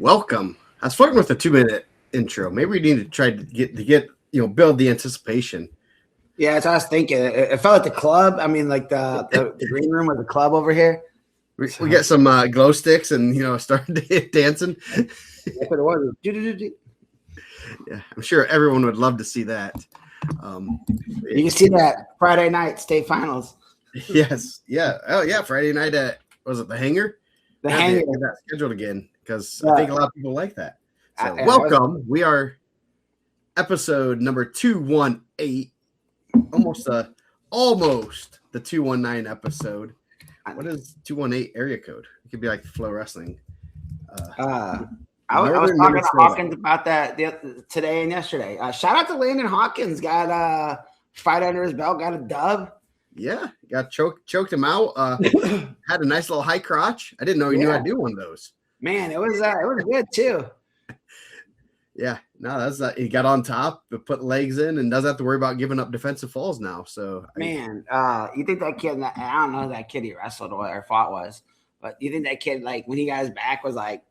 Welcome. I was flirting with a 2-minute intro. Maybe we need to try to get build the anticipation. Yeah, that's what I was thinking. It felt like the club. I mean, like the green room or the club over here. We get some glow sticks and start dancing. That's what it was. Yeah, I'm sure everyone would love to see that. You can see that Friday night state finals. Yes. Yeah. Oh yeah. Friday night at the Hangar? The Hangar. Get that scheduled again because I think a lot of people like that. So welcome. We are episode number 218. Almost the 219 episode. What is 218 area code? It could be like Flow Wrestling. I was talking to Hawkins about that today and yesterday. Shout out to Landon Hawkins. Got a fight under his belt. Got a dub. Yeah, got choked him out. Had a nice little high crotch. I didn't know he knew how to do one of those. Man, it was good too. Yeah, no, that's he got on top, but put legs in, and doesn't have to worry about giving up defensive falls now. So, man, you think that kid? I don't know who that kid he wrestled or fought was, but you think that kid, like when he got his back, was like,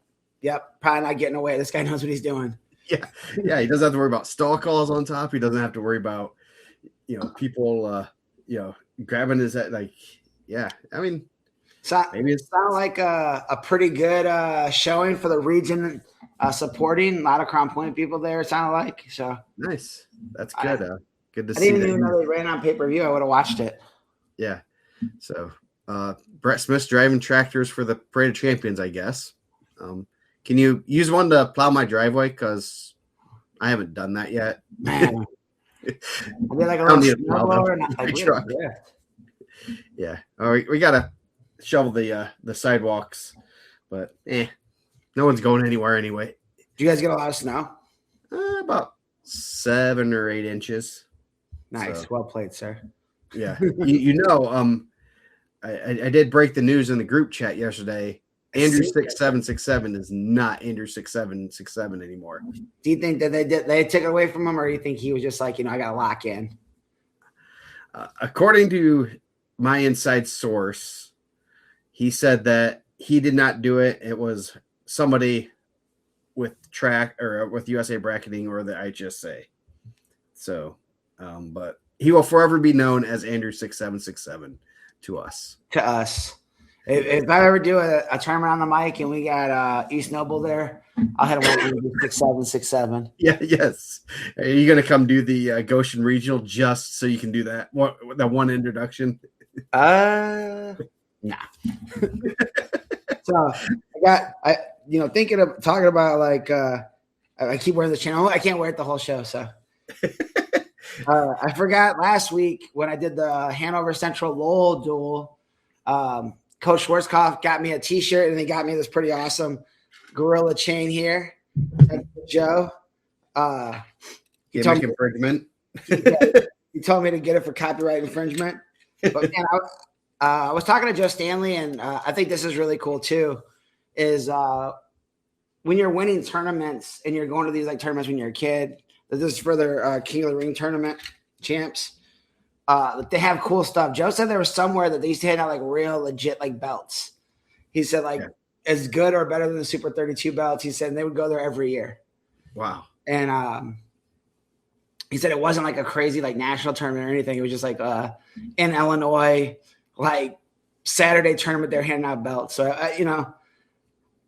"Yep, probably not getting away. This guy knows what he's doing." Yeah. He doesn't have to worry about stall calls on top. He doesn't have to worry about people grabbing his head. Like, yeah, I mean, maybe it sounded like a pretty good showing for the region. Supporting a lot of Crown Point people there, it sounded like. So nice. That's good. Good to see. I didn't even know they ran on pay-per-view. I would have watched it. Yeah. So Brett Smith's driving tractors for the Parade of Champions, I guess. Can you use one to plow my driveway? Because I haven't done that yet. Man. I did like a little snowblower. Truck. Yeah. All right, we gotta shovel the sidewalks, but no one's going anywhere anyway. Did you guys get a lot of snow? About 7 or 8 inches. Nice. So, well played, sir. Yeah. I did break the news in the group chat yesterday. Andrew 6767 is not Andrew 6767 anymore. Do you think that they took it away from him, or do you think he was just like, I got to lock in? According to my inside source, he said that he did not do it. It was somebody with track or with USA Bracketing or the HSA. So, but he will forever be known as Andrew 6767 to us. If I ever do a tournament on the mic and we got East Noble there, I'll hit him with 6767. Yeah, yes. Are you gonna come do the Goshen Regional just so you can do that one introduction? Nah. So I thinking of talking about like I keep wearing the channel. I can't wear it the whole show, so I forgot last week when I did the Hanover Central Lowell duel. Coach Schwarzkopf got me a T-shirt and he got me this pretty awesome gorilla chain here. Joe, he told me infringement. He told me to get it for copyright infringement. But man, I was talking to Joe Stanley, and I think this is really cool too. Is when you're winning tournaments and you're going to these like tournaments when you're a kid. This is for their King of the Ring tournament champs. They have cool stuff. Joe said there was somewhere that they used to hand out like real legit like belts. He said as good or better than the Super 32 belts. He said and they would go there every year. Wow. And he said it wasn't like a crazy like national tournament or anything. It was just like in Illinois, like Saturday tournament they're handing out belts. So I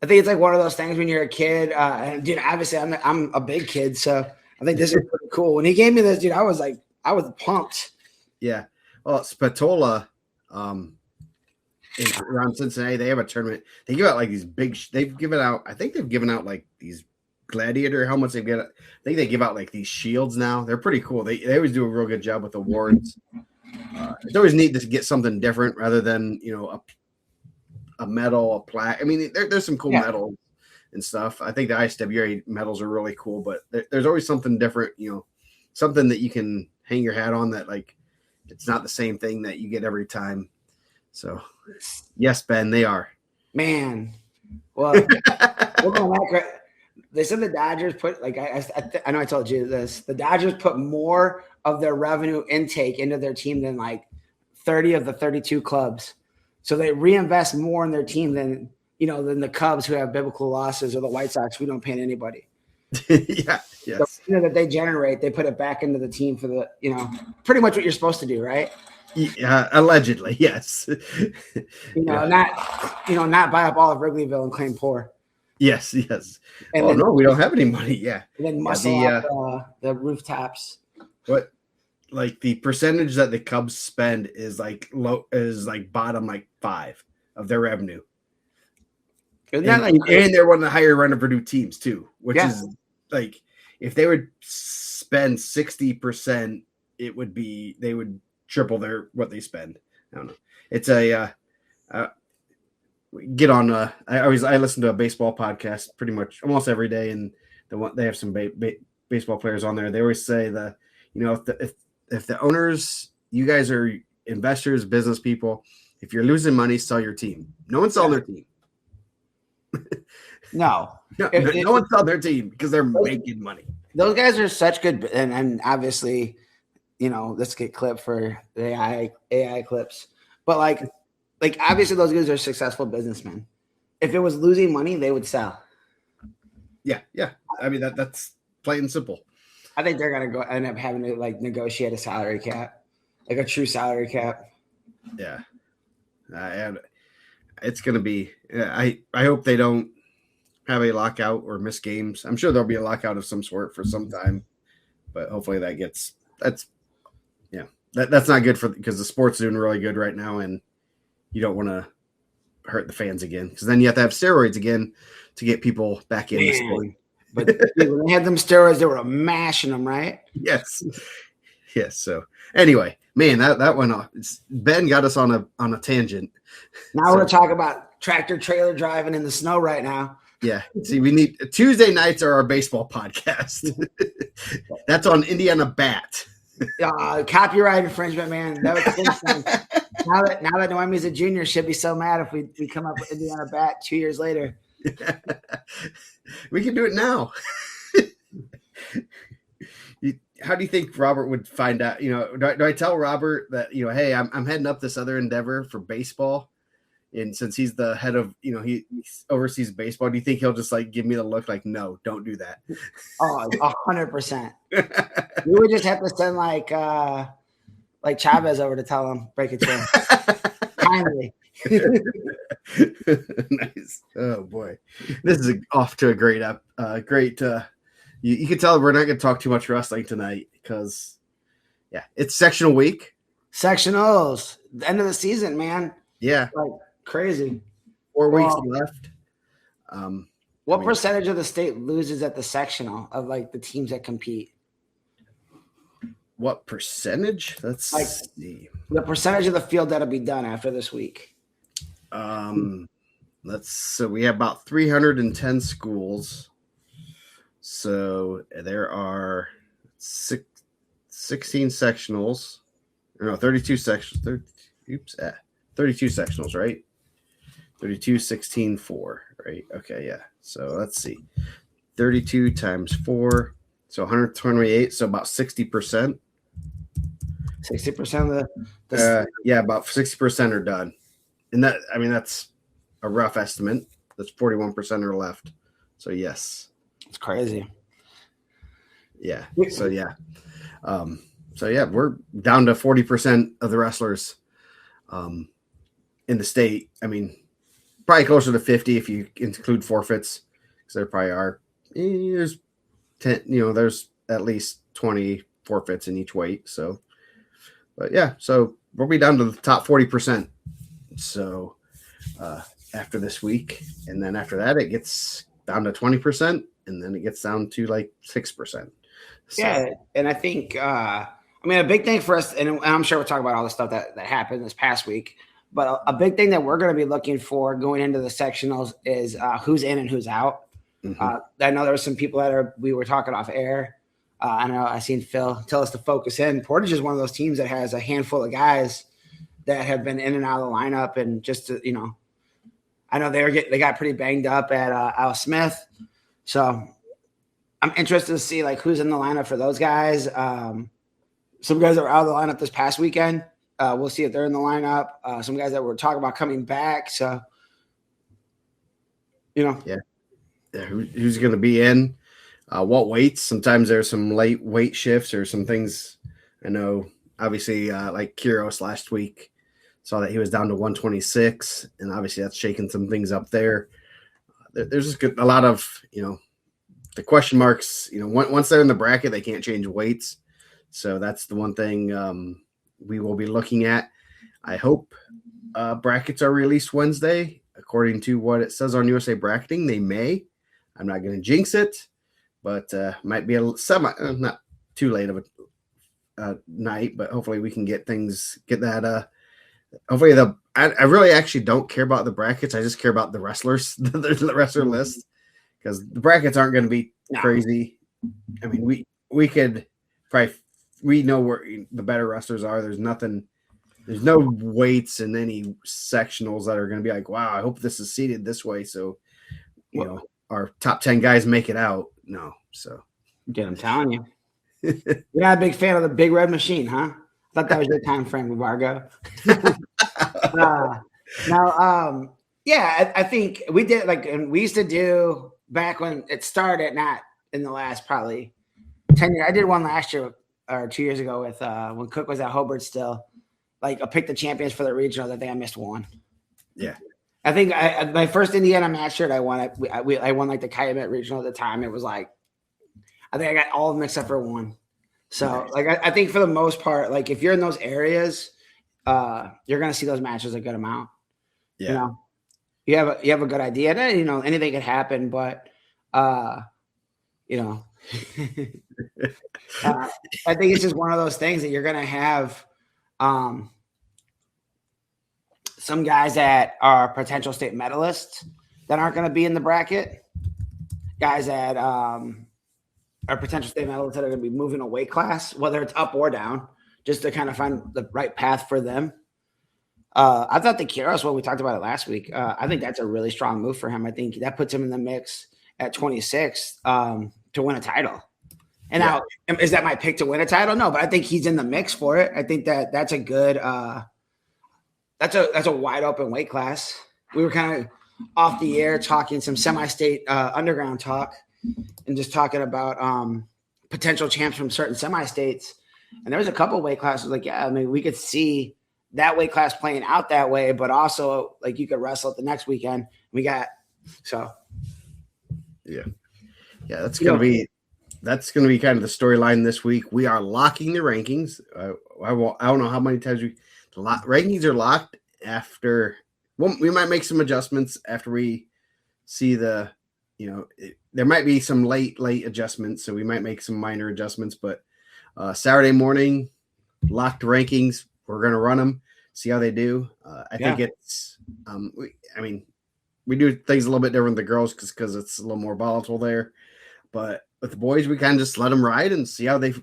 think it's like one of those things when you're a kid. And dude, obviously I'm a big kid, so I think this is pretty cool. When he gave me this, dude, I was pumped. Yeah. Well, Spatola, around Cincinnati, they have a tournament. They give out like these big. They've given out like these gladiator helmets. I think they give out like these shields now. They're pretty cool. They always do a real good job with awards. It's always neat to get something different rather than a medal, a plaque. I mean, there's some cool medals and stuff. I think the ISWA medals are really cool, but there's always something different. Something that you can hang your hat on that like. It's not the same thing that you get every time. So, yes, Ben, they are. Man. Well, they said the Dodgers put, like, I know I told you this. The Dodgers put more of their revenue intake into their team than, like, 30 of the 32 clubs. So they reinvest more in their team than than the Cubs who have biblical losses or the White Sox who don't pay anybody. Yeah. Yes. The that they generate, they put it back into the team for the, pretty much what you're supposed to do, right? Yeah. Allegedly, yes. Not buy up all of Wrigleyville and claim poor. Yes. Yes. And no, we don't have any money. Yeah. And then muscle up the rooftops. What? Like the percentage that the Cubs spend is like bottom like 5 of their revenue. And they're one of the higher run of Purdue teams too, which is like if they would spend 60%, they would triple what they spend. I don't know. It's get on. I listen to a baseball podcast pretty much almost every day, and they have some baseball players on there. They always say if the owners, you guys are investors, business people, if you're losing money, sell your team. No one's selling their team. No one's selling their team because they're making money. Those guys are such good, and obviously, let's get clipped for the AI clips. But like obviously, those guys are successful businessmen. If it was losing money, they would sell. Yeah. I mean that's plain and simple. I think they're gonna end up having to negotiate a salary cap, like a true salary cap. Yeah, and it's gonna be. I hope they don't have a lockout or miss games. I'm sure there'll be a lockout of some sort for some time, but hopefully that's not good because the sport's doing really good right now, and you don't want to hurt the fans again because then you have to have steroids again to get people back in the sport. But when they had them steroids, they were mashing them, right? Yes. So anyway, man, that went off. Ben got us on a tangent. Now we're talking about tractor trailer driving in the snow right now. Yeah. See, we need Tuesday nights are our baseball podcast. That's on IndianaMat. Copyright infringement, man. That was now that Noemi's a junior, she'll be so mad if we come up with IndianaMat 2 years later. We can do it now. How do you think Robert would find out? Do I tell Robert that hey, I'm heading up this other endeavor for baseball, and since he's the head of he oversees baseball, do you think he'll just give me the look like no, don't do that? Oh, 100%. We would just have to send like Chavez over to tell him break it to him kindly. Nice. Oh boy, this is off to a great you can tell we're not going to talk too much wrestling tonight because it's sectional week. Sectionals, the end of the season, man. Yeah, crazy. 4 weeks left. What percentage of the state loses at the sectional of the teams that compete? What percentage? Let's see. The percentage of the field that'll be done after this week. So we have about 310 schools. So there are 16 sectionals. Or no, 32 sections. 32 sectionals, right? 32, 16, 4, right? Okay, yeah. So let's see. 32 times 4. So 128. So about 60%. 60% of the about 60% are done. And that's a rough estimate. That's 41% are left. So yes. It's crazy. Yeah. So we're down to 40% of the wrestlers in the state. I mean, probably closer to 50 if you include forfeits, because there probably are. There's 10. There's at least 20 forfeits in each weight. So, but so we'll be down to the top 40%. So after this week, and then after that, it gets down to 20%, and then it gets down to 6%. So, yeah, and I think a big thing for us, and I'm sure we'll talk about all the stuff that happened this past week, but a big thing that we're going to be looking for going into the sectionals is who's in and who's out. Mm-hmm. I know there were some people we were talking off air. I know I seen Phil tell us to focus in. Portage is one of those teams that has a handful of guys that have been in and out of the lineup, and just to, I know they got pretty banged up at Al Smith, so I'm interested to see who's in the lineup for those guys. Some guys that were out of the lineup this past weekend, we'll see if they're in the lineup. Some guys that were talking about coming back, so Yeah. Who's going to be in? What weights? Sometimes there's some late weight shifts or some things. I know, obviously, like Kyrgios last week, saw that he was down to 126, and obviously that's shaking some things up there. There's just a lot of the question marks. Once they're in the bracket, they can't change weights, so that's the one thing we will be looking at. I hope brackets are released Wednesday, according to what it says on USA Bracketing. They may. I'm not going to jinx it, but might be a not too late of a night, but hopefully we can get that. Hopefully I really actually don't care about the brackets. I just care about the wrestlers, the wrestler list, because the brackets aren't going to be crazy. I mean, we could probably, we know where the better wrestlers are. There's no weights in any sectionals that are going to be like, wow, I hope this is seated this way. So, our top 10 guys make it out. No. So, I'm telling you. You're not a big fan of the Big Red Machine, huh? I thought that was your time frame, Vargo. I think we did and we used to do back when it started, not in the last probably 10 years. I did one last year or 2 years ago with when Cook was at Hobart still. I picked the champions for the regional. I think I missed one. Yeah. I think my first IndianaMat shirt I won. I won the Calumet regional at the time. It was I think I got all of them except for one. So I think for the most part, if you're in those areas, you're going to see those matches a good amount. Yeah. You have a good idea. And, anything could happen, but I think it's just one of those things that you're going to have some guys that are potential state medalists that aren't going to be in the bracket. Guys that are potential state medalists that are going to be moving a weight class, whether it's up or down, just to kind of find the right path for them. I thought the Kyrgios one, we talked about it last week. I think that's a really strong move for him. I think that puts him in the mix at 26 to win a title. And now, is that my pick to win a title? No, but I think he's in the mix for it. I think that's a good that's a wide open weight class. We were kind of off the air talking some semi-state underground talk and just talking about potential champs from certain semi-states. And there was a couple of weight classes we could see that weight class playing out that way, but also you could wrestle it the next weekend. That's going to be kind of the storyline this week. We are locking the rankings. I don't know how many times rankings are locked after. Well, we might make some adjustments after we see there might be some late adjustments, so we might make some minor adjustments. But Saturday morning, locked rankings. We're going to run them, see how they do. I think it's. We do things a little bit different with the girls because it's a little more volatile there. But with the boys, we kind of just let them ride and see how they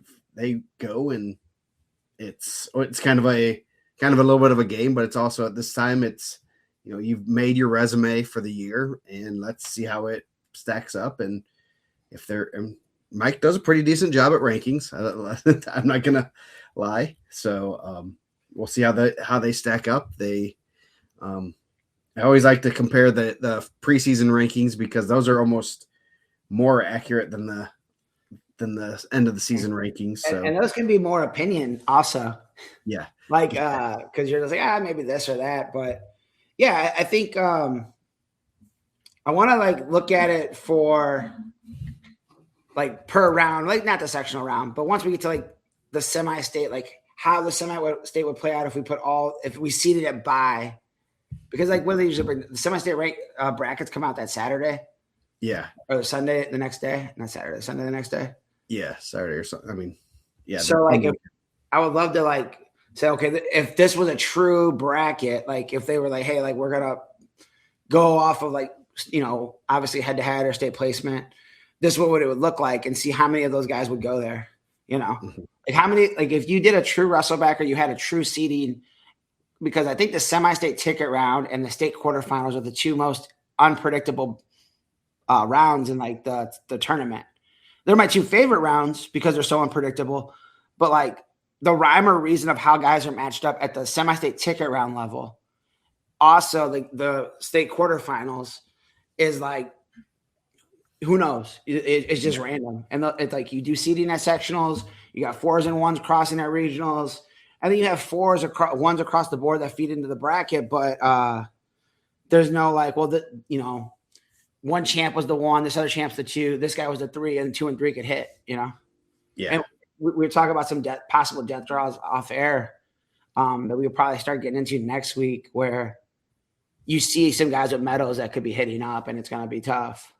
go, and it's kind of a little bit of a game, but it's also at this time it's you've made your resume for the year, and let's see how it stacks up. And if Mike does a pretty decent job at rankings, I'm not gonna lie. So we'll see how they stack up. I always like to compare the preseason rankings because those are almost more accurate than the end of the season rankings. So and those can be more opinion also. Yeah. Because you're just maybe this or that. But yeah, I think I want to look at it for per round, not the sectional round, but once we get to the semi-state, how the semi-state would play out if we seeded it by. Because when they usually bring the semi-state rank brackets come out that Saturday. Yeah. Or the Sunday the next day. Not Saturday, Sunday the next day. Yeah, Saturday or something. Yeah. So if I would love to say, okay, if this was a true bracket, if they were hey, we're gonna go off of obviously head to head or state placement, this is what it would look like, and see how many of those guys would go there. How many if you did a true wrestleback or you had a true seeding. Because I think the semi-state ticket round and the state quarterfinals are the two most unpredictable rounds in the tournament. They're my two favorite rounds because they're so unpredictable. But the rhyme or reason of how guys are matched up at the semi-state ticket round level, also the state quarterfinals, is like, who knows? It's just random. And it's like you do seeding at sectionals, you got 4s and 1s crossing at regionals. I think you have 1s across the board that feed into the bracket, but there's no like, well, one champ was the 1, this other champ's the 2, this guy was the 3, and 2 and 3 could hit, Yeah. And we were talking about some possible death draws off air that we'll probably start getting into next week, where you see some guys with medals that could be hitting up, and it's going to be tough.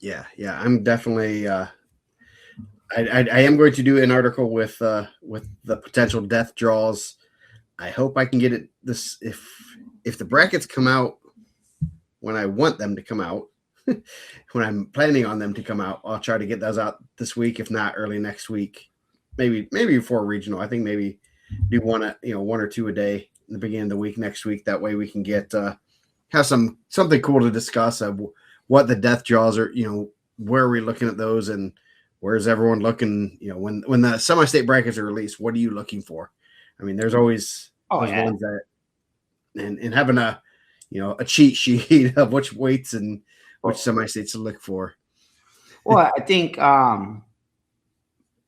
Yeah. I'm definitely. I am going to do an article with the potential death draws. I hope I can get it this if the brackets come out when I want them to come out, when I'm planning on them to come out, I'll try to get those out this week, if not early next week. Maybe before regional. I think maybe do one or two a day in the beginning of the week next week. That way we can get have something cool to discuss of what the death draws are, where are we looking at those, and where's everyone looking, when the semi-state brackets are released, what are you looking for? I mean, there's always ones that, and having a cheat sheet of which weights and which semi-states to look for. Well, I think I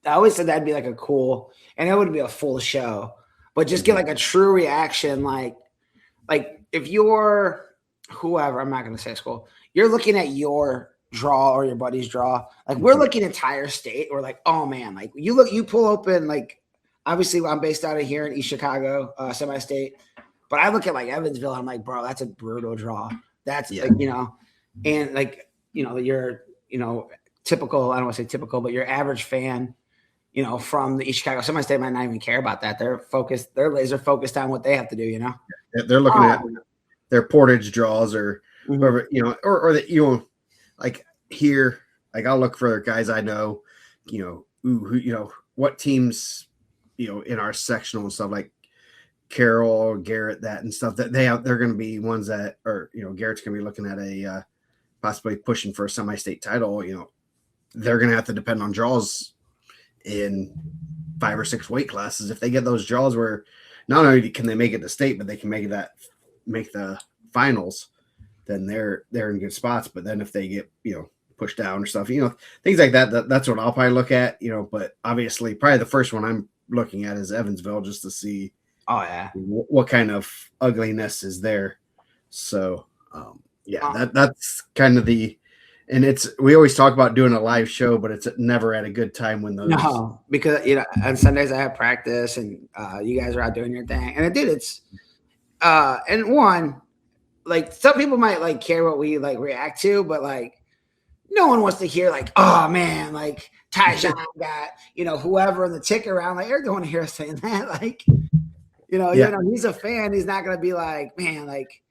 always said that'd be like a cool, and it would be a full show, but just get like a true reaction. Like if you're whoever, I'm not going to say school, you're looking at your draw or your buddy's draw. Like we're looking entire state. We're like, oh man, like you pull open, like obviously I'm based out of here in East Chicago, semi-state, but I look at like Evansville. I'm like, bro, that's a brutal draw. That's like, and like, you're, typical, I don't want to say typical, but your average fan, from the East Chicago semi-state might not even care about that. They're laser focused on what they have to do, They're looking at their Portage draws or whoever, or that, like here, like I'll look for guys I know, what teams, in our sectional and stuff, like Carroll, Garrett, that and stuff, that they're going to be ones that are, Garrett's going to be looking at a possibly pushing for a semi-state title. They're going to have to depend on draws in 5 or 6 weight classes. If they get those draws where not only can they make it to state, but they can make the finals, then they're in good spots. But then if they get pushed down or stuff, things like that, that's what I'll probably look at. But obviously probably the first one I'm looking at is Evansville, just to see what kind of ugliness is there. So that's kind of and we always talk about doing a live show, but it's never at a good time when those. No, because on Sundays I have practice and you guys are out doing your thing, and it's and one, like some people might like care what we like react to, but like no one wants to hear like, oh man, like Tyjon got whoever in the ticket round, like they're going to hear us saying that, like he's a fan, he's not going to be like, man, like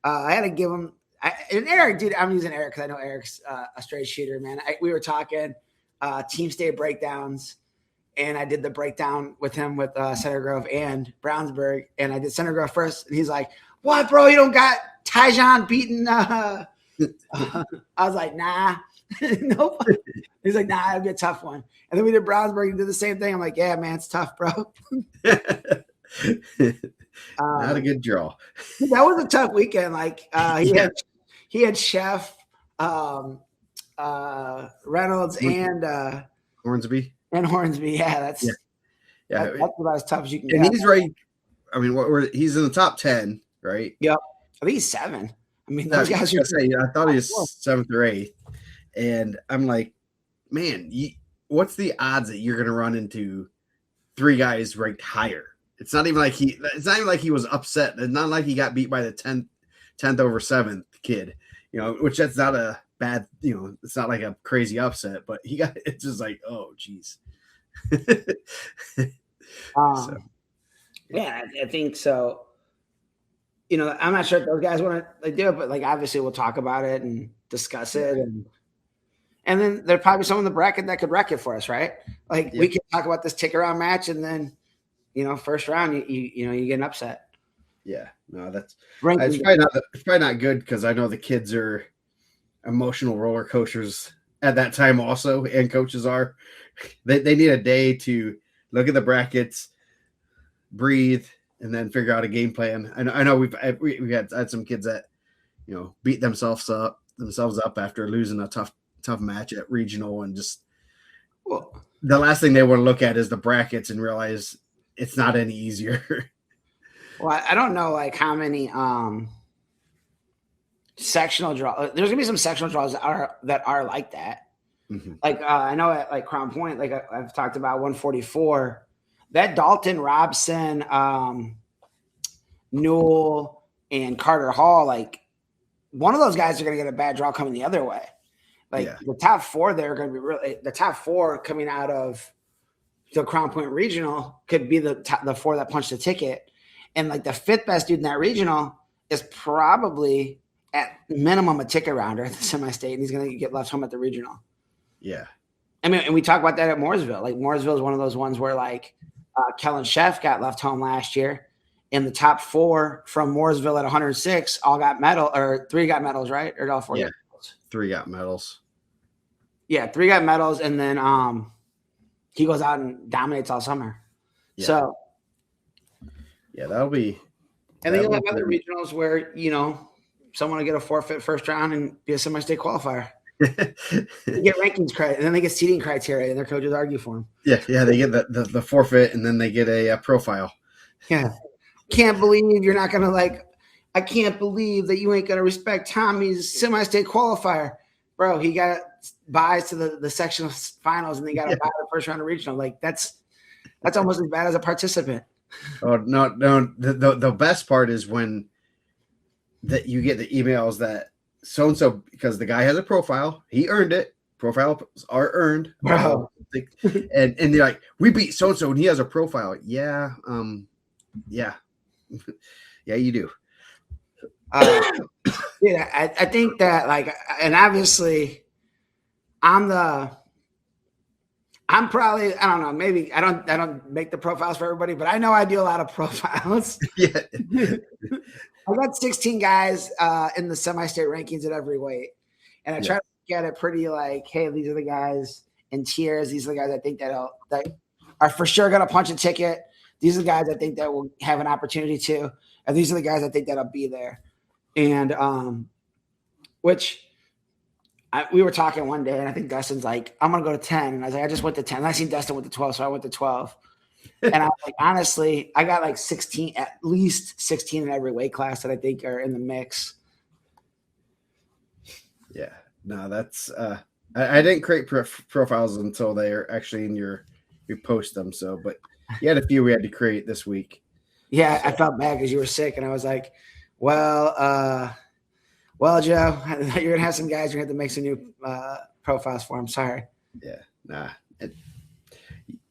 I had to give him. And Eric, dude, I'm using Eric because I know Eric's a straight shooter, man. We were talking team state breakdowns, and I did the breakdown with him with Center Grove and Brownsburg, and I did Center Grove first, and he's like, "What, bro? You don't got Tyjon beating?" I was like, "Nah, nope." He's like, "Nah, it'll be a tough one." And then we did Brownsburg and did the same thing. I'm like, "Yeah, man, it's tough, bro." Not a good draw. That was a tough weekend. Like he had Chef, Reynolds, and Hornsby. Yeah, that's about as tough as you can get. And he's right. I mean, he's in the top 10, right? Yep. I think he's 7. I mean, those guys are. I thought he was 7th or 8th, and I'm like, man, what's the odds that you're going to run into 3 guys ranked higher? It's not even like he was upset. It's not like he got beat by the 10th over 7th kid, which that's not a bad, it's not like a crazy upset, but it's just like, oh geez. Yeah, I think so. I'm not sure if those guys want to do it, but like obviously we'll talk about it and discuss it, and then there'll probably be someone in the bracket that could wreck it for us, right? Like we can talk about this tick around match, and then first round you get an upset. Yeah, no, it's probably not good, because I know the kids are emotional roller coasters at that time also, and coaches are. They need a day to look at the brackets, breathe, and then figure out a game plan. I know we've had some kids that beat themselves up after losing a tough match at regional, and just the last thing they want to look at is the brackets and realize it's not any easier. Well, I don't know like how many sectional draws. There's gonna be some sectional draws that are like that. Mm-hmm. Like I know at like Crown Point, like I've talked about 144, that Dalton, Robson, Newell, and Carter Hall, like one of those guys are going to get a bad draw coming the other way. Like the top four, they're going to be really the top four coming out of the Crown Point regional could be the four that punched the ticket, and like the fifth best dude in that regional is probably at minimum a ticket rounder at the semi-state, and he's going to get left home at the regional. Yeah. I mean, and we talk about that at Mooresville. Like Mooresville is one of those ones where like Kellen Sheff got left home last year, and the top four from Mooresville at 106 all got medal, or three got medals, right? Or all four? Yeah, three got medals. Yeah, three got medals, and then he goes out and dominates all summer. Yeah. So yeah, that'll be. And then you'll have other regionals where someone will get a forfeit first round and be a semi-state qualifier. They get rankings credit, and then they get seating criteria, and their coaches argue for them. Yeah, they get the forfeit, and then they get a profile. Yeah, can't believe you're not gonna like. I can't believe that you ain't gonna respect Tommy's semi-state qualifier, bro. He got buys to the sectional finals, and they got to buy the first round of regional. Like that's almost as bad as a participant. Oh no! The best part is when that you get the emails that so-and-so, because the guy has a profile, he earned it. Profiles are earned. Wow. And they're like, we beat so-and-so and he has a profile. Yeah. Yeah, you do. Yeah, I think that like, and obviously I'm probably, I don't know, maybe I don't make the profiles for everybody, but I know I do a lot of profiles. Yeah. I got 16 guys in the semi-state rankings at every weight. And I try to get it pretty like, hey, these are the guys in tiers. These are the guys I think that are for sure going to punch a ticket. These are the guys I think that will have an opportunity to. And these are the guys I think that'll be there. And we were talking one day, and I think Dustin's like, I'm going to go to 10. And I was like, I just went to 10. And I seen Dustin went to 12, so I went to 12. And I was like, honestly, I got like 16, at least 16 in every weight class that I think are in the mix. Yeah, no, that's I didn't create profiles until they're actually in you post them. So, but you had a few we had to create this week. Yeah, so. I felt bad because you were sick, and I was like, well, Joe, you're gonna have some guys you're gonna have to make some new profiles for. I'm sorry. Yeah, nah.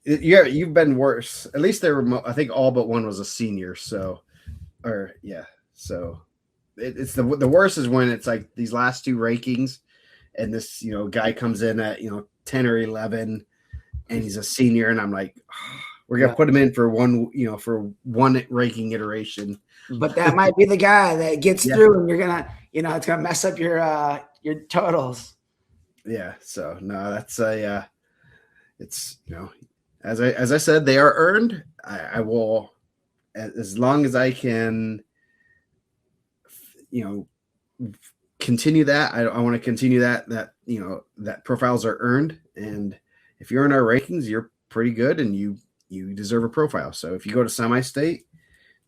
You've been worse. At least they were. I think all but one was a senior. So, it's the worst is when it's like these last two rankings, and this guy comes in at 10 or 11, and he's a senior, and I'm like, oh, we're gonna put him in for one ranking iteration. But that might be the guy that gets through, and you're gonna it's gonna mess up your totals. Yeah. So no, that's it's as I said, they are earned. I will, as long as I can, continue that. I want to continue that that profiles are earned. And if you're in our rankings, you're pretty good and you deserve a profile. So if you go to semi-state,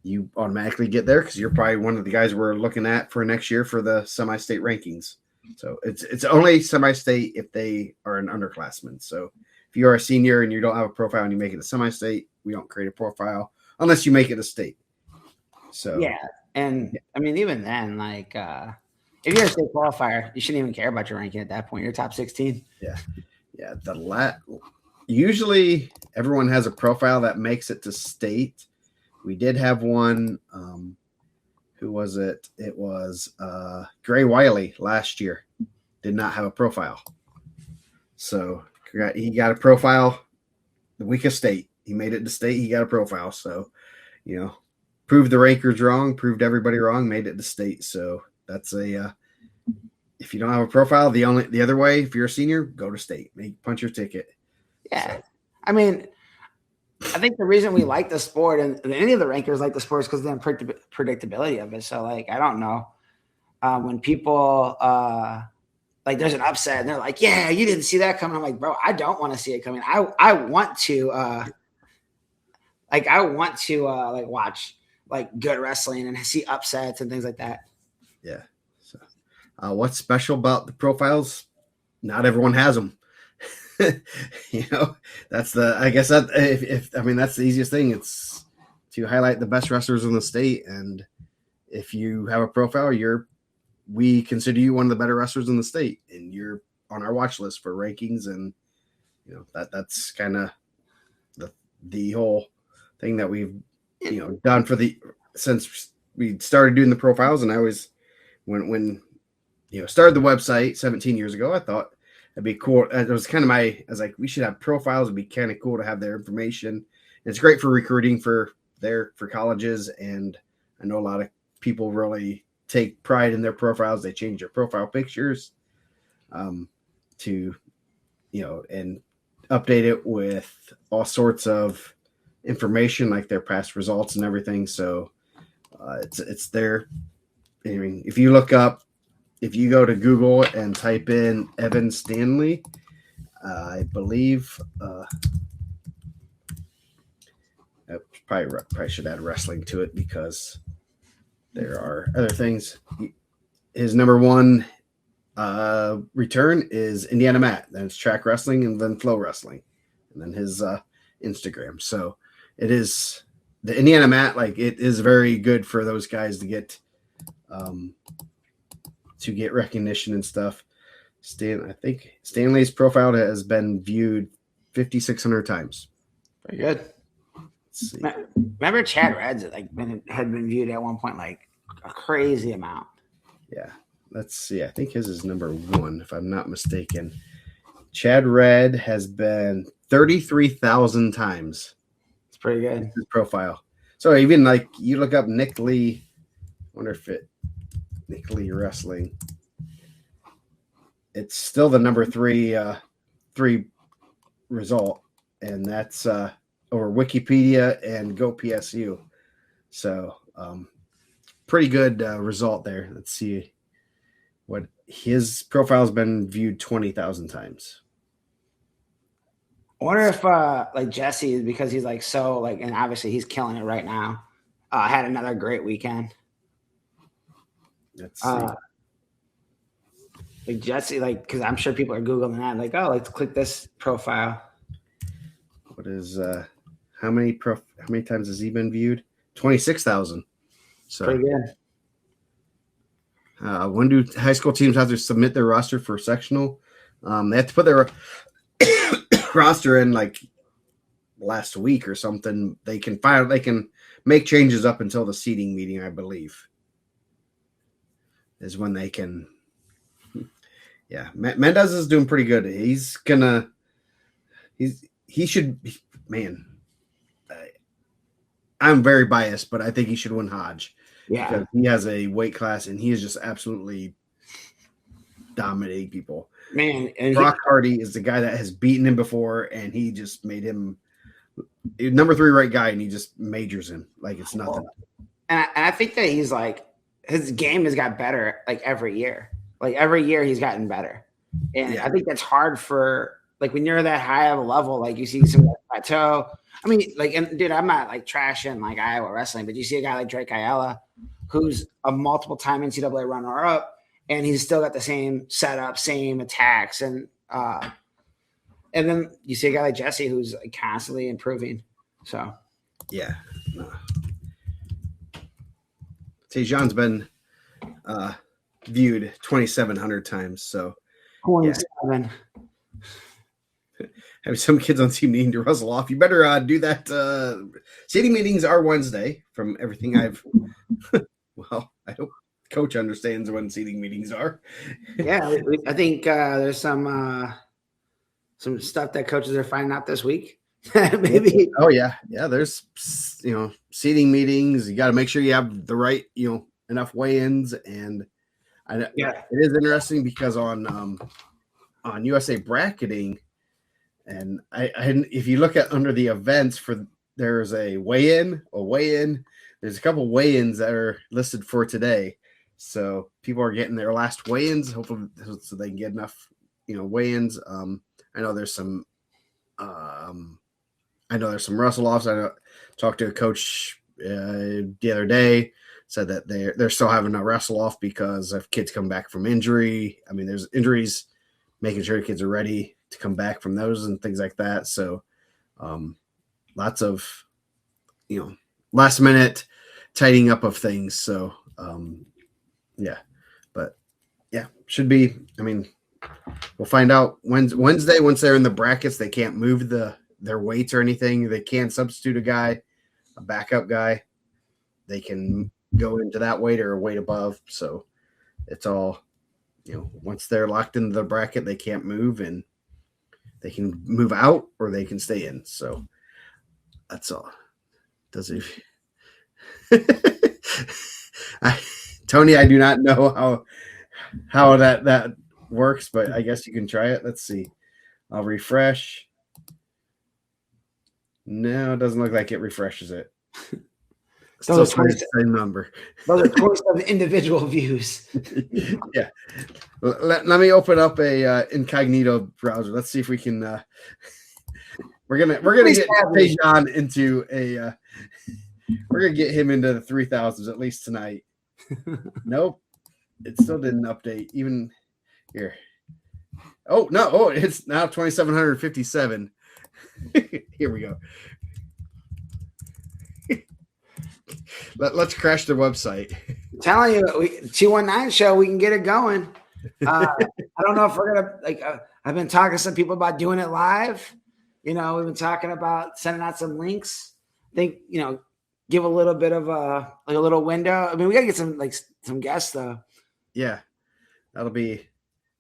you automatically get there because you're probably one of the guys we're looking at for next year for the semi-state rankings. So it's only semi-state if they are an underclassman. So if you are a senior and you don't have a profile and you make it a semi-state, we don't create a profile unless you make it a state. So yeah, and I mean even then, like if you're a state qualifier, you shouldn't even care about your ranking at that point. You're top 16. Yeah. Usually everyone has a profile that makes it to state. We did have one. Who was it? It was Gray Wiley last year. Did not have a profile. So he got a profile the week of state. He made it to state. He got a profile. So, proved the rankers wrong, proved everybody wrong, made it to state. So that's if you don't have a profile, the other way, if you're a senior, go to state, punch your ticket. Yeah. So. I mean, I think the reason we like the sport and any of the rankers like the sport is because of the predictability of it. So, like, I don't know. when people like there's an upset and they're like, yeah, you didn't see that coming. I'm like, bro, I don't want to see it coming. I want to like watch like good wrestling and see upsets and things like that. Yeah. So, what's special about the profiles? Not everyone has them. That's I guess that if I mean that's the easiest thing. It's to highlight the best wrestlers in the state, and if you have a profile, we consider you one of the better wrestlers in the state, and you're on our watch list for rankings, and that's kind of the whole thing that we've done since we started doing the profiles. And I was when started the website 17 years ago, I thought it'd be cool. It was kind of I was like, we should have profiles. It'd be kind of cool to have their information. And it's great for recruiting for colleges, and I know a lot of people really take pride in their profiles. They change their profile pictures to and update it with all sorts of information like their past results and everything. So it's there. I mean, if you go to Google and type in Evan Stanley, I believe I probably should add wrestling to it because there are other things. His number one return is IndianaMat. Then it's track wrestling, and then flow wrestling, and then his Instagram. So it is the IndianaMat. Like, it is very good for those guys to get recognition and stuff. I think Stanley's profile has been viewed 5,600 times. Very good. Let's see. Remember Chad Reds had been viewed at one point like a crazy amount. Yeah. Let's see. I think his is number 1, if I'm not mistaken. Chad Red has been 33,000 times. It's pretty good. His profile. So even like you look up Nick Lee, wonder if Nick Lee wrestling. It's still the number 3 result, and that's over Wikipedia and GoPSU. So pretty good result there. Let's see what his profile has been viewed 20,000 times. I wonder if like Jesse, because he's like so like, and obviously he's killing it right now. Had another great weekend. Let's see. Like Jesse, like, because I'm sure people are googling that, like, oh, let's click this profile. What is how many times has he been viewed? 26,000. So pretty good. When do high school teams have to submit their roster for sectional? They have to put their roster in like last week or something. They can make changes up until the seating meeting, I believe, is when they can. Yeah, Mendez is doing pretty good. He should, man. I'm very biased, but I think he should win Hodge. Yeah, because he has a weight class and he is just absolutely dominating people. Man, and Brock Hardy is the guy that has beaten him before, and he just made him number 3 right guy, and he just majors him like it's nothing. And I think that he's like, his game has got better like every year. Like every year he's gotten better. And yeah. I think that's hard for like when you're that high of a level, like you see some plateau. I mean, like, and dude, I'm not like trashing like Iowa wrestling, but you see a guy like Drake Ayala, who's a multiple time NCAA runner up, and he's still got the same setup, same attacks. And then you see a guy like Jesse who's like constantly improving. So, yeah. Tejan's been viewed 2,700 times. So 27. Have some kids on team needing to wrestle off. You better do that. Seating meetings are Wednesday from everything I've well, I hope coach understands when seating meetings are. Yeah, I think there's some stuff that coaches are finding out this week. Maybe. Oh yeah. There's seating meetings. You got to make sure you have the right enough weigh-ins, and it is interesting because on USA Bracketing, and if you look at under the events there's a weigh-in. There's a couple weigh-ins that are listed for today. So people are getting their last weigh-ins, hopefully, so they can get enough, weigh-ins. I know there's some. I know there's some wrestle offs. I talked to a coach the other day, said that they're still having a wrestle off because of kids come back from injury. I mean, there's injuries, making sure kids are ready to come back from those and things like that. So, lots of, last minute tidying up of things. So, yeah, but yeah, should be. I mean, we'll find out Wednesday. Once they're in the brackets, they can't move their weights or anything. They can substitute a backup guy. They can go into that weight or a weight above. So it's all, once they're locked into the bracket, they can't move, and they can move out or they can stay in. So that's all. Does it? Tony, I do not know how that works, but I guess you can try it. Let's see. I'll refresh. No, it doesn't look like it refreshes it. Still the same number. Those are 27 individual views. Yeah. Let me open up a incognito browser. Let's see if we can. We're gonna get Tejan into a. We're gonna get him into the 3,000s at least tonight. Nope, it still didn't update even here. Oh no! Oh, it's now 2,757. Here we go. Let's crash the website. I'm telling you, 219 show, we can get it going. I don't know if we're gonna I've been talking to some people about doing it live. We've been talking about sending out some links. I think give a little bit of a little window. I mean, we gotta get some guests though. Yeah, that'll be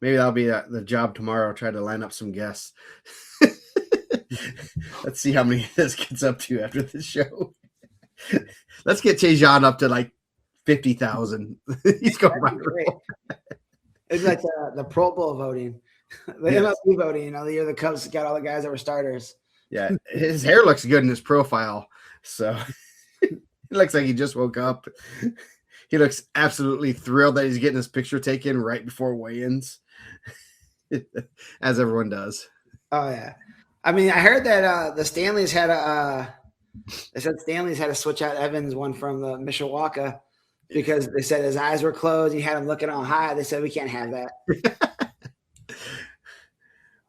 the job tomorrow. Try to line up some guests. Let's see how many this gets up to after the show. Let's get Tejan up to like 50,000. He's going viral. It's like the Pro Bowl voting, the MLB voting. The year the Cubs got all the guys that were starters. Yeah, his hair looks good in his profile, so it looks like he just woke up. He looks absolutely thrilled that he's getting his picture taken right before weigh-ins, as everyone does. Oh yeah, I mean, I heard that the Stanleys had they said Stanley's had to switch out Evans one from the Mishawaka because they said his eyes were closed. He had him looking all high. They said we can't have that.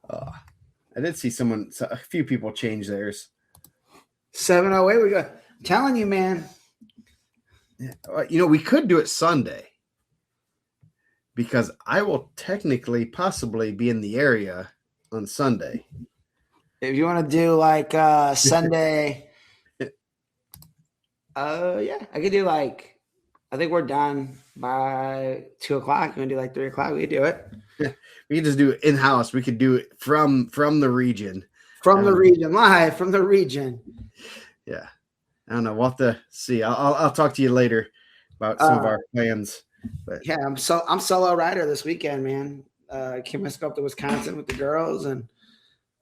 I did see a few people change theirs. 708. We go. I'm telling you, man. Yeah. We could do it Sunday because I will technically possibly be in the area on Sunday. If you want to do like Sunday. Yeah, I could do I think we're done by 2:00. You want to do 3:00? We could do it. Yeah, we could just do it in-house. We could do it from the region. Live from the region. Yeah. I don't know. We'll have to see. I'll talk to you later about some of our plans. But yeah, I'm solo rider this weekend, man. Came up to Wisconsin with the girls, and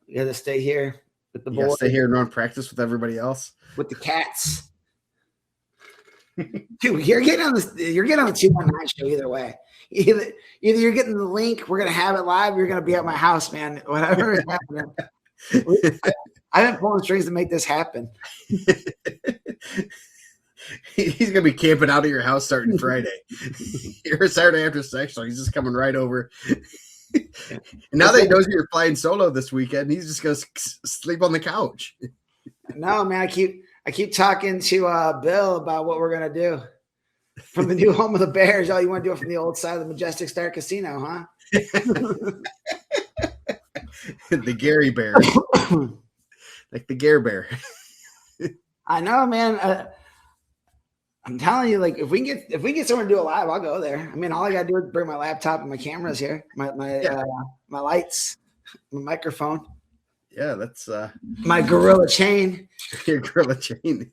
we got to stay here with the boys. Stay here and run practice with everybody else. With the cats. Dude, you're getting on the 219 show either way. Either you're getting the link, we're gonna have it live, you're gonna be at my house, man. Whatever is happening. I've been pulling strings to make this happen. He's gonna be camping out of your house starting Friday. You're Saturday after sectional. He's just coming right over. And now that he knows you're flying solo this weekend, he's just gonna sleep on the couch. No, man, I keep talking to Bill about what we're gonna do from the new home of the Bears. Oh, you want to do it from the old side of the Majestic Star Casino, huh? The Gary Bear, like the Gare Bear. I know, man. I'm telling you, if we can get someone to do it live, I'll go there. I mean, all I gotta do is bring my laptop and my cameras here, my lights, my microphone. Yeah, that's my gorilla chain. Your gorilla chain.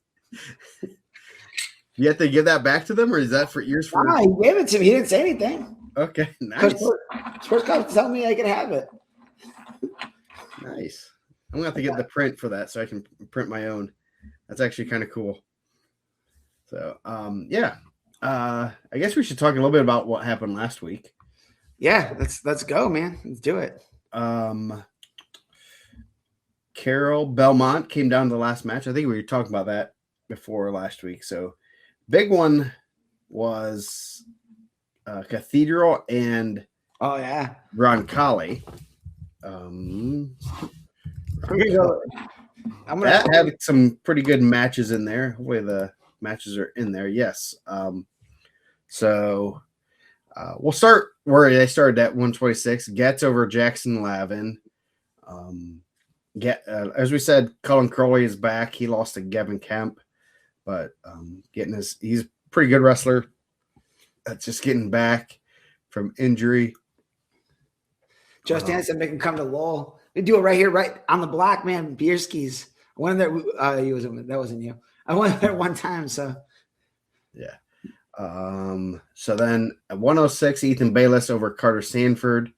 You have to give that back to them, or is that for years? No, he gave it to me. He didn't say anything. Okay, nice. Sports Cops tell me I can have it. Nice. I'm gonna have to get the print for that so I can print my own. That's actually kind of cool. So, yeah. I guess we should talk a little bit about what happened last week. Yeah, let's go, man. Let's do it. Carol Belmont came down to the last match. I think we were talking about that before last week. So big one was Cathedral and Oh yeah. Roncalli. That had some pretty good matches in there. Hopefully the matches are in there. Yes. So we'll start where they started at 126. Getz over Jackson Lavin. As we said, Cullen Crowley is back. He lost to Gavin Kemp, but he's a pretty good wrestler. Just getting back from injury. Just Anderson make him come to Lowell. We do it right here, right on the block, man. Bierski's. I went there. That wasn't you. I went there one time. So yeah. So then at 106, Ethan Bayless over Carter Sanford.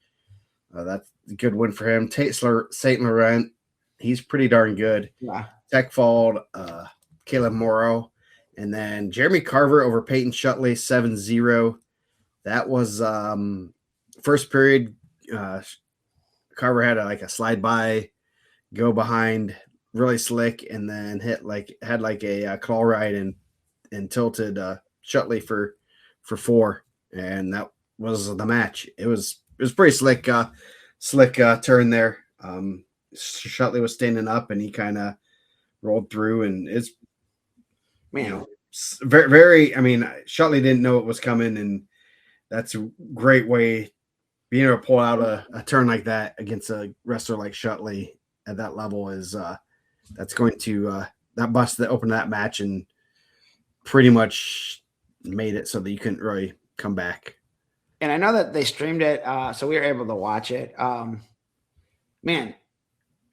That's a good win for him. St. Laurent, he's pretty darn good. Yeah. Tech Fald, Caleb Morrow, and then Jeremy Carver over Peyton Shutley 7-0. That was first period. Carver had a slide by, go behind, really slick, and then had a claw ride and tilted Shutley for 4, and that was the match. It was pretty slick turn there. Shutley was standing up, and he kind of rolled through, and it's very, very. I mean, Shutley didn't know it was coming, and that's a great way being able to pull out a turn like that against a wrestler like Shutley at that level is that's going to that bust that opened that match and pretty much made it so that you couldn't really come back. And I know that they streamed it, so we were able to watch it. Man,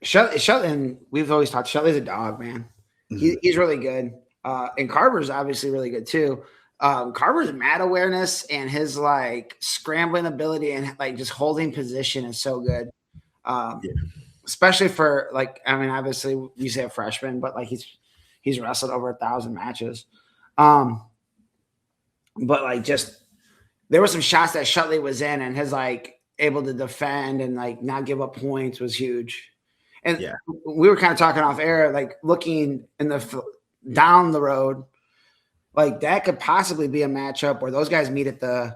Shutley, and we've always talked, Shutley's a dog, man. Mm-hmm. He's really good. And Carver's obviously really good too. Carver's mat awareness and his scrambling ability and just holding position is so good. Especially for obviously we say a freshman, but he's wrestled over 1,000 matches. But there were some shots that Shutley was in, and his able to defend and not give up points was huge. And we were kind of talking off air, looking down the road, that could possibly be a matchup where those guys meet at the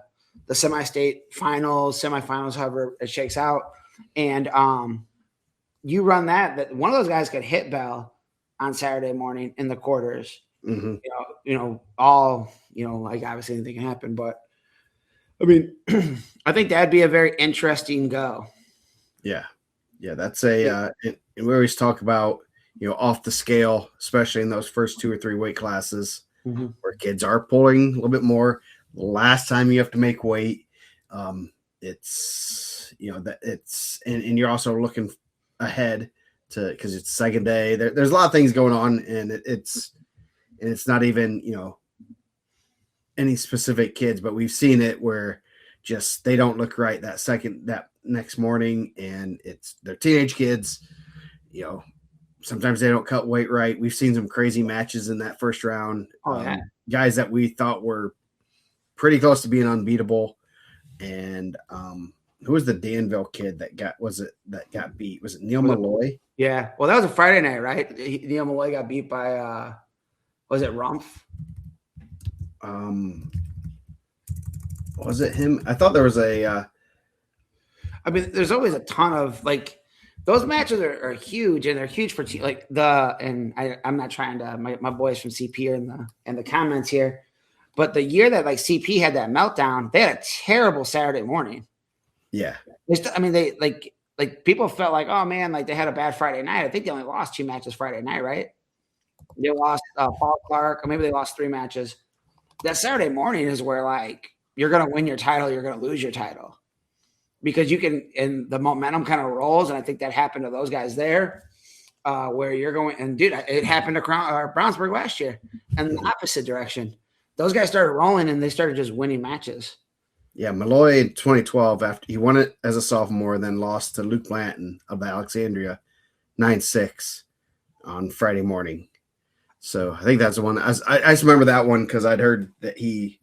semifinals, however it shakes out. And you run that one of those guys could hit Bell on Saturday morning in the quarters. Mm-hmm. Obviously anything can happen, but I mean, I think that'd be a very interesting go. Yeah. That's and we always talk about, off the scale, especially in those first 2 or 3 weight classes, mm-hmm. where kids are pulling a little bit more. The last time you have to make weight, it's and you're also looking ahead because it's second day. There's a lot of things going on, and it's not even any specific kids, but we've seen it where just they don't look right that next morning, and they're teenage kids. Sometimes they don't cut weight right. We've seen some crazy matches in that first round. Guys that we thought were pretty close to being unbeatable. And who was the Danville kid that got beat? Was it Neil Malloy? Yeah. Well, that was a Friday night, right? Neil Malloy got beat by was it Rumpf? Was it him? I thought there was a there's always a ton of those matches are huge, and they're huge for I'm not trying to my boys from CP are in the comments here, but the year that CP had that meltdown, they had a terrible Saturday morning. Yeah. They people felt oh man, they had a bad Friday night. I think they only lost 2 matches Friday night, right? They lost Paul Clark, or maybe they lost 3 matches. That Saturday morning is where you're going to win your title, you're going to lose your title, because you can, and the momentum kind of rolls. And I think that happened to those guys there, where you're going. And dude, it happened to Brownsburg last year, and the opposite direction. Those guys started rolling, and they started just winning matches. Yeah, Malloy in 2012, after he won it as a sophomore, then lost to Luke Blanton of Alexandria 9-6 on Friday morning. So I think that's the one. I just remember that one because I'd heard that he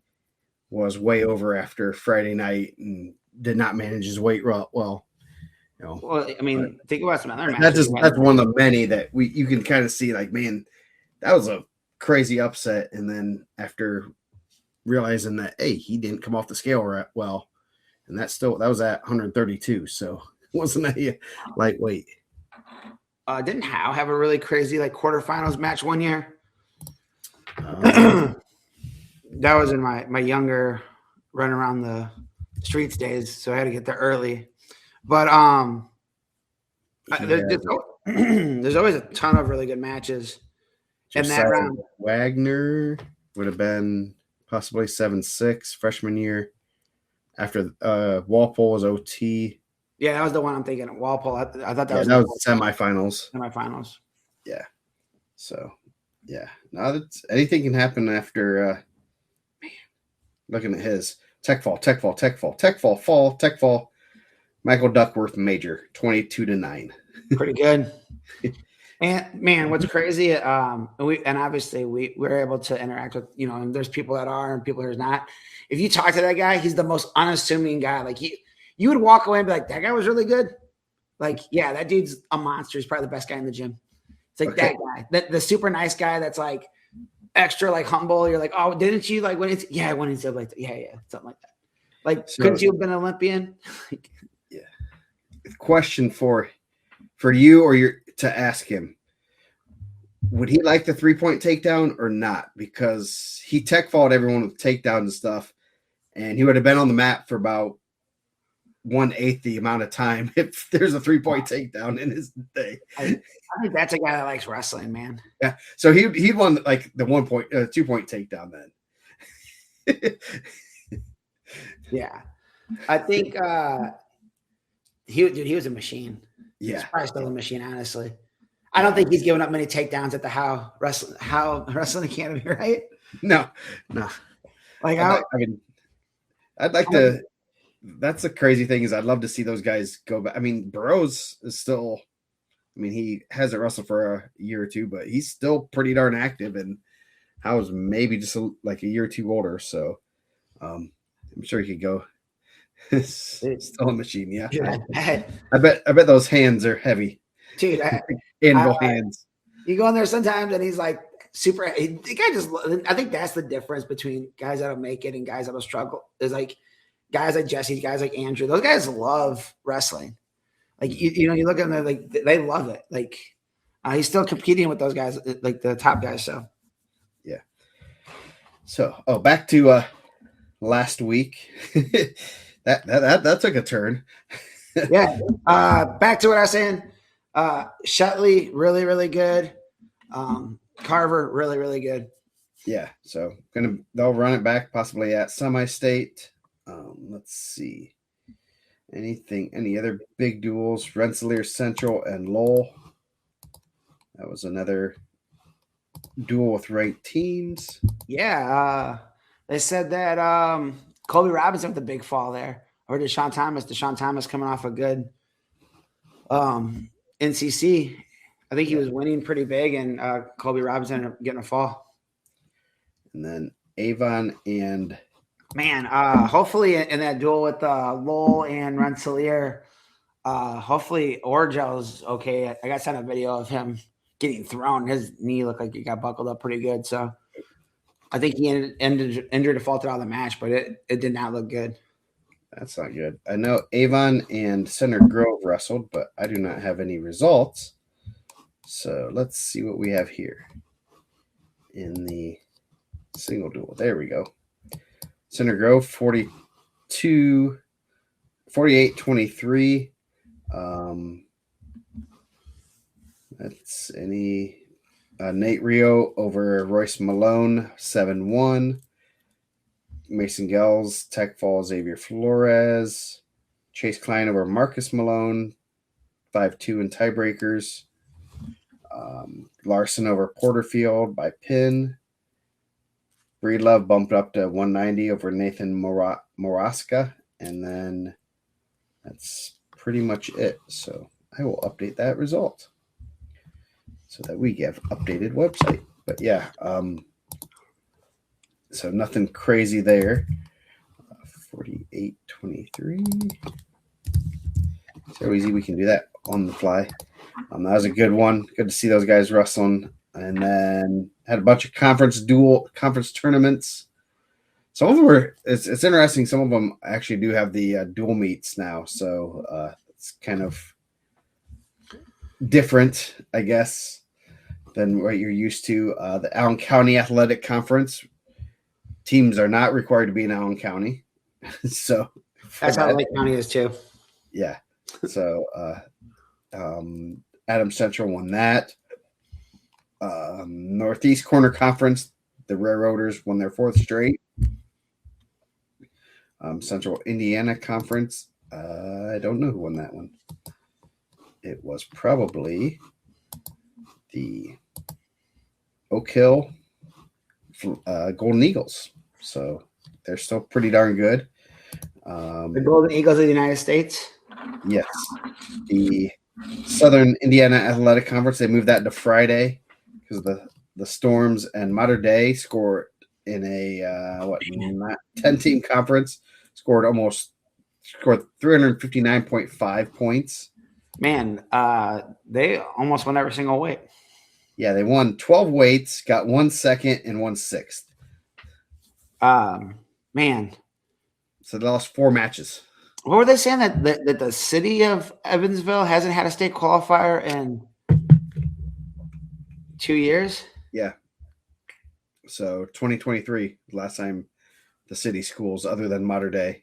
was way over after Friday night and did not manage his weight well. Well, I mean, think about some other That's matches. that's one of the many that you can kind of see like, man, that was a crazy upset. And then after realizing that, hey, he didn't come off the scale well, and that was at 132, so it wasn't a lightweight. Didn't Howe have a really crazy like quarterfinals match one year? That was in my younger run around the streets days, so I had to get there early. But there's always a ton of really good matches in that round. Wagner would have been possibly 7-6 freshman year. After Walpole was OT. Yeah, that was the one I'm thinking of. Walpole. I thought that was semifinals. Semifinals. Yeah. So, yeah. Now that's anything can happen after. Man, looking at his tech fall. Michael Duckworth major 22-9. Pretty good. And man, what's crazy? And obviously we're able to interact with, and there's people that are and people who's not. If you talk to that guy, he's the most unassuming guy. Like you would walk away and be like, that guy was really good. Like, yeah, that dude's a monster. He's probably the best guy in the gym. It's like that guy, the super nice guy that's like extra like humble. You're like, oh, didn't you like when it's when it's like yeah, something like that. Like, so, couldn't you have been an Olympian? Yeah. Question for you or to ask him. Would he like the 3-point takedown or not? Because he tech fought everyone with takedown and stuff, and he would have been on the mat for about 1/8 the amount of time if there's a 3-point takedown in his day. I think that's a guy that likes wrestling, man. Yeah. So he won like the 2-point takedown then. Yeah. I think he was a machine. Yeah. He's probably still a machine, honestly. I don't think he's given up many takedowns at the Howe Wrestling Academy, right? No. Like I'd like to. That's the crazy thing is I'd love to see those guys go back. I mean, Burroughs is still. I mean, he hasn't wrestled for a year or two, but he's still pretty darn active, and Howe's maybe just like a year or two older. So, I'm sure he could go. Still a machine, yeah. I bet those hands are heavy, dude. anvil hands. You go in there sometimes, and he's like super. The guy I think that's the difference between guys that'll make it and guys that'll struggle. Is like guys like Jesse, guys like Andrew. Those guys love wrestling. Like you look at them, like they love it. Like he's still competing with those guys, like the top guys. So yeah. So back to last week. that took a turn. Yeah. Back to what I was saying. Shutley, really, really good. Carver, really, really good. Yeah. So they'll run it back possibly at semi-state. Let's see. Any other big duels? Rensselaer Central and Lowell. That was another duel with ranked teams. Yeah. They said that Colby Robinson with the big fall there. Or Deshaun Thomas coming off a good NCC. I think he was winning pretty big, and Colby Robinson ended up getting a fall. And then Avon and man, hopefully in that duel with Lowell and Rensselaer, hopefully Orgel's okay. I got sent a video of him getting thrown. His knee looked like he got buckled up pretty good. So I think he injured defaulted out of the match, but it did not look good. That's not good. I know Avon and Center Grove wrestled, but I do not have any results. So let's see what we have here in the single duel. There we go. Center Grove 48-23. That's any Nate Rio over Royce Malone 7-1. Mason Gels, Tech Fall, Xavier Flores. Chase Klein over Marcus Malone 5-2 in tiebreakers. Larson over Porterfield by pin. Breedlove bumped up to 190 over Nathan Moraska. And then that's pretty much it. So I will update that result so that we have updated website. But yeah, so nothing crazy there. 48-23. So easy we can do that on the fly. That was a good one. Good to see those guys wrestling. And then had a bunch of conference tournaments. Some of them were. It's interesting. Some of them actually do have the dual meets now, so it's kind of different, I guess, than what you're used to. The Allen County Athletic Conference teams are not required to be in Allen County, so that's how Lake County is too. Yeah. So Adams Central won that. Northeast Corner Conference, the Railroaders won their 4th straight. Central Indiana Conference, I don't know who won that one. It was probably the Oak Hill Golden Eagles. So they're still pretty darn good. The Golden Eagles of the United States? Yes. The Southern Indiana Athletic Conference, they moved that to Friday because the Storms and Mater Dei scored in a 10-team conference, scored 359.5 points. Man, they almost won every single weight. Yeah, they won 12 weights, got 1 second and 1 sixth. Man. So they lost 4 matches. What were they saying that the city of Evansville hasn't had a state qualifier in 2 years? Yeah. So 2023, last time the city schools other than Mater Dei.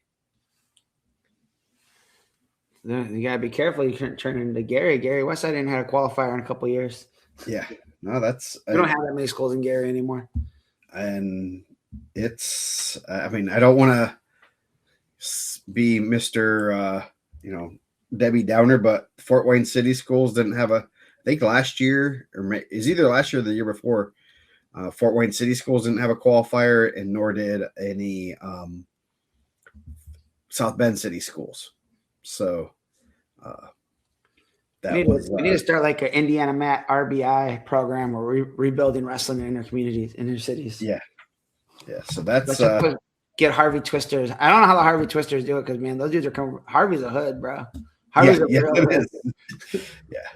You gotta be careful. You can't turn into Gary. Gary Westside didn't have a qualifier in a couple of years. Yeah. No, that's we don't have that many schools in Gary anymore. And it's I mean, I don't want to be Mr. Debbie Downer, but Fort Wayne City Schools didn't have I think last year, or is either last year or the year before, Fort Wayne City Schools didn't have a qualifier, and nor did any South Bend City Schools. So we need to start like an IndianaMat RBI program where we're rebuilding wrestling in inner cities. Yeah. So that's get Harvey Twisters. I don't know how the Harvey Twisters do it because man, those dudes are coming. Harvey's a hood, bro. Harvey's a real hood. Yeah.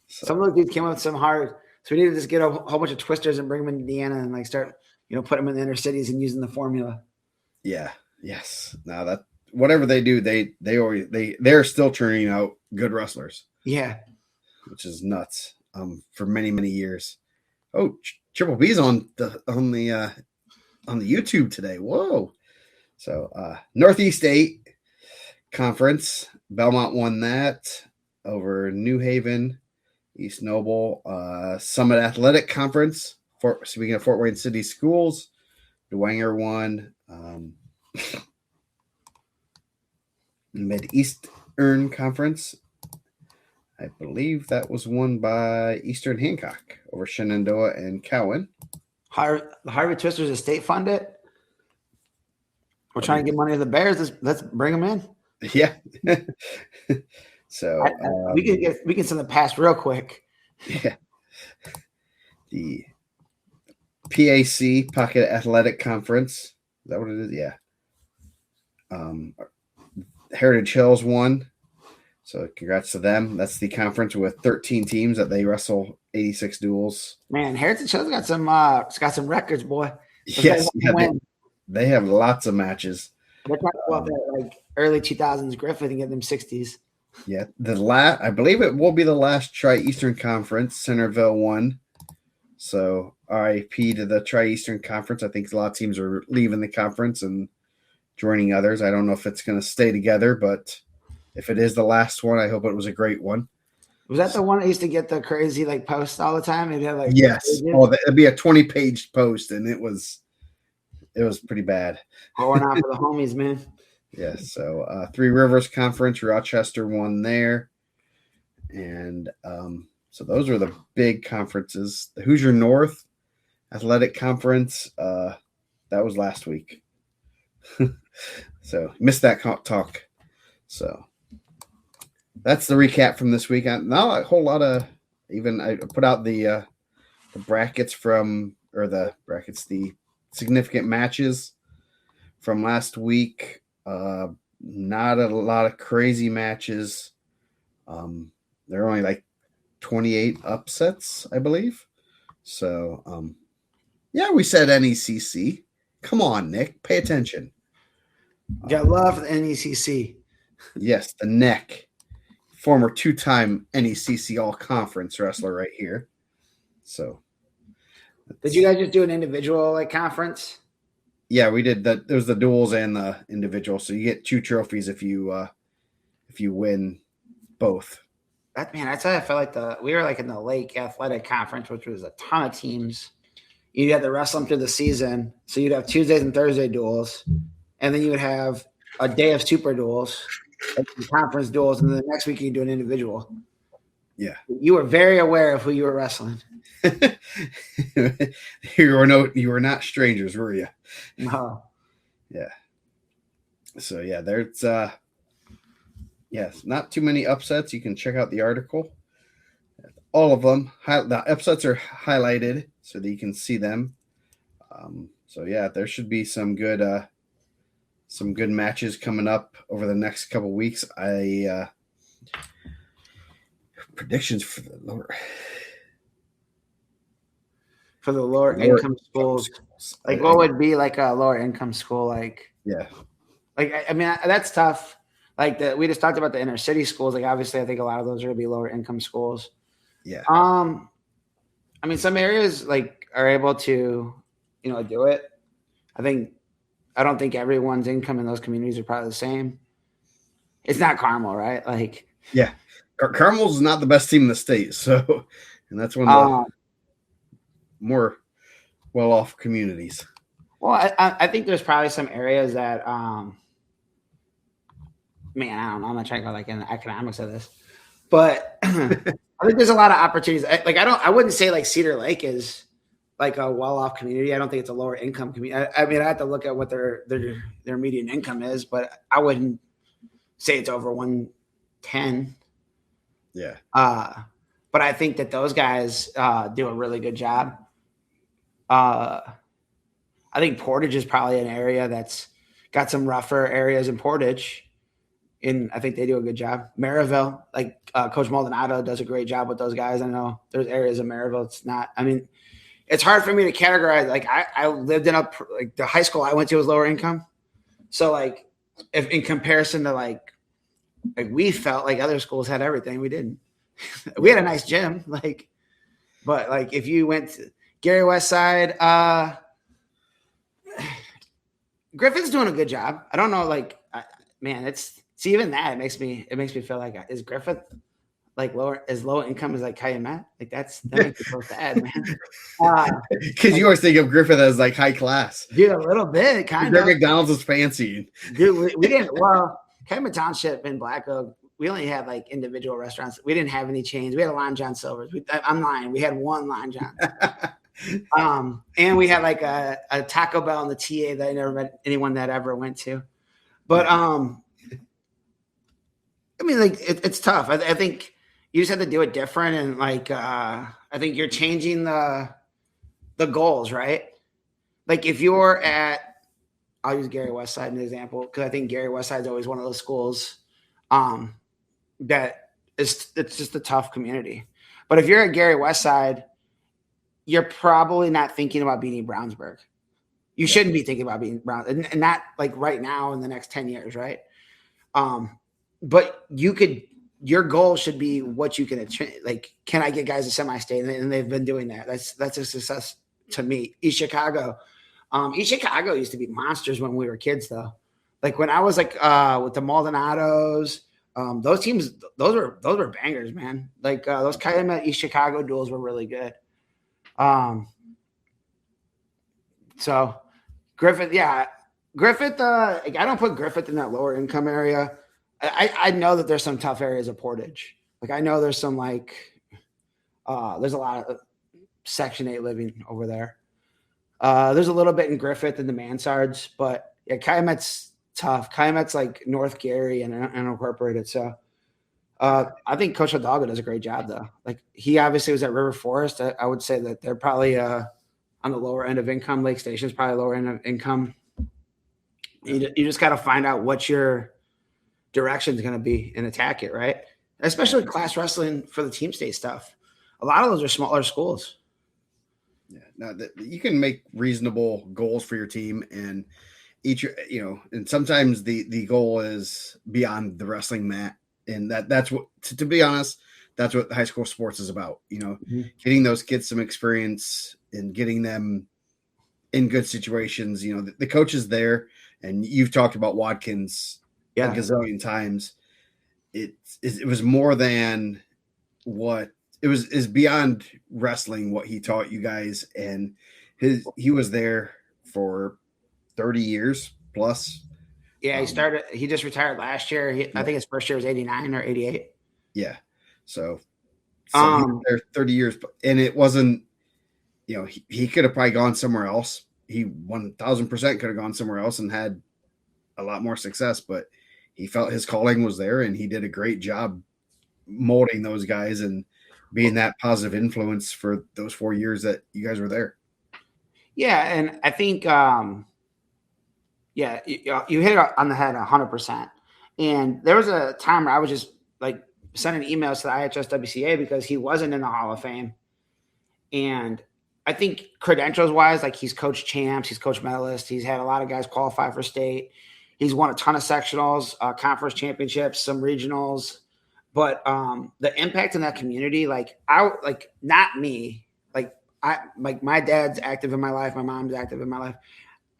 So. Some of those dudes came up with some hard. So we need to just get a whole bunch of twisters and bring them in Indiana and like start, put them in the inner cities and using the formula. Yeah. Yes. Now that whatever they do, they're still churning out good wrestlers. Yeah. Which is nuts. For many, many years. Oh, Triple B's on the YouTube today. Whoa. So Northeast 8 Conference. Belmont won that over New Haven, East Noble. Summit Athletic Conference. Speaking of Fort Wayne City Schools, Dwenger won. Mid-Eastern Conference. I believe that was won by Eastern Hancock over Shenandoah and Cowan. The Harvey Twisters are state funded. We're trying to get money to the Bears. Let's bring them in. Yeah. So we can send the pass real quick. Yeah. The PAC Pocket Athletic Conference. Is that what it is? Yeah. Heritage Hills won. So congrats to them. That's the conference with 13 teams that they wrestle 86 duels. Man, Heritage Hills got some records, boy. Yes, they have lots of matches. They're talking about that like early 2000s Griffith and get them 60s. Yeah, I believe it will be the last Tri-Eastern Conference. Centerville won. So RIP to the Tri-Eastern Conference. I think a lot of teams are leaving the conference and joining others. I don't know if it's going to stay together, but if it is the last one, I hope it was a great one. Was that the one that used to get the crazy like posts all the time? It'd have like yes. Oh, it'd be a 20-page post, and it was pretty bad. Pouring out for the homies, man. Yeah. So Three Rivers Conference, Rochester won there, and so those are the big conferences. The Hoosier North Athletic Conference, that was last week. So missed that talk. So that's the recap from this weekend. Not a whole lot of I put out the brackets the significant matches from last week. Not a lot of crazy matches. There are only like 28 upsets, I believe. So, yeah, we said NECC. Come on, Nick, pay attention. Got love for the NECC. Yes, the neck, former two-time NECC All-Conference wrestler right here. So, did you guys just do an individual like conference? Yeah, we did that. There's the duels and the individual, so you get 2 trophies if you win both. That's why I felt like we were like in the Lake Athletic Conference, which was a ton of teams. You had to wrestle them through the season, so you'd have Tuesdays and Thursday duels, and then you would have a day of super duels, like conference duels, and then the next week you do an individual. Yeah, you were very aware of who you were wrestling. You were not strangers, were you? No. Yeah. So yeah, there's yes, not too many upsets. You can check out the article. All of them. The upsets are highlighted so that you can see them. So yeah, there should be some good matches coming up over the next couple weeks. Predictions for the lower income schools. Like, what would be like a lower income school? Like, yeah, like I mean that's tough. Like we just talked about the inner city schools. Like, obviously, I think a lot of those are gonna be lower income schools. Yeah. I mean, some areas like are able to, do it. I don't think everyone's income in those communities are probably the same. It's not Carmel, right? Like, yeah, Carmel's not the best team in the state, so, and that's one of the more well-off communities. Well, I think there's probably some areas that, man, I don't know. I'm not trying to go like in the economics of this, but I think there's a lot of opportunities. I wouldn't say like Cedar Lake is like a well-off community. I don't think it's a lower income community. I mean, I have to look at what their median income is, but I wouldn't say it's over 110. Yeah. But I think that those guys do a really good job. I think Portage is probably an area that's got some rougher areas in Portage. And I think they do a good job. Maryville, like Coach Maldonado does a great job with those guys. I know there's areas of Maryville. It's hard for me to categorize. Like I lived in the high school I went to was lower income. So like if in comparison to like we felt like other schools had everything, we didn't. We had a nice gym, but like if you went to Gary Westside, Griffin's doing a good job. I don't know, even that it makes me feel like, is Griffith like low income as like Calumet? Like that makes me feel sad, man. Because you always think of Griffith as like high class, dude. A little bit, kind of. McDonald's is fancy, dude. We didn't. Well, Calumet Township in Black Oak, we only had like individual restaurants. We didn't have any chains. We had a Lon John Silver's. I'm lying. We had one Lon John. And we had like a Taco Bell in the TA that I never met anyone that ever went to. But I mean, like it's tough. I think you just have to do it different, and like I think you're changing the goals, right? Like if you're I'll use Gary Westside as an example because I think Gary Westside is always one of those schools that it's just a tough community. But if you're at Gary Westside, you're probably not thinking about beating Brownsburg. You shouldn't be thinking about beating Browns, and not like right now in the next 10 years, right? But your goal should be what you can achieve. Like, can I get guys to semi-state? And they've been doing that. That's a success to me. East Chicago used to be monsters when we were kids, though. Like when I was like with the Maldonados, those teams, those were bangers, man. Like those Calumet East Chicago duels were really good. So Griffith, I don't put Griffith in that lower income area. I know that there's some tough areas of Portage. Like I know there's some there's a lot of Section 8 living over there. There's a little bit in Griffith and the Mansards, but yeah, Calumet's tough. Calumet's like North Gary and unincorporated. So I think Coach Hidalgo does a great job though. Like he obviously was at River Forest. I would say that they're probably on the lower end of income. Lake Station's probably lower end of income. You just got to find out what your direction is going to be and attack it, right? Especially class wrestling for the team state stuff. A lot of those are smaller schools. Yeah, now you can make reasonable goals for your team, and and sometimes the goal is beyond the wrestling mat, and that's what to be honest, that's what high school sports is about. Getting those kids some experience and getting them in good situations. The coach is there, and you've talked about Watkins a gazillion times. It was more than what it was is beyond wrestling what he taught you guys, and he was there for 30 years plus. Yeah, he just retired last year. I think his first year was 89 or 88. Yeah. So he was there 30 years, and it wasn't, he could have probably gone somewhere else. He 1000% could have gone somewhere else and had a lot more success, but he felt his calling was there, and he did a great job molding those guys and being that positive influence for those 4 years that you guys were there. Yeah. And I think, you hit it on the head 100%. And there was a time where I was just like sending emails to the IHSWCA because he wasn't in the Hall of Fame. And I think credentials wise, like he's coached champs, he's coached medalists, he's had a lot of guys qualify for state. He's won a ton of sectionals, conference championships, some regionals. But the impact in that community, not me, my dad's active in my life, my mom's active in my life.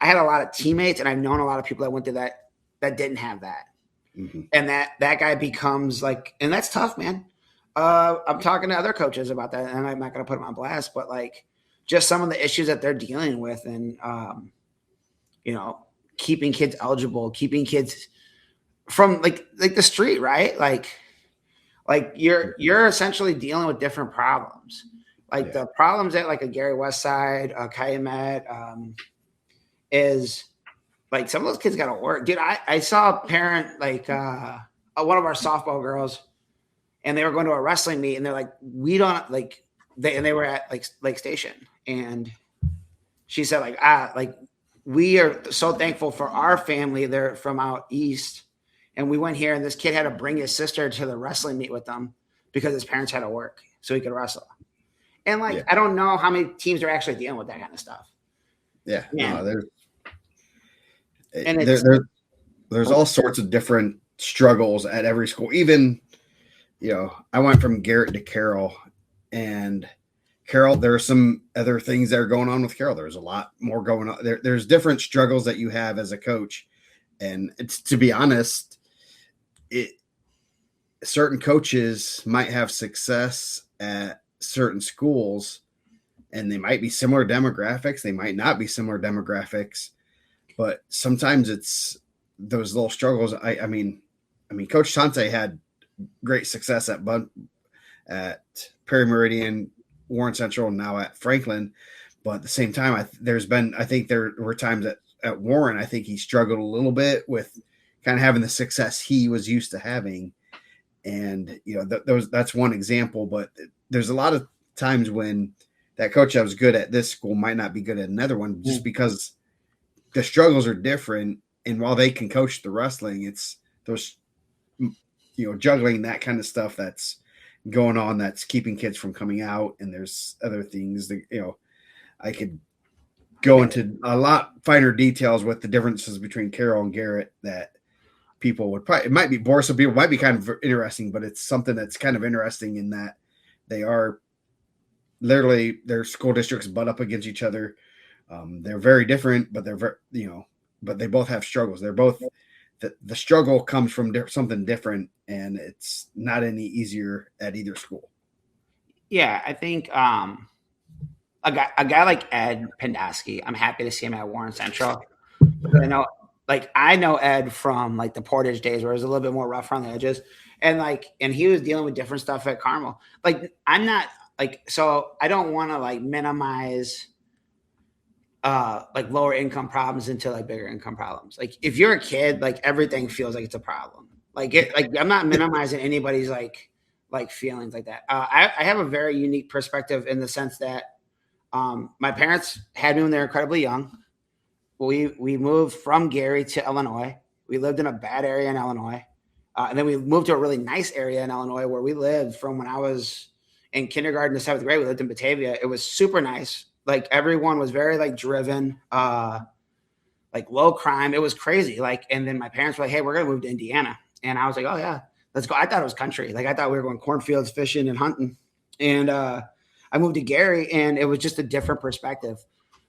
I had a lot of teammates, and I've known a lot of people that went through that didn't have that. Mm-hmm. And that guy becomes and that's tough, man. I'm talking to other coaches about that, and I'm not going to put them on blast, but just some of the issues that they're dealing with, and keeping kids eligible, keeping kids from the street, right? You're essentially dealing with different problems, the problems at a Gary Westside, Calumet, is some of those kids got to work, dude. I saw a parent one of our softball girls, and they were going to a wrestling meet, and they're like, we don't and they were at Lake Station, and she said we are so thankful for our family. They're from out east, and we went here, and this kid had to bring his sister to the wrestling meet with them because his parents had to work so he could wrestle. And I don't know how many teams are actually dealing with that kind of stuff. Yeah, there's all sorts of different struggles at every school. Even, I went from Garrett to Carroll, and Carroll, there are some other things that are going on with Carroll. There's a lot more going on. There's different struggles that you have as a coach. And it's, to be honest, certain coaches might have success at certain schools, and they might be similar demographics. They might not be similar demographics, but sometimes it's those little struggles. I mean, Coach Tante had great success at Perry Meridian, Warren Central, and now at Franklin. But at the same time, I think there were times at Warren, I think he struggled a little bit with kind of having the success he was used to having. And, that's one example, but there's a lot of times when that coach that was good at this school might not be good at another one, just because the struggles are different. And while they can coach the wrestling, it's those, juggling that kind of stuff that's going on, that's keeping kids from coming out. And there's other things that, I could go into a lot finer details with the differences between Carroll and Garrett that people would probably, it might be boring. Some people might be kind of interesting, but it's something that's kind of interesting in that they are literally, their school districts butt up against each other. They're very different, but they're very, but they both have struggles. They're both, the struggle comes from something different, and it's not any easier at either school. Yeah. I think, a guy like Ed Pendaski, I'm happy to see him at Warren Central. Because I know Ed from the Portage days where it was a little bit more rough on the edges, and he was dealing with different stuff at Carmel. I'm not so I don't want to minimize lower income problems into bigger income problems. If you're a kid, everything feels like it's a problem. I'm not minimizing anybody's feelings like that. I have a very unique perspective in the sense that my parents had me when they were incredibly young. we moved from Gary to Illinois. We lived in a bad area in Illinois. And then we moved to a really nice area in Illinois where we lived from when I was in kindergarten to 7th grade. We lived in Batavia. It was super nice. Like everyone was very like driven, like low crime. It was crazy. Like, and then my parents were like, "Hey, we're going to move to Indiana." And I was like, "Oh yeah, let's go." I thought it was country. Like I thought we were going cornfields, fishing and hunting. And I moved to Gary and it was just a different perspective.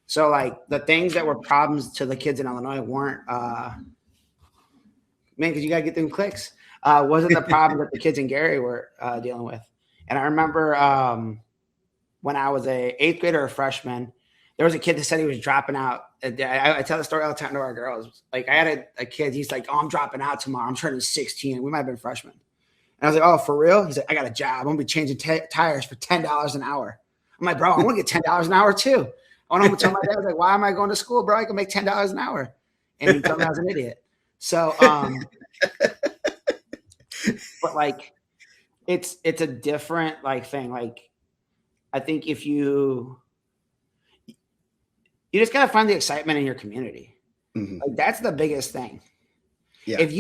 So like the things that were problems to the kids in Illinois weren't, man, because you got to get them clicks. Wasn't the problem that the kids in Gary were dealing with. And I remember when I was a 8th grader or a freshman, there was a kid that said he was dropping out. I tell the story all the time to our girls. Like I had a kid, he's like, "Oh, I'm dropping out tomorrow. I'm turning 16. We might have been freshmen." And I was like, "Oh, for real?" He's like, "I got a job. I'm going to be changing tires for $10 an hour." I'm like, "Bro, I want to get $10 an hour too." I want to tell my dad, I was like, "Why am I going to school, bro? I can make $10 an hour." And he told me I was an idiot. So, but like, it's a different like thing. Like, I think if you just got to find the excitement in your community. Mm-hmm. Like that's the biggest thing. Yeah. If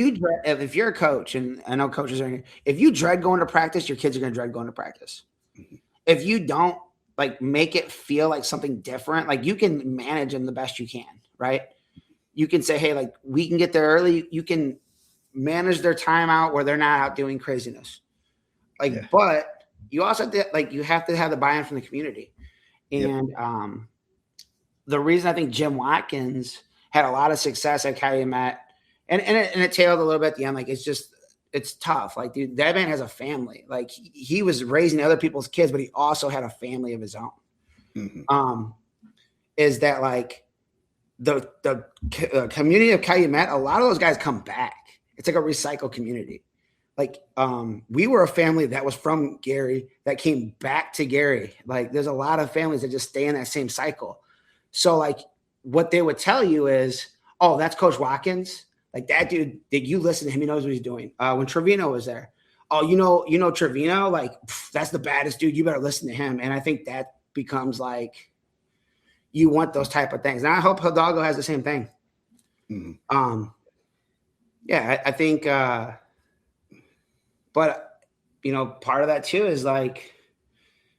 you're a coach, and I know coaches are here, if you dread going to practice, your kids are going to dread going to practice. Mm-hmm. If you don't like make it feel like something different, like you can manage them the best you can, right? You can say, "Hey, like we can get there early." You can manage their time out where they're not out doing craziness. Like, yeah. But you also have to, like, you have to have the buy-in from the community. And the reason I think Jim Watkins had a lot of success at Calumet, and it tailed a little bit at the end. Like, it's tough. Like, dude, that man has a family. Like, he was raising other people's kids, but he also had a family of his own. Mm-hmm. Is that like the community of Calumet? A lot of those guys come back. It's like a recycle community. Like, we were a family that was from Gary that came back to Gary. Like, there's a lot of families that just stay in that same cycle. So, like, what they would tell you is, "Oh, that's Coach Watkins. Like, that dude, you listen to him, he knows what he's doing." When Trevino was there, "Oh, you know Trevino, like, that's the baddest dude. You better listen to him." And I think that becomes like, you want those type of things. And I hope Hidalgo has the same thing. Mm-hmm. Yeah, I think, but, you know, part of that too is like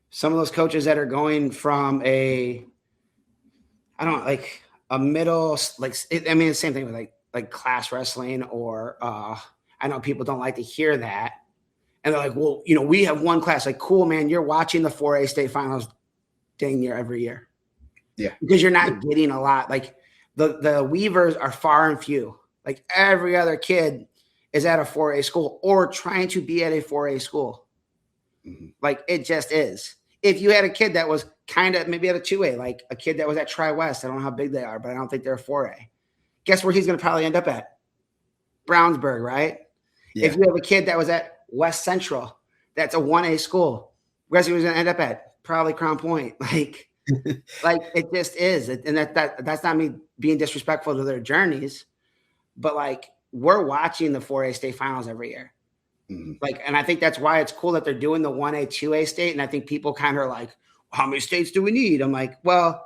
some of those coaches that are going from a middle, like, I mean, the same thing with like class wrestling or I know people don't like to hear that. And they're like, "Well, you know, we have one class." Like, cool, man, you're watching the 4A state finals dang near every year. Yeah. Because you're not getting a lot. Like the Weavers are far and few. Like every other kid is at a 4A school or trying to be at a 4A school. Mm-hmm. Like it just is. If you had a kid that was kind of maybe at a 2A, like a kid that was at Tri-West, I don't know how big they are, but I don't think they're a 4A. Guess where he's going to probably end up at? Brownsburg, right? Yeah. If you have a kid that was at West Central, that's a 1A school, guess where he's going to end up at? Probably Crown Point. Like, like it just is. And that's not me being disrespectful to their journeys, but like we're watching the 4A state finals every year. Mm-hmm. Like, and I think that's why it's cool that they're doing the 1A, 2A state. And I think people kind of are like, "How many states do we need?" I'm like, well,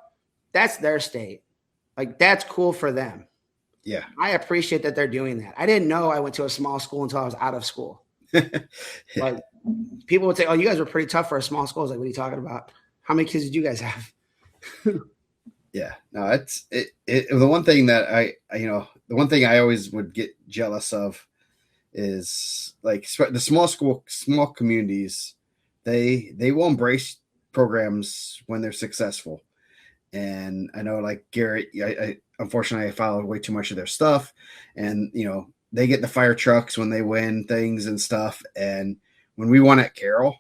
that's their state. Like, that's cool for them. Yeah. I appreciate that they're doing that. I didn't know I went to a small school until I was out of school. Like, people would say, "Oh, you guys were pretty tough for a small school." I was like, "What are you talking about? How many kids did you guys have?" Yeah, no, it's the one thing that the one thing I always would get jealous of is like the small communities, they will embrace programs when they're successful. And I know like Garrett, I unfortunately I followed way too much of their stuff, and you know, they get the fire trucks when they win things and stuff. And when we won at Carroll,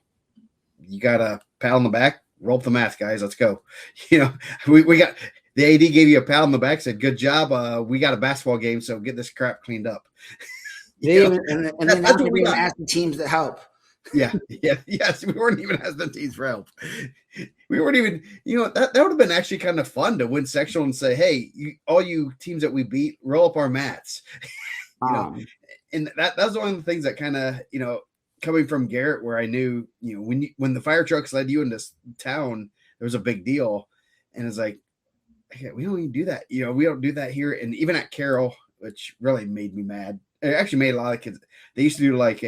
you got a pat on the back, roll up the math, guys, let's go. You know, we got the AD gave you a pat on the back, said, "Good job. We got a basketball game, so get this crap cleaned up." And then that's what we asked the teams to help. Yes. We weren't even asking the teams for help. We weren't even, that would have been actually kind of fun to win sectional and say, "Hey, all you teams that we beat, roll up our mats." And that's one of the things that kind of, coming from Garrett, where I knew, when the fire trucks led you into town, there was a big deal. And it's like, we don't even do that. We don't do that here. And even at Carroll, which really made me mad. It actually made a lot of kids. They used to do like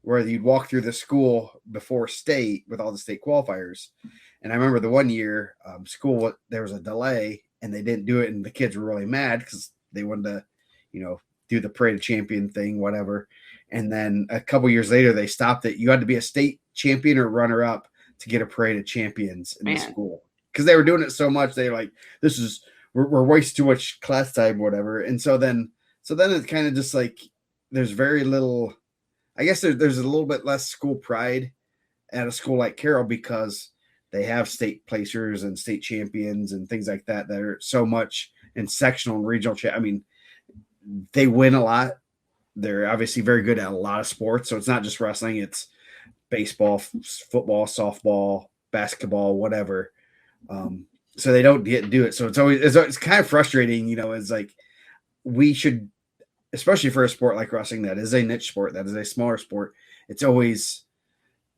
where you'd walk through the school before state with all the state qualifiers. And I remember the one year there was a delay and they didn't do it. And the kids were really mad because they wanted to, do the parade of champion thing, whatever. And then a couple years later, they stopped it. You had to be a state champion or runner up to get a parade of champions in the school because they were doing it so much. They were like, we're wasting too much class time, whatever. And so then it's kind of just like, there's very little, I guess there's a little bit less school pride at a school like Carroll because they have state placers and state champions and things like that are so much in sectional and regional. I mean, they win a lot. They're obviously very good at a lot of sports. So it's not just wrestling. It's baseball, football, softball, basketball, whatever. So they don't get to do it. So it's kind of frustrating, it's like we should, especially for a sport like wrestling, that is a niche sport, that is a smaller sport. It's always,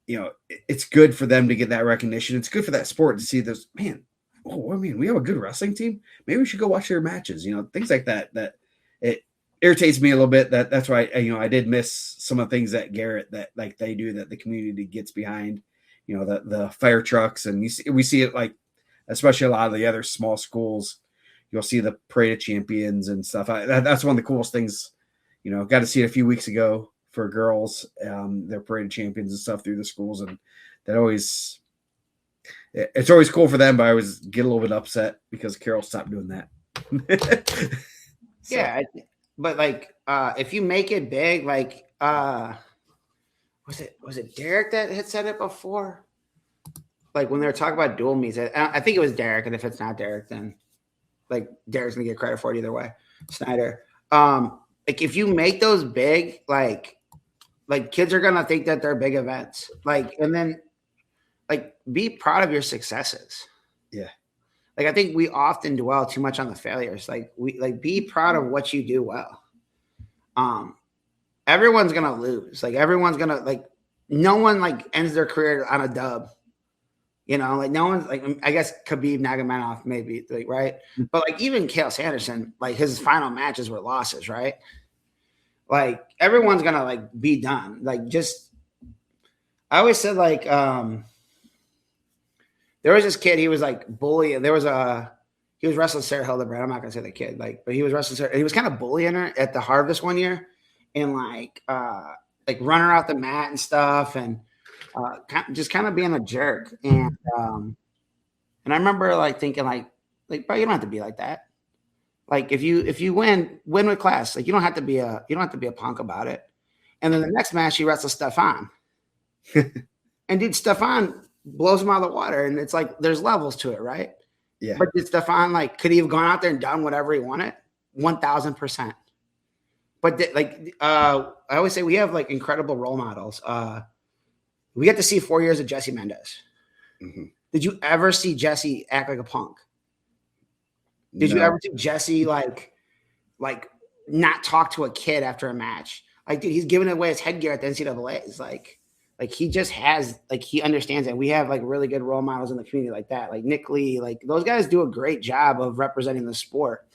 it's good for them to get that recognition. It's good for that sport to see this, man. Oh, I mean, we have a good wrestling team. Maybe we should go watch their matches, things like that, that it irritates me a little bit. That's why, I did miss some of the things that Garrett, that like they do, that the community gets behind, the fire trucks. And we see it like, especially a lot of the other small schools, you'll see the parade of champions and stuff. That's one of the coolest things, got to see it a few weeks ago for girls, their parade of champions and stuff through the schools. And it's always cool for them, but I always get a little bit upset because Carroll stopped doing that. So. Yeah. But like, if you make it big, like, was it Derek that had said it before? Like when they were talking about dual meets, I think it was Derek. And if it's not Derek, then like Derek's gonna get credit for it either way. Snyder. Like if you make those big, like kids are gonna think that they're big events. Like, and then like be proud of your successes. Yeah. Like I think we often dwell too much on the failures. Like be proud of what you do well. Everyone's gonna lose. Like everyone's gonna no one like ends their career on a dub. Like no one's like, I guess Khabib Nurmagomedov maybe, like, right? But like even Cael Sanderson, like his final matches were losses, right? Like everyone's gonna like be done. Like I always said like there was this kid, he was like bullying. He was wrestling Sarah Hildebrand. I'm not gonna say the kid, but he was wrestling Sarah. He was kind of bullying her at the Harvest one year, and like run her off the mat and stuff, and just kind of being a jerk. And I remember like thinking like, bro, you don't have to be like that. Like if you win with class, like you don't have to be a punk about it. And then the next match, she wrestles Stefan, and dude, Stefan blows him out of the water, and it's like there's levels to it, right? Yeah. But did Stefan could he have gone out there and done whatever he wanted? 1,000%. But I always say we have like incredible role models. We get to see 4 years of Jesse Mendez. Mm-hmm. Did you ever see Jesse act like a punk? Did you ever see Jesse like not talk to a kid after a match? Like, dude, he's giving away his headgear at the NCAAs. Like he just has, like, he understands it. We have like really good role models in the community like that. Like Nick Lee, like those guys do a great job of representing the sport.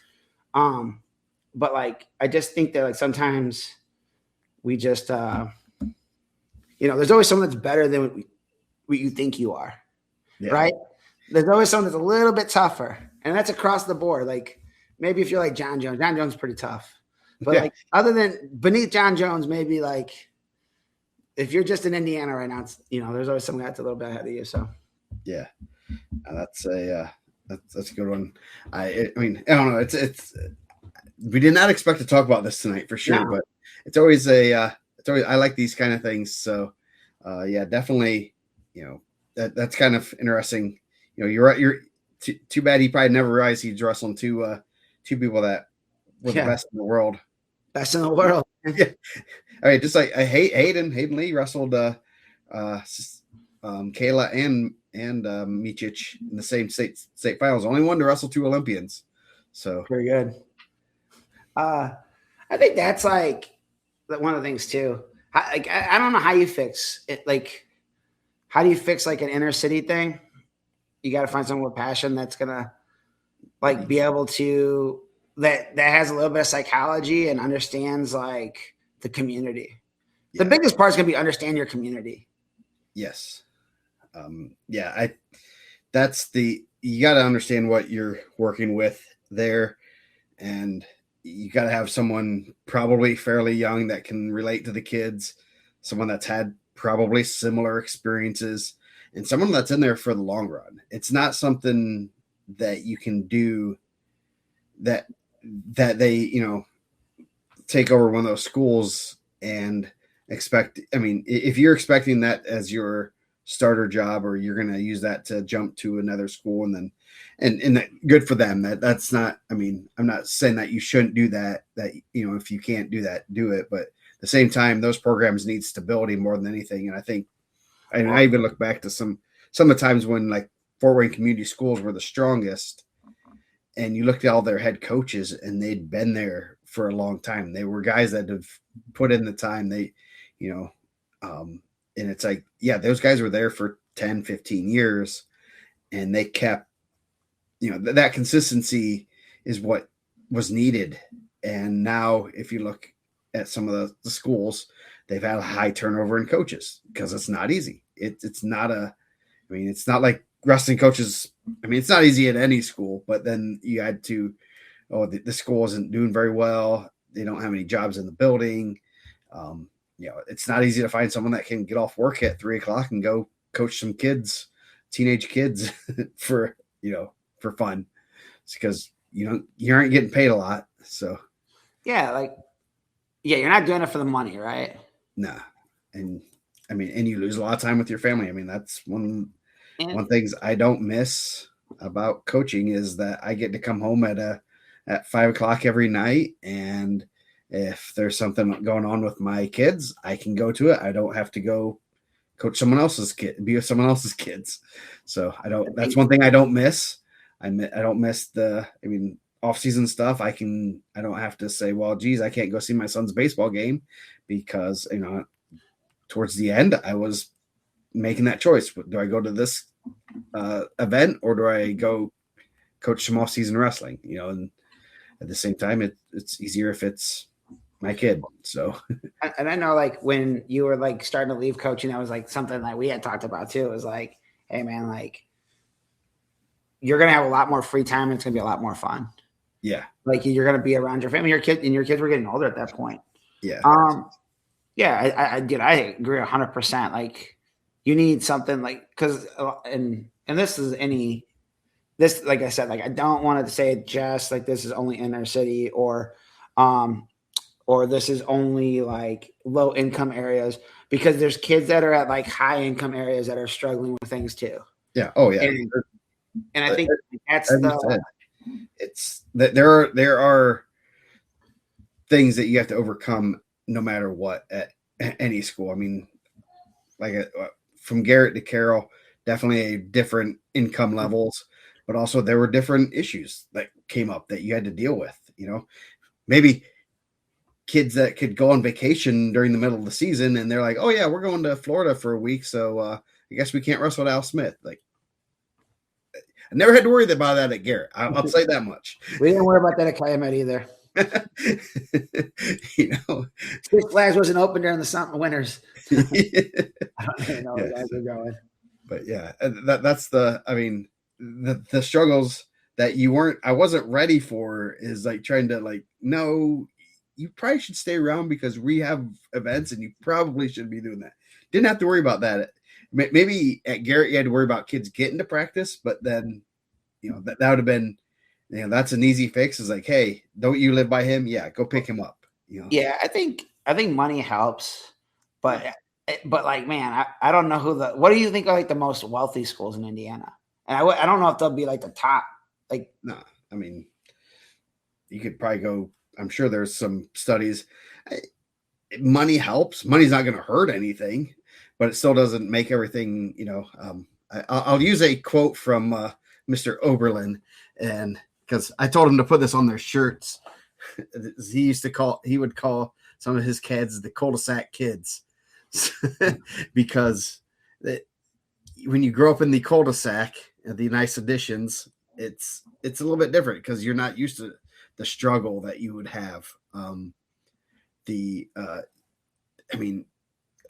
But like, I just think that like sometimes we just, there's always someone that's better than what you think you are, right? There's always someone that's a little bit tougher, and that's across the board. Like maybe if you're like John Jones is pretty tough, but like other than beneath John Jones, maybe like if you're just in Indiana right now, it's, there's always someone that's a little bit ahead of you. So yeah, that's a good one. I mean, I don't know. It's we did not expect to talk about this tonight for sure, but it's always I like these kind of things. So yeah, definitely, that's kind of interesting. You're right. You're too bad he probably never realized he's wrestling two people that were the best in the world. Best in the world. Yeah. All right. Just like Hayden Lee wrestled Kayla and Micic in the same state finals. Only one to wrestle two Olympians. So pretty good. I think that's like one of the things too. I don't know how you fix it. Like, how do you fix like an inner city thing? You got to find someone with passion that's gonna like be able to that has a little bit of psychology and understands like the community. The biggest part is going to be understand your community. Yes. You got to understand what you're working with there, and you got to have someone probably fairly young that can relate to the kids, someone that's had probably similar experiences, and someone that's in there for the long run. It's not something that you can do that they, take over one of those schools and expect. I mean, if you're expecting that as your starter job, or you're going to use that to jump to another school, and then and that, good for them. That's not. I mean, I'm not saying that you shouldn't do that. That if you can't do that, do it. But at the same time, those programs need stability more than anything. And I think, and I even look back to some of the times when like Fort Wayne community schools were the strongest, and you looked at all their head coaches and they'd been there for a long time. They were guys that have put in the time. They, and it's like, yeah, those guys were there for 10, 15 years, and they kept, that consistency is what was needed. And now if you look at some of the schools, they've had a high turnover in coaches because it's not easy. It's not it's not like wrestling coaches. I mean, it's not easy at any school, but then you had to, the school isn't doing very well. They don't have any jobs in the building. It's not easy to find someone that can get off work at 3:00 and go coach some kids, teenage kids for fun. It's because, you aren't getting paid a lot. So yeah, you're not doing it for the money, right? Nah. And you lose a lot of time with your family. I mean, that's one things I don't miss about coaching is that I get to come home at 5:00 every night, and if there's something going on with my kids, I can go to it. I don't have to go coach someone else's kid, be with someone else's kids. So that's one thing I don't miss. I don't miss off-season stuff. I don't have to say, well, geez, I can't go see my son's baseball game because, towards the end, I was making that choice. Do I go to this event, or do I go coach some off-season wrestling? And at the same time, it's easier if it's my kid. So, and I know, like, when you were like starting to leave coaching, that was like something that we had talked about too. It was like, hey man, like, you're gonna have a lot more free time and it's gonna be a lot more fun. Yeah. Like, you're gonna be around your family, your kids were getting older at that point. Yeah. Yeah, I agree 100%. Like, you need something like, because and this, like I said, like, I don't want to say just like this is only inner city or this is only like low income areas, because there's kids that are at like high income areas that are struggling with things too. Yeah. Oh yeah. And I think that's it's that there are things that you have to overcome no matter what at any school. I mean, like from Garrett to Carroll, definitely different income levels, but also there were different issues that came up that you had to deal with. Maybe kids that could go on vacation during the middle of the season, and they're like, "Oh yeah, we're going to Florida for a week, so I guess we can't wrestle with Al Smith." Like, I never had to worry about that at Garrett. I'll say that much. We didn't worry about that at IndianaMat either. Six Flags wasn't open during the winters. I don't even know where you guys are going. But yeah, that's the struggles that I wasn't ready for is like trying to like, no, you probably should stay around because we have events and you probably should be doing that. Didn't have to worry about that. Maybe at Garrett you had to worry about kids getting to practice, but then, that would have been, that's an easy fix. Is like, hey, don't you live by him? Yeah, go pick him up. Yeah, I think money helps, but like, man, I don't know what do you think are like the most wealthy schools in Indiana? And I don't know if they'll be like the top. Like, no, I mean, you could probably go. I'm sure there's some studies. Money helps. Money's not going to hurt anything, but it still doesn't make everything. I'll use a quote from Mr. Oberlin, and because I told him to put this on their shirts. He would call some of his kids the cul-de-sac kids because when you grow up in the cul-de-sac, the nice additions, it's a little bit different because you're not used to the struggle that you would have. The I mean,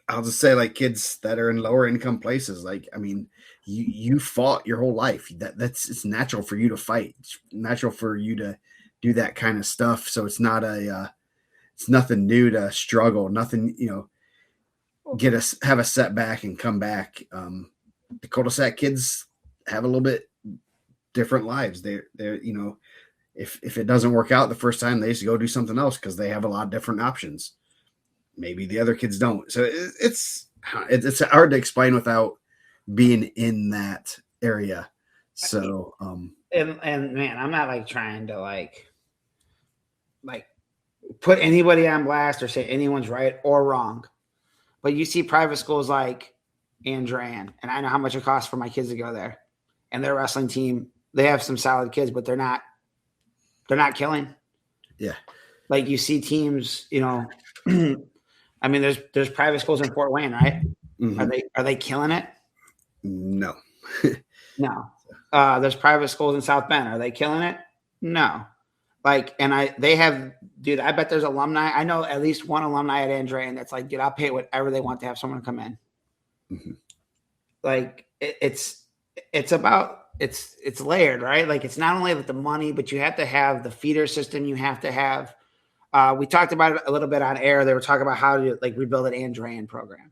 I'll just say like kids that are in lower income places, like I mean, you fought your whole life. That's it's natural for you to fight. It's natural for you to do that kind of stuff. So it's not it's nothing new to struggle. Nothing, have a setback and come back. The cul-de-sac kids have a little bit different lives. They're if it doesn't work out the first time, they just go do something else because they have a lot of different options. Maybe the other kids don't. So it's hard to explain without being in that area. So and man, I'm not like trying to like put anybody on blast or say anyone's right or wrong. But you see private schools like Andran, and I know how much it costs for my kids to go there. And their wrestling team, they have some solid kids, but they're not killing. Yeah. Like you see teams, I mean, there's private schools in Fort Wayne, right? Mm-hmm. Are they killing it? No. No. There's private schools in South Bend. Are they killing it? No. Like, and they have, dude, I bet there's alumni. I know at least one alumni at Andran that's like, dude, I'll pay whatever they want to have someone come in. Mm-hmm. Like it's layered, right? Like it's not only with the money, but you have to have the feeder system. You have to have, we talked about it a little bit on air. They were talking about how to like rebuild an Andran program.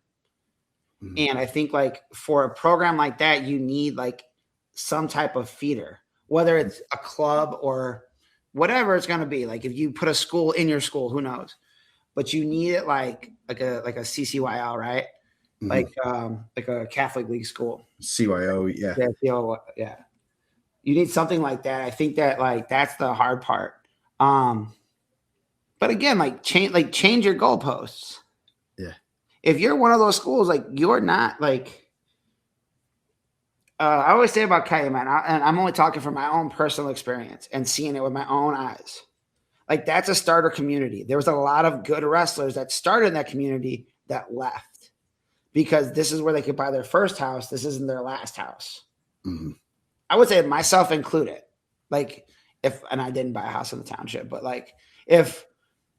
Mm-hmm. And I think like for a program like that, you need like some type of feeder, whether it's a club or whatever it's going to be. Like if you put a school in your school, who knows, but you need it like a CCYL, right? Mm-hmm. Like a Catholic League school. CYO. Yeah. Yeah. You need something like that. I think that like, that's the hard part. But again, like change your goalposts. Yeah. If you're one of those schools, like you're not like, I always say about Calumet, and I'm only talking from my own personal experience and seeing it with my own eyes. Like that's a starter community. There was a lot of good wrestlers that started in that community that left because this is where they could buy their first house. This isn't their last house. Mm-hmm. I would say myself included. Like and I didn't buy a house in the township, but like if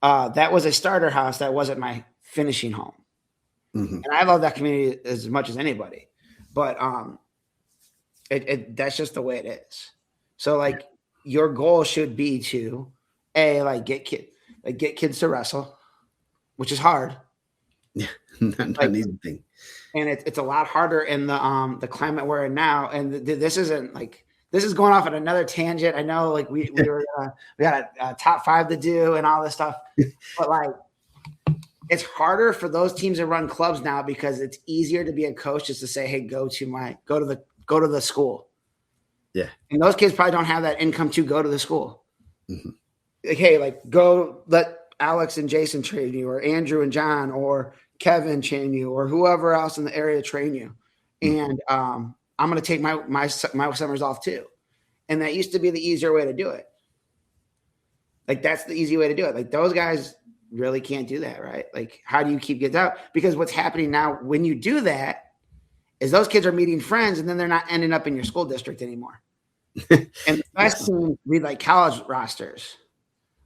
that was a starter house, that wasn't my finishing home. Mm-hmm. And I love that community as much as anybody, but that's just the way it is. So like your goal should be to get kids to wrestle, which is hard. Yeah, not an easy thing. And it's a lot harder in the climate we're in now. And this isn't like, this is going off on another tangent. I know like we got a top 5 to do and all this stuff, but like it's harder for those teams that run clubs now because it's easier to be a coach just to say, hey, go to the school. Yeah. And those kids probably don't have that income to go to the school. Mm-hmm. Like, hey, like go let Alex and Jason train you, or Andrew and John, or Kevin train you, or whoever else in the area train you. Mm-hmm. And I'm going to take my summers off too. And that used to be the easier way to do it. Like that's the easy way to do it. Like those guys really can't do that, right? Like how do you keep kids out? Because what's happening now when you do that is those kids are meeting friends and then they're not ending up in your school district anymore. And the best teams read like college rosters.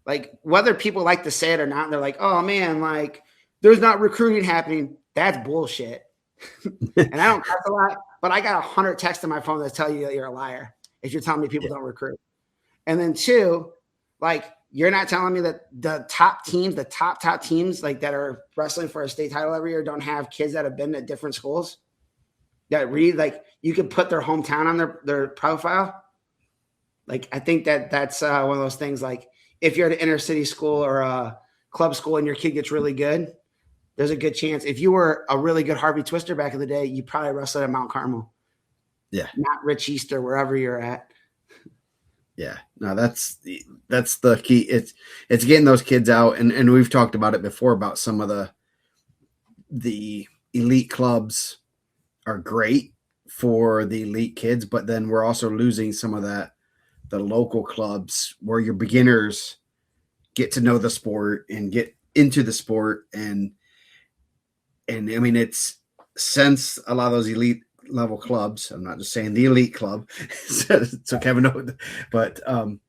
Like whether people like to say it or not, they're like, oh man, like there's not recruiting happening. That's bullshit. And I don't cuss a lot, but I got 100 texts on my phone that tell you that you're a liar if you're telling me people don't recruit. And then 2, like you're not telling me that the top teams, the top teams like that are wrestling for a state title every year don't have kids that have been at different schools that read, like you could put their hometown on their profile. Like, I think that's one of those things. Like if you're at an inner city school or a club school and your kid gets really good, there's a good chance. If you were a really good Harvey Twister back in the day, you probably wrestled at Mount Carmel. Yeah. Not Rich Easter, wherever you're at. Yeah, no, that's the key. It's getting those kids out, and we've talked about it before about some of the elite clubs are great for the elite kids, but then we're also losing some of the local clubs where your beginners get to know the sport and get into the sport, and I mean it's since a lot of those elite level clubs. I'm not just saying the elite club. so Kevin knows, but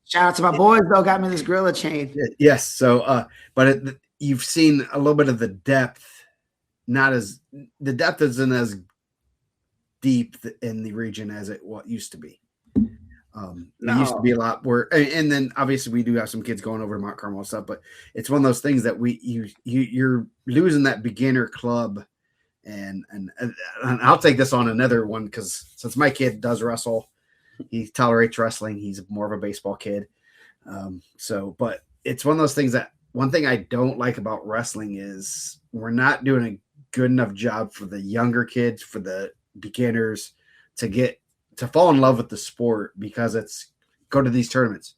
shout out to my boys though, got me this gorilla chain. yes. So but you've seen a little bit of the depth. The depth isn't as deep in the region as it used to be. It used to be a lot more, and then obviously we do have some kids going over to Mount Carmel and stuff, but it's one of those things that you're losing that beginner club, and I'll take this on another one because since my kid does wrestle, he tolerates wrestling. He's more of a baseball kid, but it's one of those things that one thing I don't like about wrestling is we're not doing a good enough job for the younger kids, for the beginners to fall in love with the sport, because it's go to these tournaments.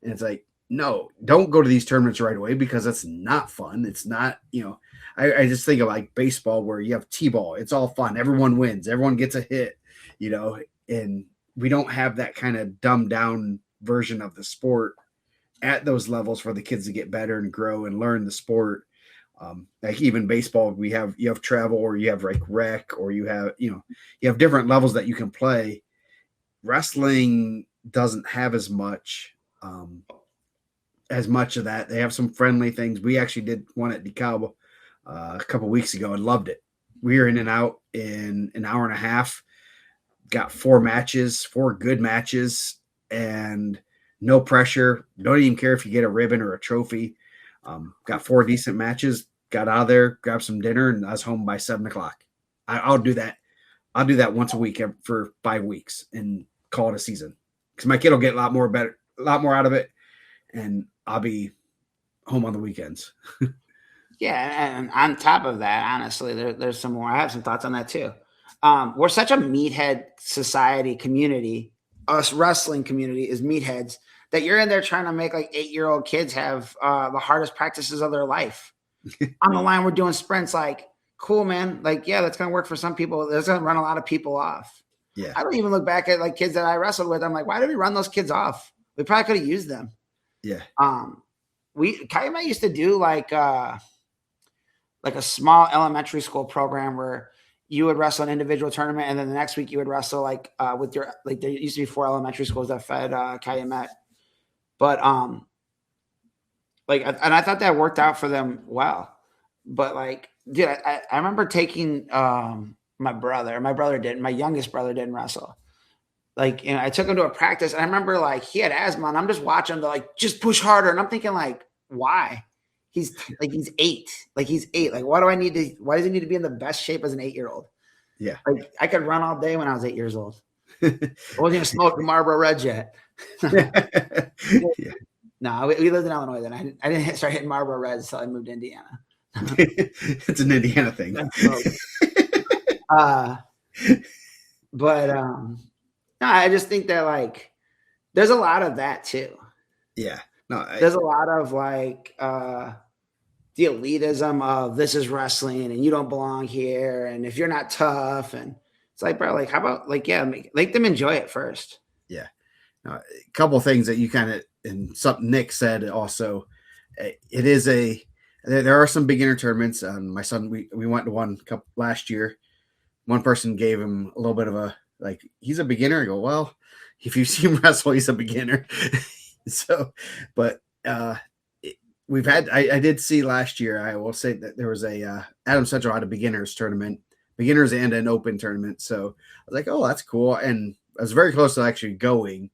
And it's like, no, don't go to these tournaments right away because it's not fun. It's not, I just think of like baseball where you have T-ball. It's all fun. Everyone wins. Everyone gets a hit, and we don't have that kind of dumbed down version of the sport at those levels for the kids to get better and grow and learn the sport. Like even baseball, you have travel, or you have like rec, or you have different levels that you can play. Wrestling doesn't have as much of that. They have some friendly things. We actually did one at DeKalb a couple of weeks ago and loved it. We were in and out in an hour and a half, got 4 good matches, and no pressure. Don't even care if you get a ribbon or a trophy. Got 4 decent matches, got out of there, grabbed some dinner, and I was home by 7:00. I'll do that. I'll do that once a week for 5 weeks and call it a season, because my kid will get a lot more out of it, and I'll be home on the weekends. Yeah, and on top of that, honestly, there's some more. I have some thoughts on that too. We're such a meathead society community. Us wrestling community is meatheads, that you're in there trying to make like 8-year-old kids have the hardest practices of their life. On the line, we're doing sprints. Like, cool, man. Like, yeah, that's gonna work for some people. That's gonna run a lot of people off. Yeah, I don't even look back at like kids that I wrestled with. I'm like, why did we run those kids off? We probably could have used them. Yeah. Calumet used to do like a small elementary school program where you would wrestle an individual tournament, and then the next week you would wrestle with your, like, there used to be 4 elementary schools that fed Calumet. But and I thought that worked out for them well. But like, dude, I remember taking my youngest brother didn't wrestle. Like, I took him to a practice, and I remember like he had asthma, and I'm just watching him to like just push harder, and I'm thinking like, why? He's 8. Like, he's 8. Like, why does he need to be in the best shape as an 8-year-old? Yeah. Like, I could run all day when I was 8 years old. I wasn't even smoking Marlboro Reds yet. Yeah. No, we lived in Illinois then. I didn't start hitting Marlboro Reds until I moved to Indiana. It's an Indiana thing. No, I just think that like there's a lot of that too. Yeah. No, there's a lot of like the elitism of this is wrestling and you don't belong here, and if you're not tough, and it's like, bro, like, how about like, yeah, make them enjoy it first. Yeah. A couple of things that you kind of, and something Nick said also, there are some beginner tournaments. My son, we went to one last year. One person gave him a little bit of a, like, he's a beginner. I go, well, if you see him wrestle, he's a beginner. So, but we've had, I did see last year, I will say that there was Adam Central had a beginners and an open tournament. So I was like, oh, that's cool. And I was very close to actually going.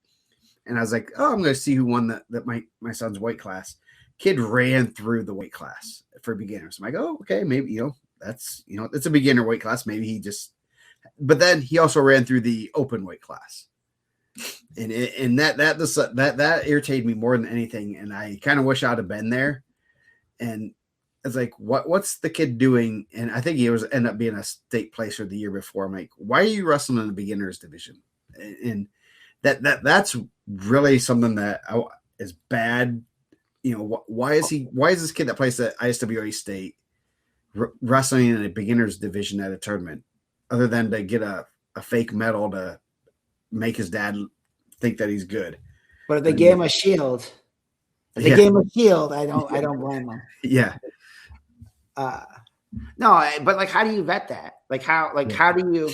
And I was like, oh, I'm going to see who won that my son's weight class. Kid ran through the weight class for beginners. I'm like, oh, okay, maybe, it's a beginner weight class. Maybe but then he also ran through the open weight class. And that irritated me more than anything. And I kind of wish I'd have been there. And it's like, what's the kid doing? And I think he ended up being a state placer the year before. I'm like, why are you wrestling in the beginners division? And that's really something that is bad. Why is this kid that plays at ISWA State wrestling in a beginners division at a tournament, other than to get a fake medal to make his dad think that he's good? But if they gave him a shield, I don't blame him. Yeah. No, but like, how do you vet that? Like, how do you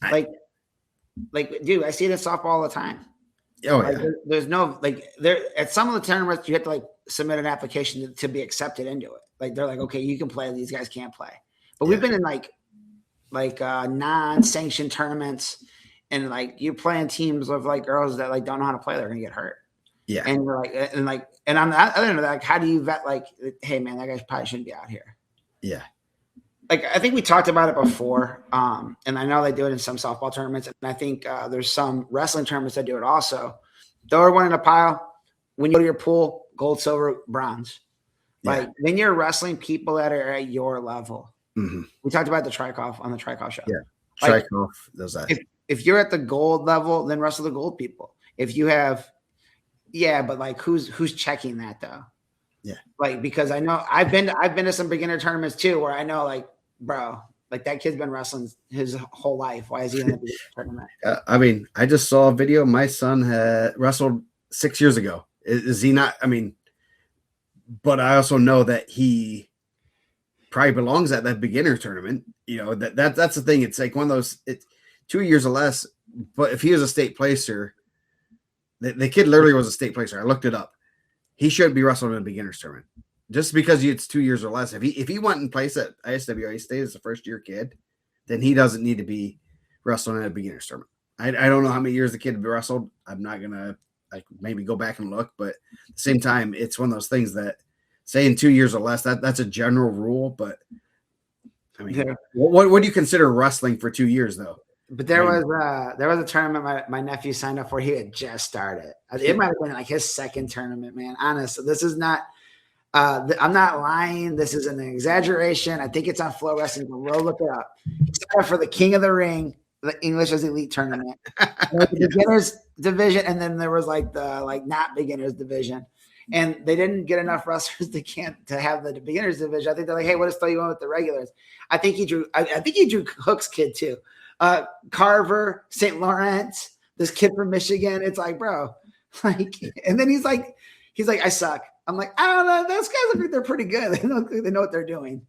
Like, dude, I see it in softball all the time. Oh Like, yeah, there's no like there at some of the tournaments you have to like submit an application to be accepted into it. Like they're like, okay, you can play, these guys can't play. But we've been in like non-sanctioned tournaments, and like you're playing teams of like girls that like don't know how to play, they're gonna get hurt. yeah, And you're like, and I'm other than that, like, how do you vet like, hey man, that guy probably shouldn't be out here. yeah. Like I think we talked about it before, and I know they do it in some softball tournaments, and I think there's some wrestling tournaments that do it also. Throw everyone in a pile. When you go to your pool, gold, silver, bronze. Like then you're wrestling people that are at your level. Mm-hmm. We talked about the Trikoff on the Trikoff show. Yeah, like, Trikoff does that. If you're at the gold level, then wrestle the gold people. If you have, but like who's checking that though? Yeah, like because I know I've been to some beginner tournaments too, where I know like, bro, like that kid's been wrestling his whole life. Why is he in the beginner tournament? I mean, I just saw a video. My son had wrestled 6 years ago. Is he not? I mean, but I also know that he probably belongs at that beginner tournament. You know, that's the thing. It's like one of those. It's 2 years or less. But if he was a state placer, the kid literally was a state placer. I looked it up. He shouldn't be wrestling in a beginner's tournament. Just because it's 2 years or less. If he went and placed at ISWA State as a first year kid, then he doesn't need to be wrestling in a beginner's tournament. I don't know how many years the kid wrestled. I'm not gonna maybe go back and look, but at the same time, it's one of those things that say in 2 years or less, that's a general rule. But I mean, what do you consider wrestling for 2 years though? But there was a tournament my nephew signed up for. He had just started. It might have been like his second tournament, man. Honestly, this is not. I'm not lying. This is an exaggeration. I think it's on Flow Wrestling. We'll look it up. He signed up for the King of the Ring, the English as Elite tournament, the beginners division, and then there was like the not beginners division. And they didn't get enough wrestlers to have the beginners division. I think they're like, hey, what if you went with the regulars? I think he drew Hook's kid too. Carver, St. Lawrence, this kid from Michigan. It's like, bro, like, and then he's like, I suck. I'm like, I don't know. Those guys look like they're pretty good. They know what they're doing.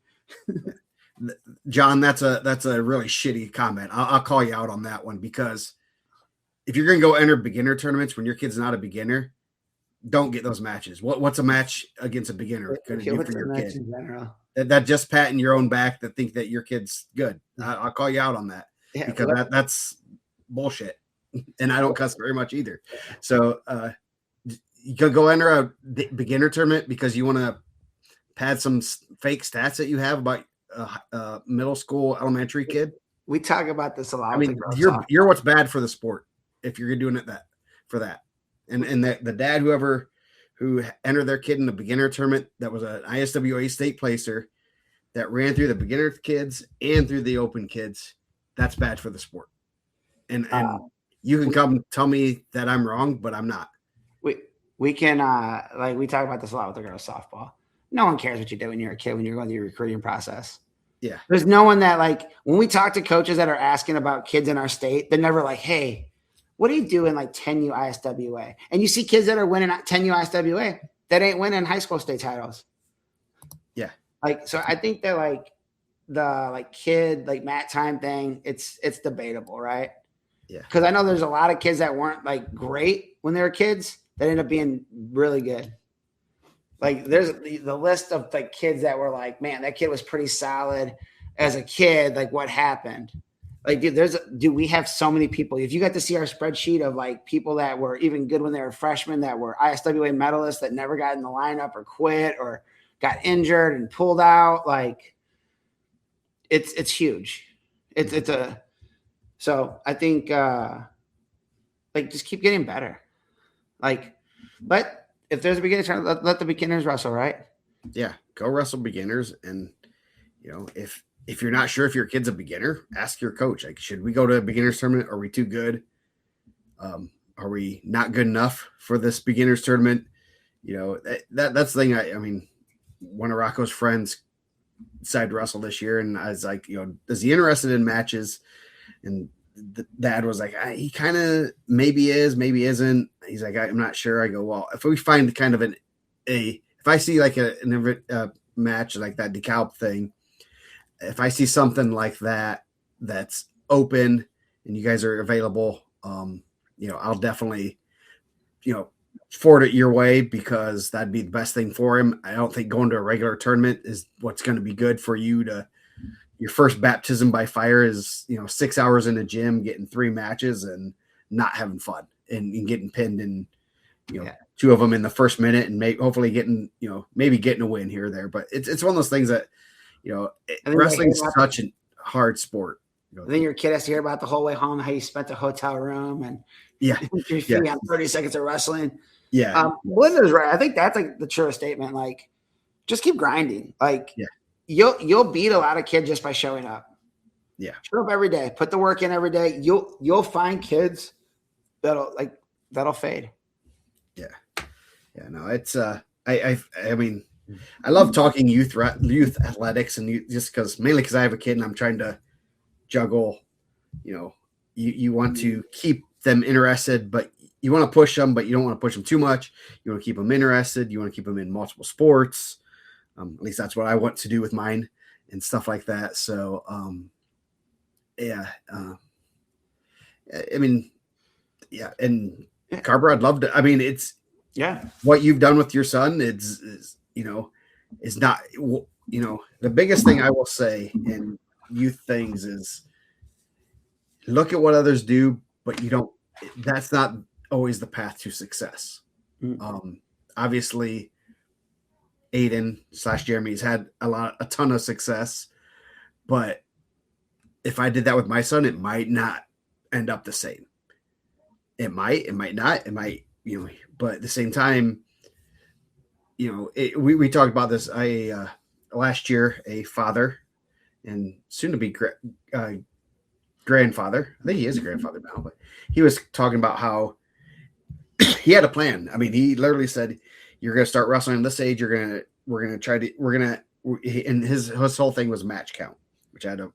John, that's a really shitty comment. I'll call you out on that one, because if you're going to go enter beginner tournaments when your kid's not a beginner, don't get those matches. What's a match against a beginner going to do for your kid? That just patting your own back that think that your kid's good. I'll call you out on that, because that's bullshit. And I don't cuss very much either. So you could go enter a beginner tournament because you want to pad some fake stats that you have about a middle school, elementary kid. We talk about this a lot. I mean, you're what's bad for the sport if you're doing it for that. And the dad who entered their kid in the beginner tournament that was an ISWA state placer that ran through the beginner kids and through the open kids, that's bad for the sport. And you can come tell me that I'm wrong, but I'm not. We can we talk about this a lot with the girls softball. No one cares what you do when you're a kid, when you're going through your recruiting process. Yeah. There's no one that when we talk to coaches that are asking about kids in our state, they're never like, hey, what do you do in 10U ISWA? And you see kids that are winning 10U ISWA that ain't winning high school state titles. Yeah. So I think that the kid mat time thing, it's debatable, right? Yeah. Because I know there's a lot of kids that weren't great when they were kids that end up being really good. There's the list of kids that were man, that kid was pretty solid as a kid. What happened? Dude, we have so many people. If you got to see our spreadsheet of people that were even good when they were freshmen, that were ISWA medalists that never got in the lineup or quit or got injured and pulled out, it's huge. So I think just keep getting better. But if there's a beginner tournament, let the beginners wrestle, right? Yeah, go wrestle beginners. And if you're not sure if your kid's a beginner, ask your coach. Should we go to a beginners tournament? Are we too good? Are we not good enough for this beginners tournament? That's the thing. I mean, one of Rocco's friends decided to wrestle this year, and I was like, is he interested in matches? And the dad was like, he kind of maybe is, maybe isn't. He's like, I'm not sure. I go, well, if we find kind of if I see a match like that DeKalb thing, if I see something like that that's open and you guys are available, I'll definitely, forward it your way because that'd be the best thing for him. I don't think going to a regular tournament is what's going to be good for you your first baptism by fire is, 6 hours in a gym, getting 3 matches and not having fun and getting pinned and, 2 of them in the first minute and hopefully getting, maybe getting a win here or there. But it's one of those things that, wrestling is such a hard sport. Then your kid has to hear about the whole way home, how you spent the hotel room and your fee on 30 seconds of wrestling. Yeah. Belinda's right. I think that's like the truest statement. Like, just keep grinding. Like, you'll beat a lot of kids just by showing up. Yeah. Show up every day. Put the work in every day. You'll find kids that'll fade. Yeah. Yeah. No, it's I mean, I love talking youth athletics and just mainly because I have a kid and I'm trying to juggle. You want to keep them interested, but you want to push them, but you don't want to push them too much. You want to keep them interested. You want to keep them in multiple sports. At least that's what I want to do with mine and stuff like that. So, and Carver, I'd love to. I mean, it's what you've done with your son. Is not the biggest thing I will say in youth things is look at what others do, but that's not always the path to success. Obviously Aiden / Jeremy has had a ton of success, but if I did that with my son, it might not end up the same. It might not, but at the same time, we talked about this. Last year, a father and soon to be grandfather. I think he is a grandfather now, but he was talking about how he had a plan. I mean, he literally said, "You're going to start wrestling at this age. And his whole thing was match count, which we can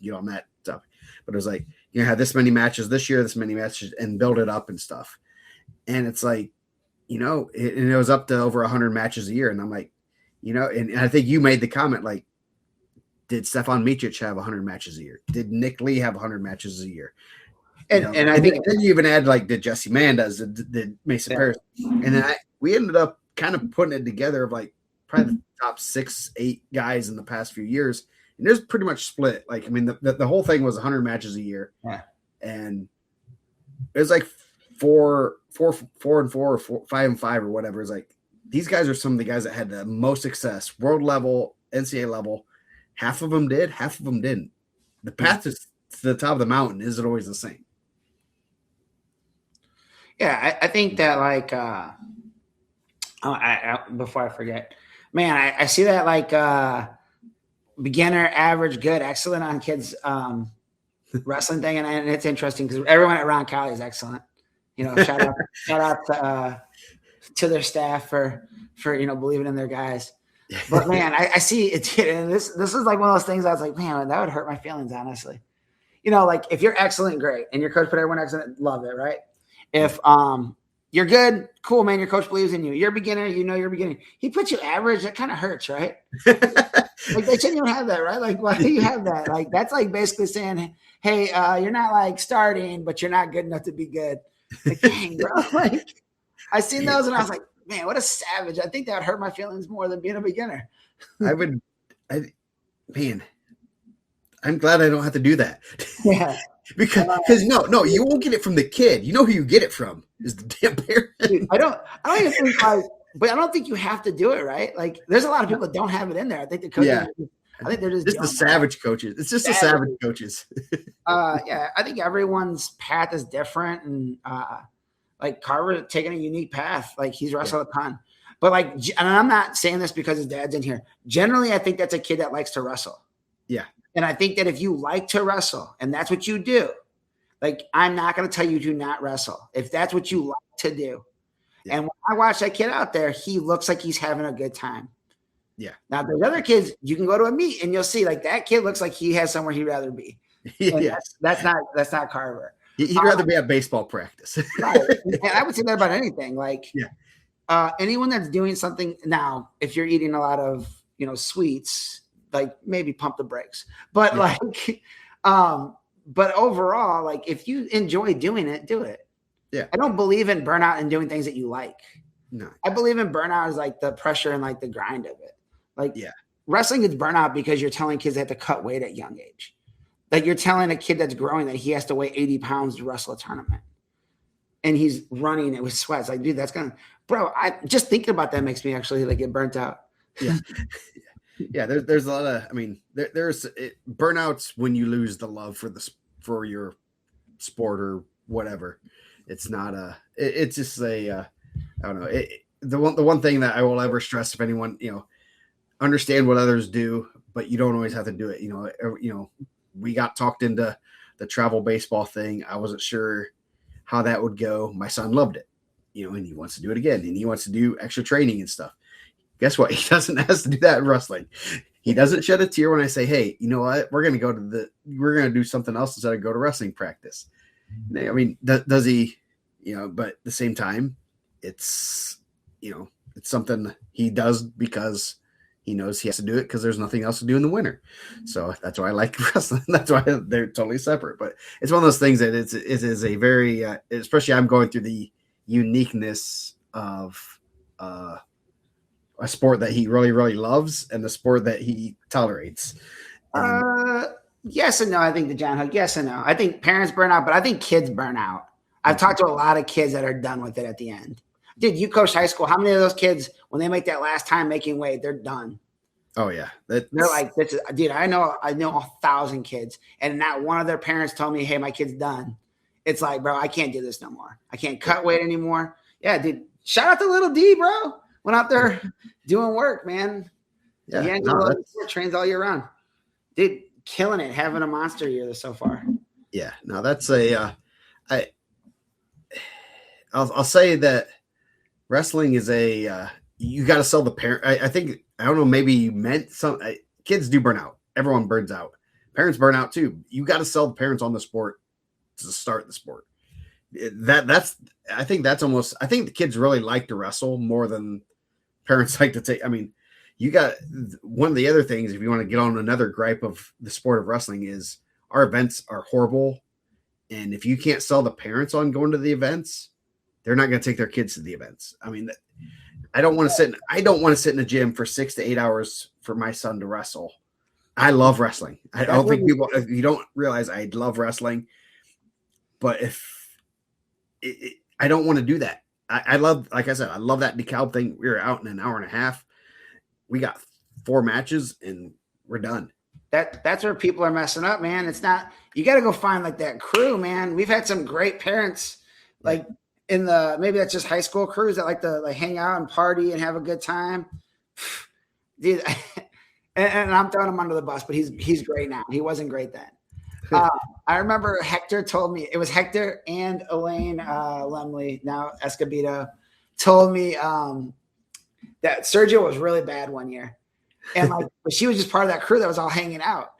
get on that stuff, but it was like, you're going to have this many matches this year, this many matches, and build it up and stuff. And it's like, it was up to over 100 matches a year. And I'm like, and I think you made the comment, like, did Stefan Micic have 100 matches a year? Did Nick Lee have 100 matches a year? And I think then you even add, like, did Jesse Mandas, did Mason Paris? And then we ended up kind of putting it together of, like, probably the top 6-8 guys in the past few years. And there's pretty much split. Like, I mean, the whole thing was 100 matches a year. Yeah. And it was like 4 and 4 or 5 and 5 or whatever. It's like, these guys are some of the guys that had the most success, world level, NCAA level. Half of them did, half of them didn't. The path to the top of the mountain isn't always the same. Yeah, I think that, like, before I forget, man, I see that, like, beginner, average, good, excellent on kids wrestling thing, and it's interesting because everyone at Ron Cali is excellent. Shout out to their staff for believing in their guys. But man, I see it, and this is like one of those things I was like, man, that would hurt my feelings, honestly. Like, if you're excellent, great, and your coach put everyone excellent, love it, right? If you're good, cool, man, your coach believes in you. You're a beginner, you're a beginner. He puts you average, that kind of hurts, right? Like, they shouldn't even have that, right? Like, why do you have that? Like, that's like basically saying, hey, you're not like starting, but you're not good enough to be good. Like, dang, bro. Like, I seen those and I was like, man, what a savage. I think that would hurt my feelings more than being a beginner. I'm glad I don't have to do that. Yeah. Because no, you won't get it from the kid. You know who you get it from is the damn parent. Dude, I don't even think but I don't think you have to do it, right? Like, there's a lot of people that don't have it in there. I think the coaches, I think they're just the savage coaches. It's just the savage coaches. Yeah, I think everyone's path is different, and like Carver taking a unique path. Like, he's wrestled a ton, but like, and I'm not saying this because his dad's in here. Generally, I think that's a kid that likes to wrestle. Yeah. And I think that if you like to wrestle and that's what you do, like, I'm not going to tell you to not wrestle if that's what you like to do. Yeah. And when I watch that kid out there, he looks like he's having a good time. Yeah. Now, there's other kids, you can go to a meet and you'll see, like, that kid looks like he has somewhere he'd rather be. Yeah. That's not Carver. He'd rather be at baseball practice. Right. And I would say that about anything. Like, anyone that's doing something now, if you're eating a lot of, sweets, like, maybe pump the brakes. But like, but overall, like if you enjoy doing it, do it. Yeah. I don't believe in burnout and doing things that you like. No. I believe in burnout as like the pressure and like the grind of it. Like Yeah. wrestling is burnout because you're telling kids they have to cut weight at young age. Like you're telling a kid that's growing that he has to weigh 80 pounds to wrestle a tournament. And he's running it with sweats. Like, dude, that's gonna, bro. I just thinking about that makes me actually like get burnt out. Yeah. Yeah. There's a lot of, I mean, there's burnouts when you lose the love for your sport or whatever. It's not it's just I don't know. The one thing that I will ever stress, if anyone, understand what others do, but you don't always have to do it. We got talked into the travel baseball thing. I wasn't sure how that would go. My son loved it, and he wants to do it again, and he wants to do extra training and stuff. Guess what? He doesn't have to do that in wrestling. He doesn't shed a tear when I say, "Hey, you know what? We're going to do something else instead of go to wrestling practice." I mean, does he? But at the same time, it's it's something he does because he knows he has to do it because there's nothing else to do in the winter. So that's why I like wrestling. That's why they're totally separate. But it's one of those things that it is a very, especially I'm going through the uniqueness of a sport that he really, really loves and the sport that he tolerates. Yes and no. I think the John Hook, yes and no. I think parents burn out, but I think kids burn out. I've talked to a lot of kids that are done with it at the end. Dude, you coach high school. How many of those kids, when they make that last time making weight, they're done? Oh yeah, they're like, "This is, dude." I know 1,000 kids, and not one of their parents told me, "Hey, my kid's done." It's like, bro, I can't do this no more. I can't cut weight anymore. Yeah, dude. Shout out to little D, bro. Went out there doing work, man. Yeah, trains all year round. Dude, killing it, having a monster year so far. Yeah, no, that's I'll say that wrestling is you got to sell the parent. I think, I don't know, maybe you meant some kids do burn out. Everyone burns out. Parents burn out too. You got to sell the parents on the sport to start the sport. I think the kids really like to wrestle more than parents like to take. I mean, you got one of the other things, if you want to get on another gripe of the sport of wrestling, is our events are horrible. And if you can't sell the parents on going to the events, they're not going to take their kids to the events. I mean, I don't want to sit in a gym for 6 to 8 hours for my son to wrestle. I love wrestling. I don't think people, if you don't realize I love wrestling, but I don't want to do that. I love, like I said, I love that DeKalb thing. We were out in an hour and a half. We got 4 matches and we're done. That's where people are messing up, man. It's not, you got to go find like that crew, man. We've had some great parents, like maybe that's just high school crews that like to like hang out and party and have a good time. Dude, and I'm throwing him under the bus, but he's great now. He wasn't great then. I remember Hector told me, it was Hector and Elaine Lemley, now Escobedo, told me that Sergio was really bad one year. And like, but she was just part of that crew that was all hanging out.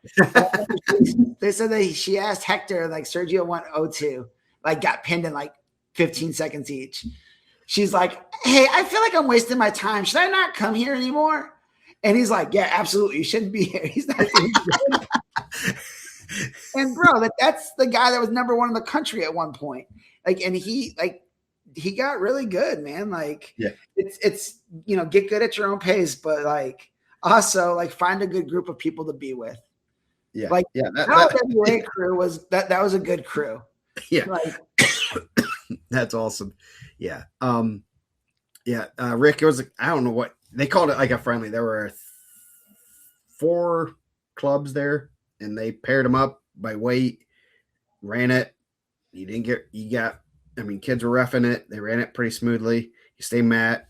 They said that she asked Hector, like Sergio went 0-2, like got pinned in like 15 seconds each. She's like, "Hey, I feel like I'm wasting my time. Should I not come here anymore?" And he's like, "Yeah, absolutely. You shouldn't be here." He's not doing good. And bro, that's the guy that was number 1 in the country at one point. Like, and he got really good, man. Like, yeah, it's get good at your own pace, but like also like find a good group of people to be with. Yeah, like that WA crew was that was a good crew. Yeah, like, that's awesome. Yeah, Rick, it was, I don't know what they called it, like a friendly. There were 4 clubs there, and they paired them up by weight, ran it. Kids were roughing it. They ran it pretty smoothly. You stay mat.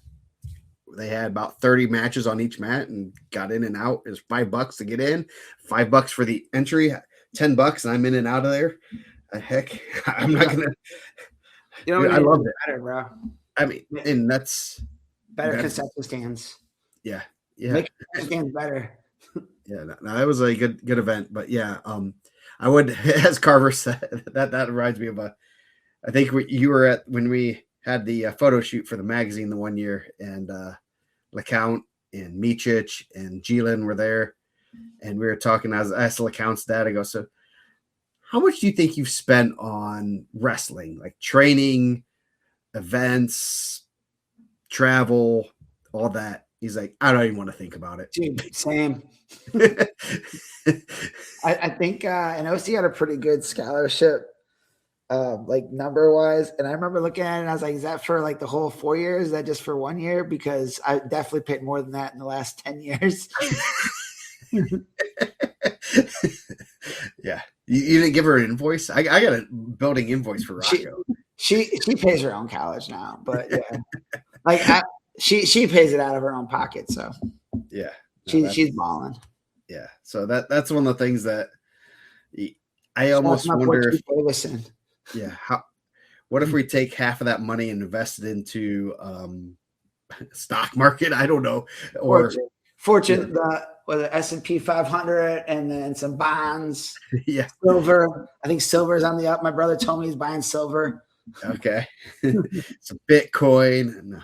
They had about 30 matches on each mat and got in and out. It was $5 to get in, $5 for the entry, $10, and I'm in and out of there. Heck, I'm not gonna. I love it, better, bro. I mean, and that's better concession stands. Yeah. Make stands better. Yeah, no, that was a good event. But yeah, I would, as Carver said, that reminds me of I think you were at when we had the photo shoot for the magazine the one year, and LeCount and Michich and Jelen were there, and we were talking. I asked LeCount's dad, I go, "So how much do you think you've spent on wrestling, like training, events, travel, all that? He's like, I don't even want to think about it. Dude, same. I think and OC had a pretty good scholarship, like number wise. And I remember looking at it and I was like, is that for like the whole 4 years? Is that just for 1 year? Because I definitely paid more than that in the last 10 years. Yeah. You didn't give her an invoice? I got a building invoice for Rocco. She pays her own college now, but yeah. Like she pays it out of her own pocket. So yeah. No, she's balling. Yeah. So that's one of the things that I almost wonder if Davison. Yeah. What if we take half of that money and invest it into stock market? I don't know. Or Fortune, the S&P 500, and then some bonds. Yeah. Silver. I think silver is on the up. My brother told me he's buying silver. Okay. Some Bitcoin. No,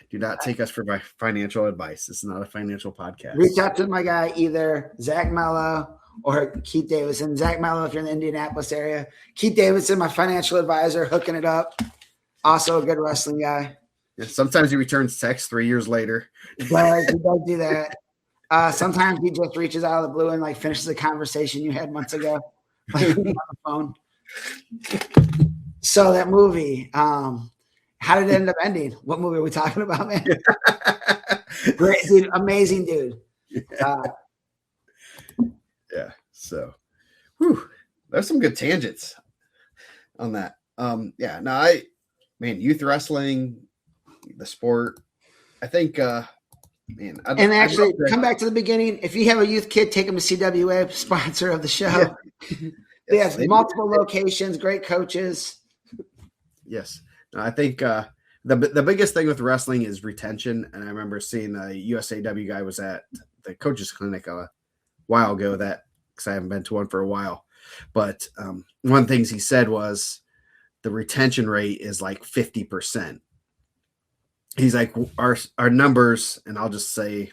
do not take us for my financial advice. This is not a financial podcast. Reach out to my guy, either Zach Mello or Keith Davidson. Zach Mello, if you're in the Indianapolis area. Keith Davidson, my financial advisor, hooking it up. Also a good wrestling guy. Yeah, sometimes he returns text 3 years later. He does do that. Sometimes he just reaches out of the blue and like finishes a conversation you had months ago, like on the phone. So that movie, how did it end up ending? What movie are we talking about, man? Great dude, amazing dude. Yeah. So, there's some good tangents on that. Yeah. No, youth wrestling, the sport. I think. Actually, come back to the beginning. If you have a youth kid, take them to CWA, sponsor of the show. Yeah. They have multiple locations, great coaches. Yes. I think the biggest thing with wrestling is retention. And I remember seeing a USAW guy was at the coaches clinic a while ago, because I haven't been to one for a while. But one of the things he said was the retention rate is like 50%. He's like, our numbers, and I'll just say,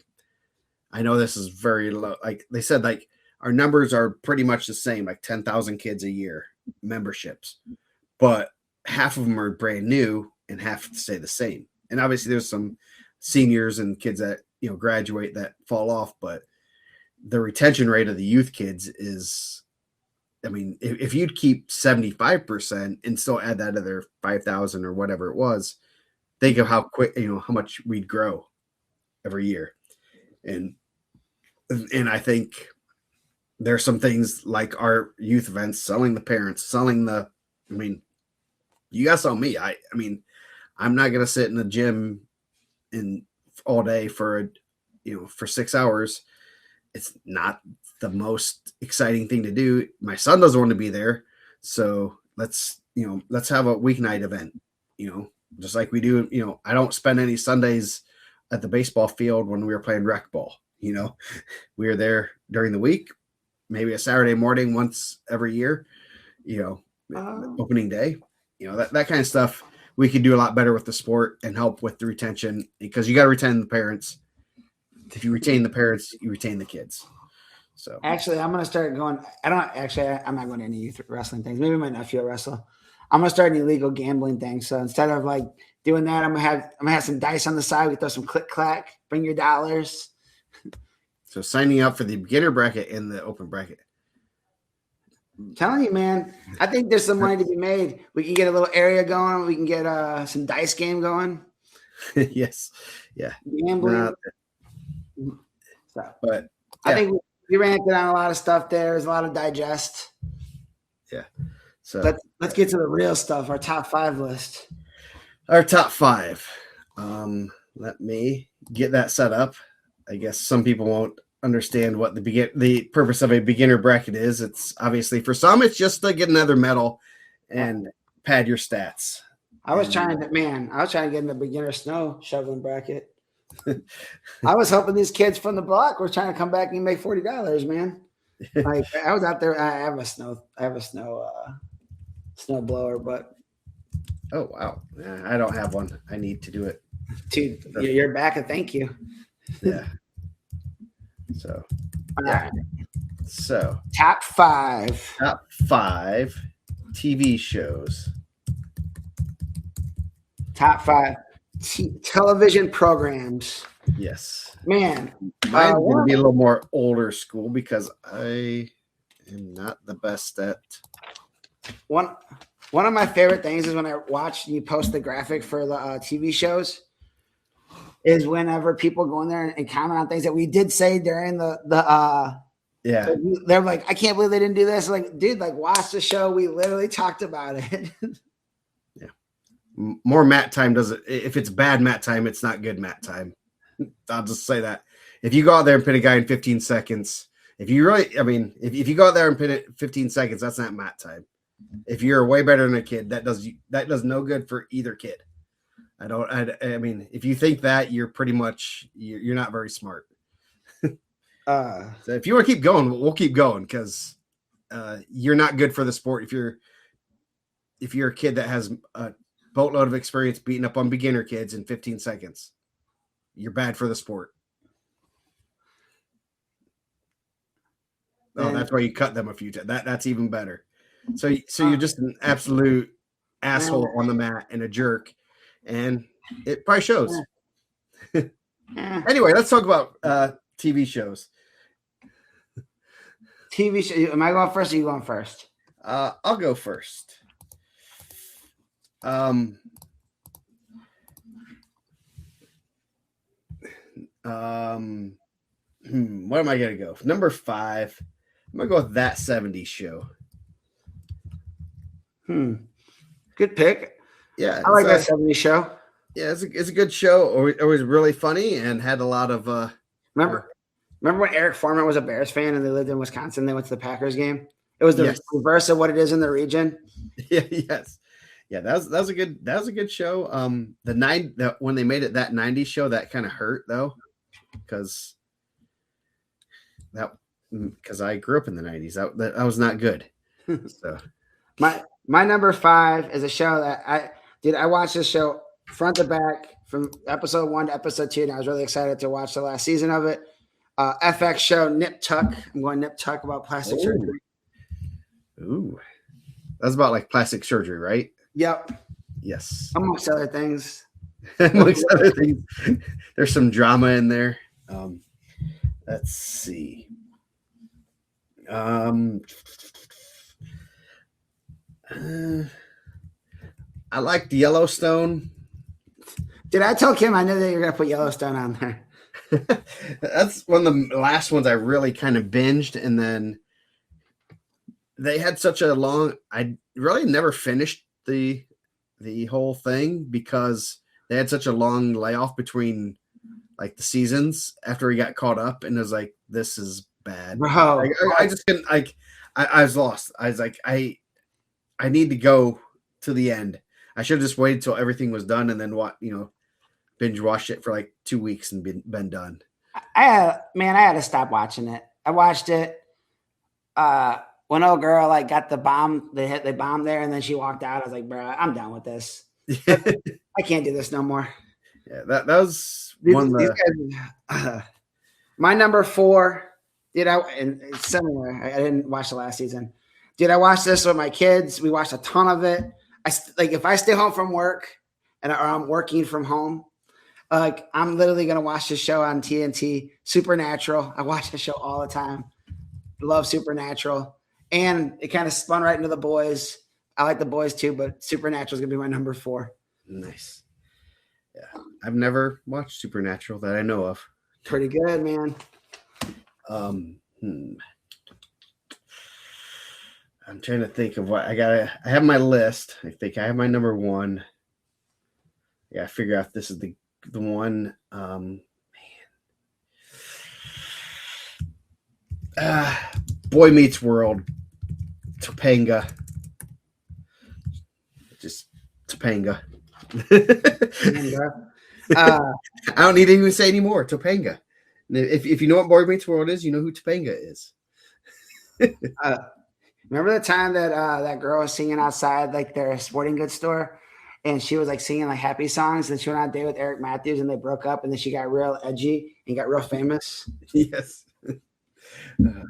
I know this is very low. Like they said, like our numbers are pretty much the same, like 10,000 kids a year memberships, but half of them are brand new and half stay the same. And obviously there's some seniors and kids that, graduate that fall off, but the retention rate of the youth kids is, if you'd keep 75% and still add that to their 5,000 or whatever it was, think of how quick, how much we'd grow every year. And I think there's some things like our youth events, selling the parents, you guys saw me. I'm not going to sit in the gym all day for 6 hours. It's not the most exciting thing to do. My son doesn't want to be there. So let's have a weeknight event, just like we do. I don't spend any Sundays at the baseball field when we were playing rec ball. We were there during the week, maybe a Saturday morning once every year, opening day, that kind of stuff. We could do a lot better with the sport and help with the retention, because you got to retain the parents. If you retain the parents, you retain the kids. So actually, I'm going to start going. I'm not going to any youth wrestling things. Maybe my nephew will wrestle. I'm going to start an illegal gambling thing. So instead of like doing that, I'm going to have some dice on the side. We throw some click clack, bring your dollars. So signing up for the beginner bracket and the open bracket. I'm telling you, man, I think there's some money to be made. We can get a little area going. We can get some dice game going. Yes. Yeah. Gambling. But I think we ranted on a lot of stuff there. There's a lot of digest. Yeah. So let's get to the real stuff. Our top 5 list. Our top 5. Let me get that set up. I guess some people won't understand what the purpose of a beginner bracket is. It's obviously for some, it's just to get another medal and pad your stats. I was trying to get in the beginner snow shoveling bracket. I was hoping these kids from the block were trying to come back and make $40, man. Like I was out there. I have a snow blower, but oh wow, I don't have one. I need to do it. Dude, you're back, and thank you. Yeah. So all right. So Top 5. top 5 TV shows. Top 5 television programs. Yes. Man, Mine's going to be a little more older school because I am not the best at. One of my favorite things is when I watch you post the graphic for the TV shows. Is whenever people go in there and comment on things that we did say during the Yeah. They're like, I can't believe they didn't do this. Like, dude, like watch the show. We literally talked about it. Yeah. More Matt time doesn't. If it's bad Matt time, it's not good Matt time. I'll just say that. If you go out there and pin a guy in 15 seconds, if you you go out there and pin it 15 seconds, that's not Matt time. If you're way better than a kid, that does no good for either kid. I mean, if you think that, you're pretty much you're not very smart. So if you want to keep going, we'll keep going because you're not good for the sport. If you're a kid that has a boatload of experience beating up on beginner kids in 15 seconds, you're bad for the sport. Oh, that's why you cut them a few times. That's even better. So you're just an absolute asshole on the mat and a jerk, and it probably shows. Anyway, let's talk about TV shows. TV show. Am I going first or are you going first? I'll go first. What am I gonna go? Number 5. I'm gonna go with That 70s Show. Good pick. Yeah, I like That 70s Show. Yeah, it's a good show. It was really funny and had a lot of. Remember when Eric Foreman was a Bears fan and they lived in Wisconsin? They went to the Packers game. It was the reverse of what it is in the region. Yeah. Yes. Yeah, that was a good show. When they made it That 90s Show, that kind of hurt though, because I grew up in the 90s. That was not good. So my number 5 is a show that I watched this show front to back from episode 1 to episode 2, and I was really excited to watch the last season of it. FX show Nip Tuck. I'm going Nip Tuck about plastic surgery. Ooh, that's about like plastic surgery, right? Yep. Yes. Amongst other things. There's some drama in there. Let's see. I liked Yellowstone. Did I tell Kim I knew that you were going to put Yellowstone on there? That's one of the last ones I really kind of binged, and then they had such a long. I really never finished the whole thing because they had such a long layoff between like the seasons after we got caught up, and it was like, this is bad. Bro, I just couldn't. I was lost. I was like, I need to go to the end. I should have just waited till everything was done and then binge watch it for like 2 weeks and been done. I had to stop watching it. I watched it when old girl like got the bomb. They bombed there, and then she walked out. I was like, bro, I'm done with this. I can't do this no more. Yeah, that was one of the. My number 4. And it's similar. I didn't watch the last season. I watched this with my kids. We watched a ton of it. If I stay home from work or I'm working from home, I'm literally gonna watch this show on TNT. Supernatural. I watch the show all the time. Love Supernatural, and it kind of spun right into The Boys. I like The Boys too, but Supernatural is gonna be my number 4. Nice. Yeah, I've never watched Supernatural that I know of. Pretty good, man. I'm trying to think of what I have my list. I think I have my number 1. Yeah, I figure out this is the one. Boy Meets World. Topanga. Just Topanga. I don't need to even say anymore. Topanga. If you know what Boy Meets World is, you know who Topanga is. Remember the time that that girl was singing outside like their sporting goods store, and she was like singing like happy songs, and she went on a date with Eric Matthews, and they broke up, and then she got real edgy and got real famous. Yes.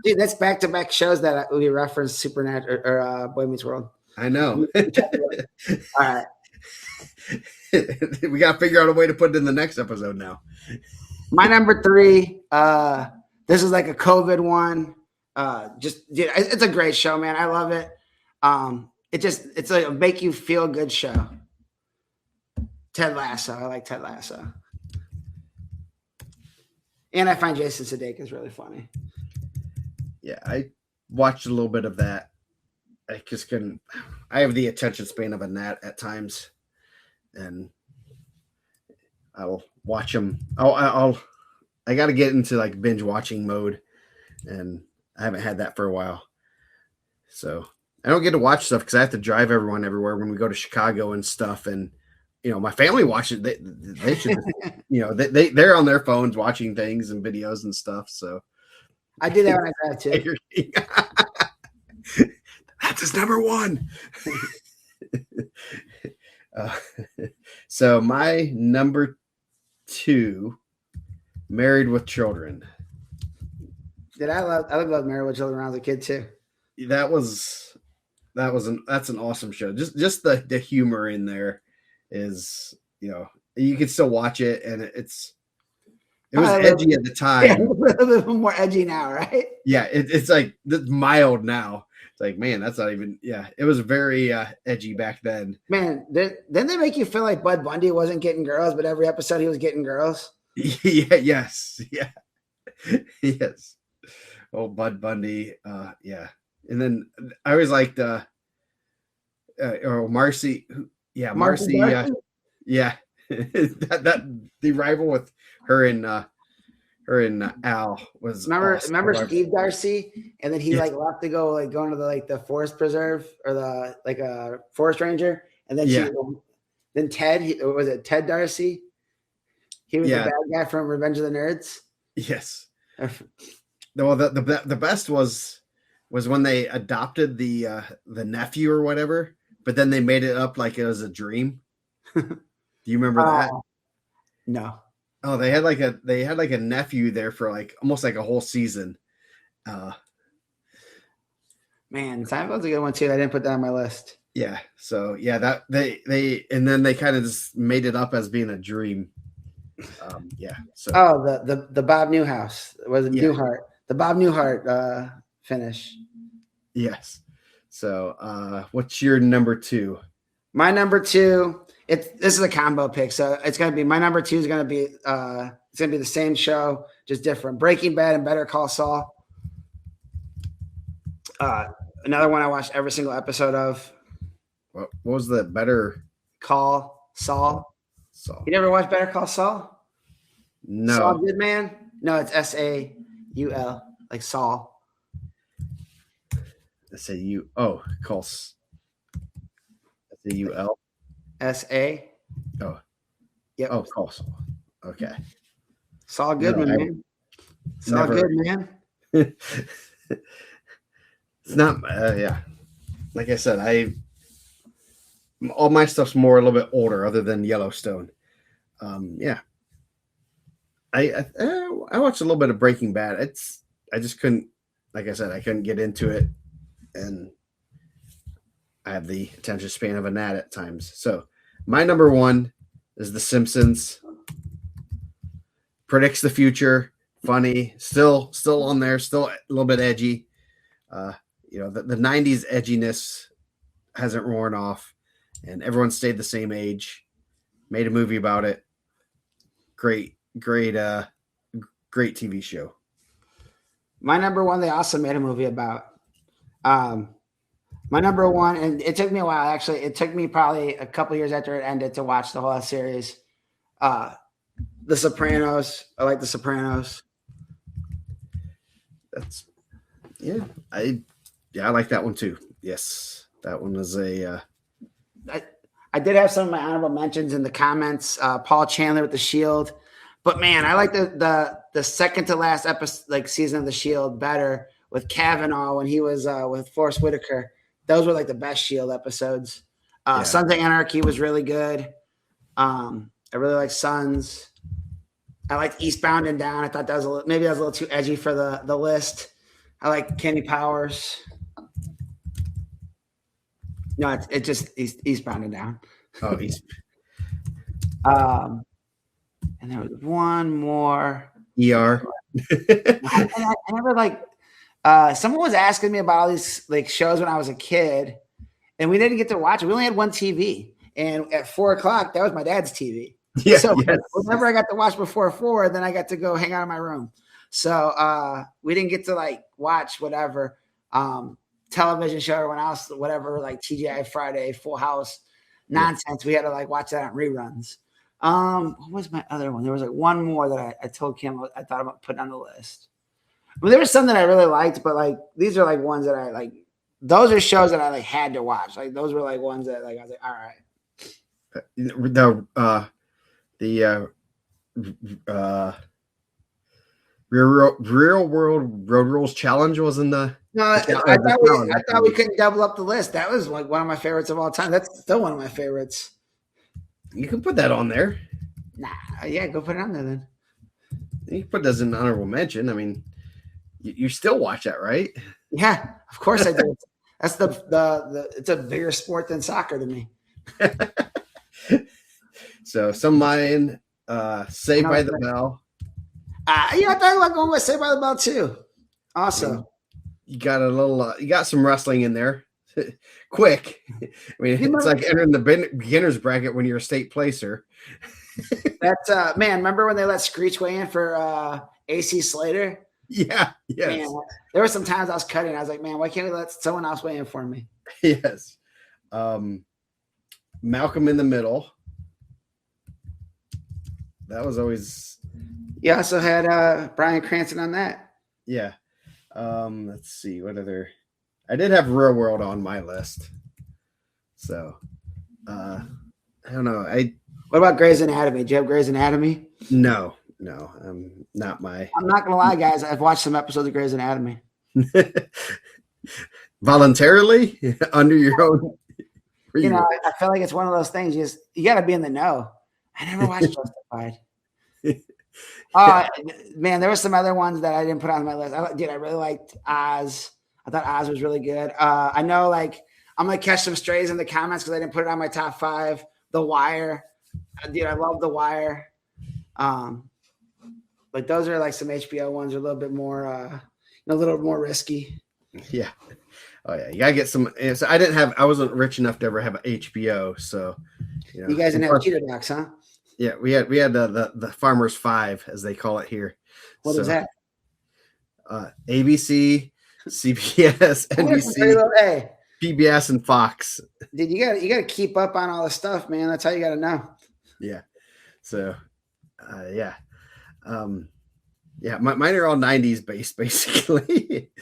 Dude, that's back-to-back shows that we referenced Supernatural or Boy Meets World. I know. All right. We got to figure out a way to put it in the next episode now. My number 3, this is like a COVID one. Dude, it's a great show, man. I love it. It's a make you feel good show. Ted Lasso. I like Ted Lasso. And I find Jason Sudeikis really funny. Yeah, I watched a little bit of that. I just couldn't. I have the attention span of a gnat at times, and I'll watch them. I got to get into like binge watching mode, and I haven't had that for a while. So I don't get to watch stuff because I have to drive everyone everywhere when we go to Chicago and stuff. And my family watches it. They should, they're on their phones watching things and videos and stuff. So I do that when I drive too. That's his number 1. So my number 2, Married with Children. Did I love Married with Children when I was a kid too. That's an awesome show. Just the humor in there is, you can still watch it, and it was edgy at the time. Yeah, a little bit more edgy now, right? Yeah, it's like mild now. It's like, man, that's not even. Yeah, it was very edgy back then. Man, didn't they make you feel like Bud Bundy wasn't getting girls, but every episode he was getting girls? Yeah. Yes. Yeah. Yes. Oh, Bud Bundy. Yeah. And then I always liked Marcy. Yeah, Marcy. Yeah. that the rival with her and Al was. Remember awesome. Steve Darcy, and then he left to go into the forest preserve or a forest ranger, and then then Ted. Was it Ted Darcy? He was the bad guy from Revenge of the Nerds. Yes. Well, the best was when they adopted the nephew or whatever, but then they made it up like it was a dream. Do you remember that? No. Oh, they had like a nephew there for like almost like a whole season. Man, Seinfeld's a good one too. I didn't put that on my list. Yeah. So yeah, that they and then they kind of just made it up as being a dream. Yeah. So the Bob Newhouse was it Newhart? The Bob Newhart finish. Yes. So what's your number 2? My number 2. This is a combo pick, so it's gonna be my number 2 is gonna be it's gonna be the same show, just different. Breaking Bad and Better Call Saul. Another one I watched every single episode of. What was the Better Call Saul? Saul. You never watched Better Call Saul? No. Saul Goodman? No, it's Saul, like Saul. S-A-U. Oh, Call. S-A-U-L. S-A. Oh. Yep. Oh, Call Saul. Okay. Saul Goodman, man. Saul Goodman. It's not. Yeah. Like I said, all my stuff's more a little bit older, other than Yellowstone. Yeah. I watched a little bit of Breaking Bad. I just couldn't. Like I said, I couldn't get into it, and I have the attention span of a gnat at times. So my number 1 is The Simpsons. Predicts the future, funny, still on there, still a little bit edgy. The 90s edginess hasn't worn off, and everyone stayed the same age. Made a movie about it. Great TV show. My number 1, they also made a movie about. My number 1, and it took me a while, actually. It took me probably a couple years after it ended to watch the whole series. The Sopranos. I like The Sopranos. I like that one too. Yes, that one was a. I did have some of my honorable mentions in the comments. Paul Chandler with The Shield, but man, I like the second to last episode, season of The Shield, better with Kavanaugh when he was with Forrest Whitaker. Those were the best Shield episodes. Sons of Anarchy was really good. I really like Sons. I liked Eastbound and Down. I thought that was maybe that was a little too edgy for the list. I like Kenny Powers. No, it's just Eastbound and Down. Oh, East. And there was one more. ER. I never like. Someone was asking me about all these like shows when I was a kid, and we didn't get to watch it. We only had one TV, and at 4:00, that was my dad's TV. Yeah. So yes. whenever I got to watch before 4, then I got to go hang out in my room. So we didn't get to like watch whatever television show or when else, whatever, like TGI Friday, Full House nonsense. We had to like watch that on reruns. What was my other one? There was like one more that I told Kim I thought about putting on the list. Well, there was some that I really liked, but like these are like ones that I like. Those are shows that I like had to watch. Like those were like ones that like I was like, all right. The real world road rules challenge was in the. No, I thought we couldn't double up the list. That was like one of my favorites of all time. That's still one of my favorites. You can put that on there. Nah, yeah, go put it on there then. You can put that as an honorable mention. I mean, you still watch that, right? Yeah, of course I do. That's the it's a bigger sport than soccer to me. So some of mine, Saved by the Bell. I thought about going with Saved by the Bell too. Also, you got a little, you got some wrestling in there. Quick. I mean, it's like entering the beginner's bracket when you're a state placer. That's man. Remember when they let Screech weigh in for AC Slater? Yeah. Yes. Man, there were some times I was cutting. I was like, man, why can't we let someone else weigh in for me? Yes. Malcolm in the Middle. That was always. You also had Bryan Cranston on that. Yeah. Let's see what other. I did have Real World on my list. So, I don't know. What about Grey's Anatomy? Did you have Grey's Anatomy? No, not my. I'm not gonna lie, guys. I've watched some episodes of Grey's Anatomy. Voluntarily under your own. You know, I feel like it's one of those things. You got to be in the know. I never watched Justified. Man, there were some other ones that I didn't put on my list. I really liked Oz. I thought Oz was really good. I know, like, I'm gonna catch some strays in the comments because I didn't put it on my top 5. The Wire, dude, I love The Wire. But those are like some HBO ones, are a little bit more, a little more risky. Yeah. Oh yeah, you gotta get some. So I wasn't rich enough to ever have HBO. So, you guys didn't have Cheetah Docs, huh? Yeah, we had the Farmers 5 as they call it here. What is that? ABC, CBS, NBC, PBS, and Fox. Dude, you gotta keep up on all the stuff, man. That's how you gotta know. Yeah. So, mine are all 90s based, basically.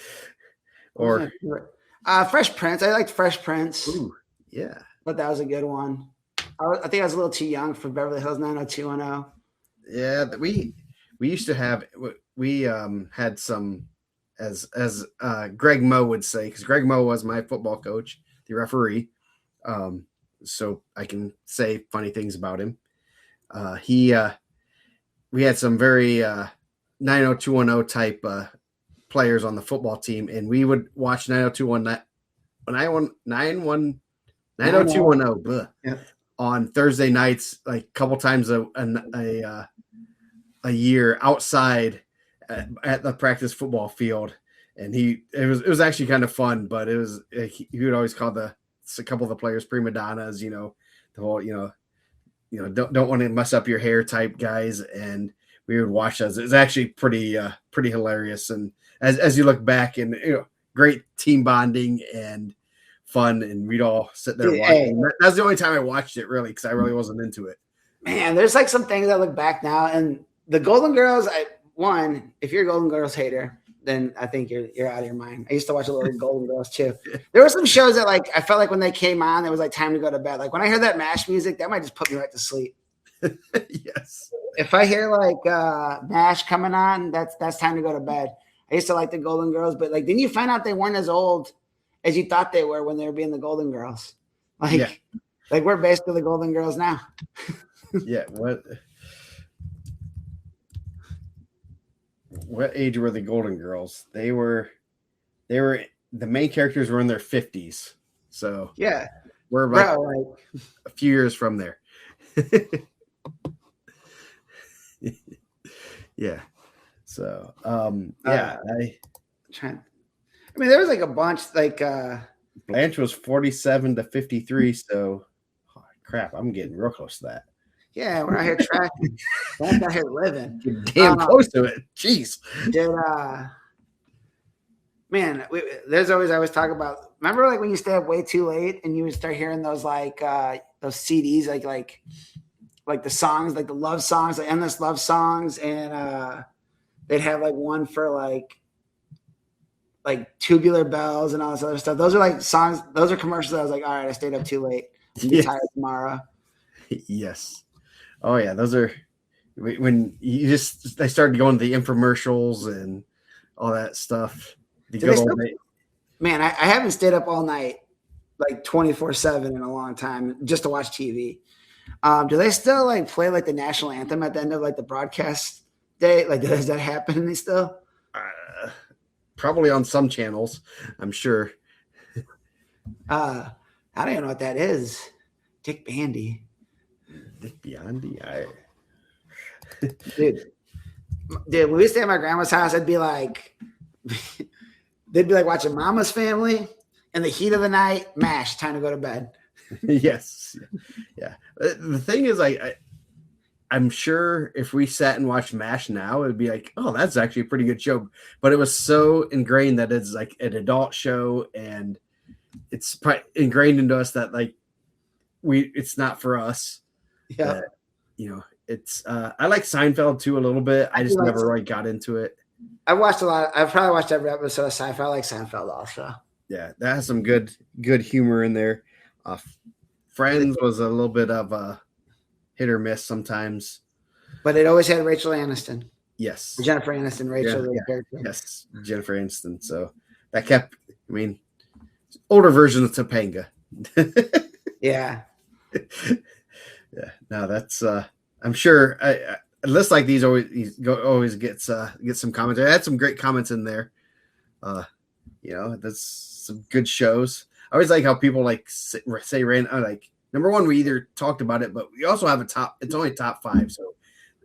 Or Fresh Prince. I liked Fresh Prince. Ooh, yeah. But that was a good one. I think I was a little too young for Beverly Hills 90210. Yeah, we used to have had some, as Greg Moe would say, because Greg Moe was my football coach, the referee. So I can say funny things about him. We had some very 90210 type players on the football team, and we would watch 90210 on Thursday nights, like a couple times a year outside at the practice football field. And it was actually kind of fun, but it was, he would always call a couple of the players prima donnas, the whole, don't want to mess up your hair type guys. And we would watch those. It was actually pretty hilarious. And as you look back, and great team bonding and fun, and we'd all sit there watching. That's the only time I watched it, really, because I really wasn't into it. Man, there's like some things I look back now, and the Golden Girls. If you're a Golden Girls hater, then I think you're out of your mind. I used to watch a little Golden Girls too. There were some shows that like I felt like when they came on, it was like time to go to bed. Like when I heard that MASH music, that might just put me right to sleep. Yes. If I hear like MASH coming on, that's time to go to bed. I used to like the Golden Girls, but like, didn't you find out they weren't as old as you thought they were when they were being the Golden Girls? Like we're basically the Golden Girls now. Yeah. What? what age were the Golden Girls? They were the main characters were in their 50s. So Yeah, we're like bro. Like, a few years from there. Yeah. So yeah, I mean, there was like a bunch like Blanche was 47 to 53, so oh, crap, I'm getting real close to that. yeah, we're out here tracking. We're out here living. Damn close to it. Jeez. Did man, there's always I was talking about. Remember, like when you stay up way too late and you would start hearing those like those CDs, like the songs, like the love songs, like endless love songs, and they'd have like one for like Tubular Bells and all this other stuff. Those are like songs. Those are commercials. That I was like, all right, I stayed up too late. I'm Yes. tired tomorrow. Yes. Oh yeah, those are when they started going to the infomercials and all that stuff. Man, I haven't stayed up all night like 24/7 in a long time just to watch TV. Do they still like play like the national anthem at the end of like the broadcast day? Like, does that happen still? Probably on some channels, I'm sure. I don't even know what that is. Dick Bandy. Dick Biondi. Dude, when we stay at my grandma's house, I'd be like, they'd be like watching Mama's Family in the heat of the night, MASH, time to go to bed. Yes. Yeah. The thing is, I'm sure if we sat and watched MASH now, it'd be like, oh, that's actually a pretty good show. But it was so ingrained that it's like an adult show, and it's ingrained into us that like it's not for us. Yeah. You know, it's I like Seinfeld too a little bit. I just never really got into it. I've watched a lot. I've probably watched every episode of Seinfeld. I like Seinfeld also. Yeah, that has some good humor in there. Friends was a little bit of a hit or miss sometimes, but it always had Rachel Aniston. Yes, Jennifer Aniston, Rachel. Yeah. Yes, Jennifer Aniston. So that kept. I mean, older version of Topanga. Yeah. Yeah. No, that's. I'm sure. Lists like these always gets some comments. I had some great comments in there. You know, that's some good shows. I always like how people like say random. Like number one, we either talked about it, but we also have a top. It's only top 5, so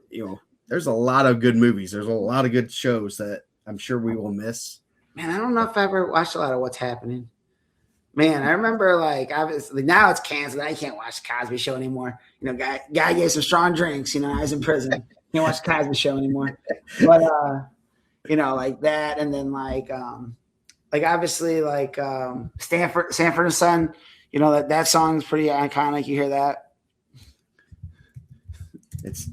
you know, there's a lot of good movies. There's a lot of good shows that I'm sure we will miss. Man, I don't know if I ever watched a lot of What's Happening. Man, I remember like obviously now it's canceled. I can't watch the Cosby Show anymore. You know, guy gave some strong drinks. You know, I was in prison. Can't watch the Cosby Show anymore. But you know, like that, and then like obviously like Sanford and Son. You know that song's pretty iconic. You hear that? It's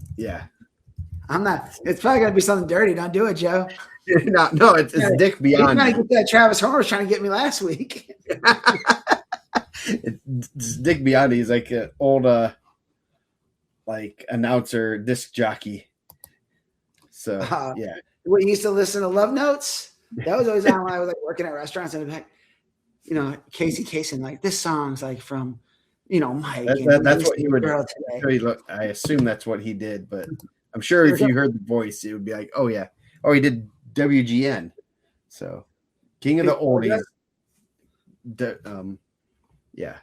I'm not. It's probably gonna be something dirty. Don't do it, Joe. No, it's Dick Beyond. Trying to get that Travis Homer was trying to get me last week. It's Dick Beyond. He's like an old like announcer, disc jockey. So yeah. What, you used to listen to Love Notes? That was always on when I was like working at restaurants and like, you know, Casey Kasem, like this song's like from, you know, Mike. That's what he would do. I assume that's what he did, but I'm sure if you heard the voice, it would be like, oh yeah. Oh, he did WGN. So King of the Oldies. Yeah.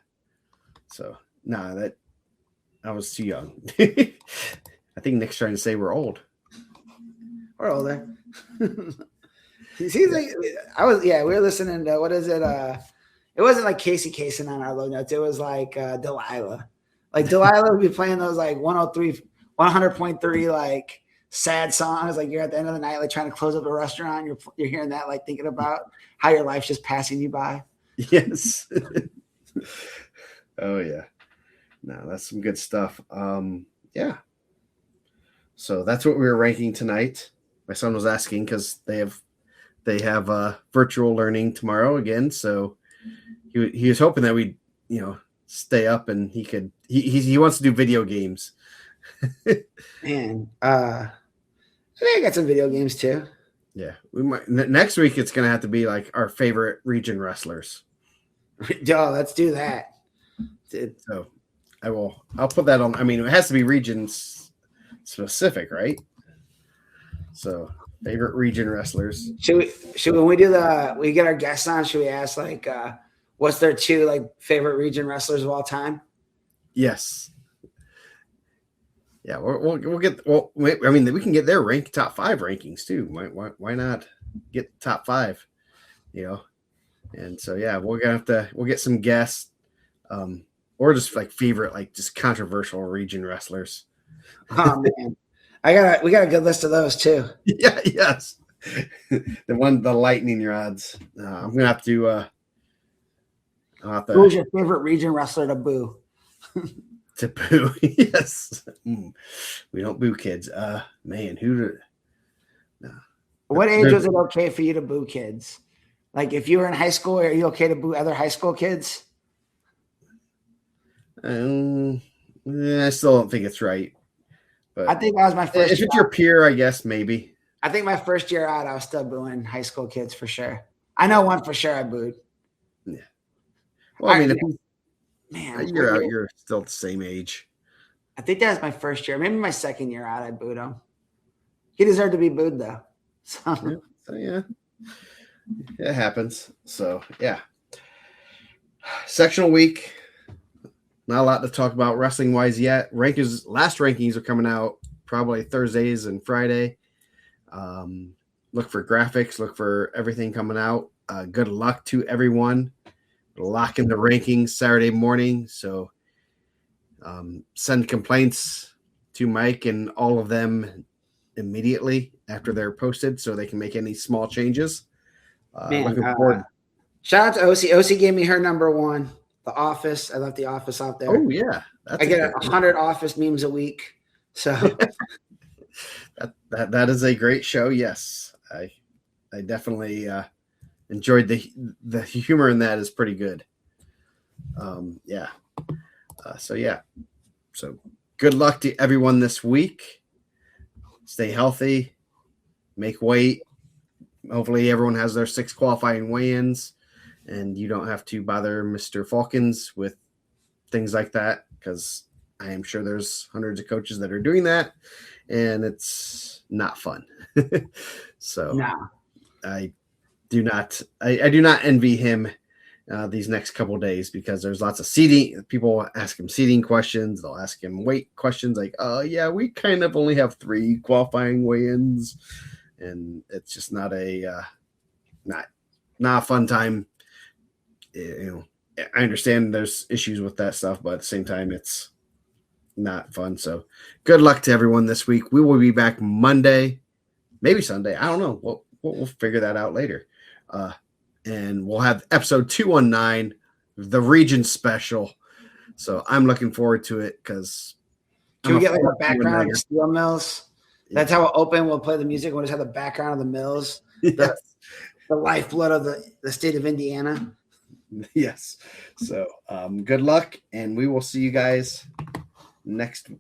So that I was too young. I think Nick's trying to say we're old. We're older. Like, we were listening to, what is it? It wasn't like Casey Kasem on our low notes. It was like Delilah. Like Delilah would be playing those like 100.3 like sad songs. Like you're at the end of the night, like trying to close up a restaurant. You're hearing that, like thinking about how your life's just passing you by. Yes. Oh yeah. No, that's some good stuff. Yeah. So that's what we were ranking tonight. My son was asking because they have virtual learning tomorrow again. So he was hoping that we'd, you know, stay up and he wants to do video games. Man, I think I got some video games too. Yeah, we might. Next week it's gonna have to be like our favorite region wrestlers. Yo, let's do that. So I'll put that on. I mean, it has to be region specific, right? So Favorite region wrestlers. Should when we get our guests on, should we ask like what's their 2 like favorite region wrestlers of all time? Yes. Yeah, we'll get. Well, I mean, we can get their top 5 rankings too. Why not get top 5? And so yeah, we'll get some guests, or just like favorite, like just controversial region wrestlers. Oh man, we got a good list of those too. Yeah, yes. the lightning rods. I'm gonna have to. Who's your favorite region wrestler to boo? To boo, yes. We don't boo kids. Man, What age was it okay for you to boo kids? Like if you were in high school, are you okay to boo other high school kids? I still don't think it's right. But I think that was my first. If it's your peer, I guess maybe. I think my first year out, I was still booing high school kids for sure. I know one for sure I booed. Yeah. Well, I mean, man, you're out. You're still the same age. I think that was my first year. Maybe my second year out, I booed him. He deserved to be booed though. So yeah, it happens. So yeah, sectional week. Not a lot to talk about wrestling wise yet. Last rankings are coming out probably Thursdays and Friday. Look for graphics. Look for everything coming out. Good luck to everyone. Lock in the rankings Saturday morning. So send complaints to Mike and all of them immediately after they're posted so they can make any small changes. Looking forward. Shout out to OC. OC gave me her number 1, The Office. I left The Office out there. Oh, yeah. I get 100 Office memes a week. So that is a great show. Yes. I definitely enjoyed the humor in that is pretty good. Yeah. So good luck to everyone this week. Stay healthy, make weight. Hopefully everyone has their 6 qualifying weigh-ins and you don't have to bother Mr. Falcons with things like that, because I am sure there's hundreds of coaches that are doing that and it's not fun. So no. I do not envy him these next couple of days, because there's lots of seating. People ask him seating questions. They'll ask him weight questions like, yeah, we kind of only have 3 qualifying weigh-ins, and it's just not a fun time. I understand there's issues with that stuff, but at the same time, it's not fun. So good luck to everyone this week. We will be back Monday, maybe Sunday. I don't know. We'll figure that out later. And we'll have episode 219, the region special. So I'm looking forward to it, because can we get like a background of the steel mills? That's how we'll open. We'll play the music. We'll just have the background of the mills, the lifeblood of the state of Indiana. Yes. So good luck, and we will see you guys Monday.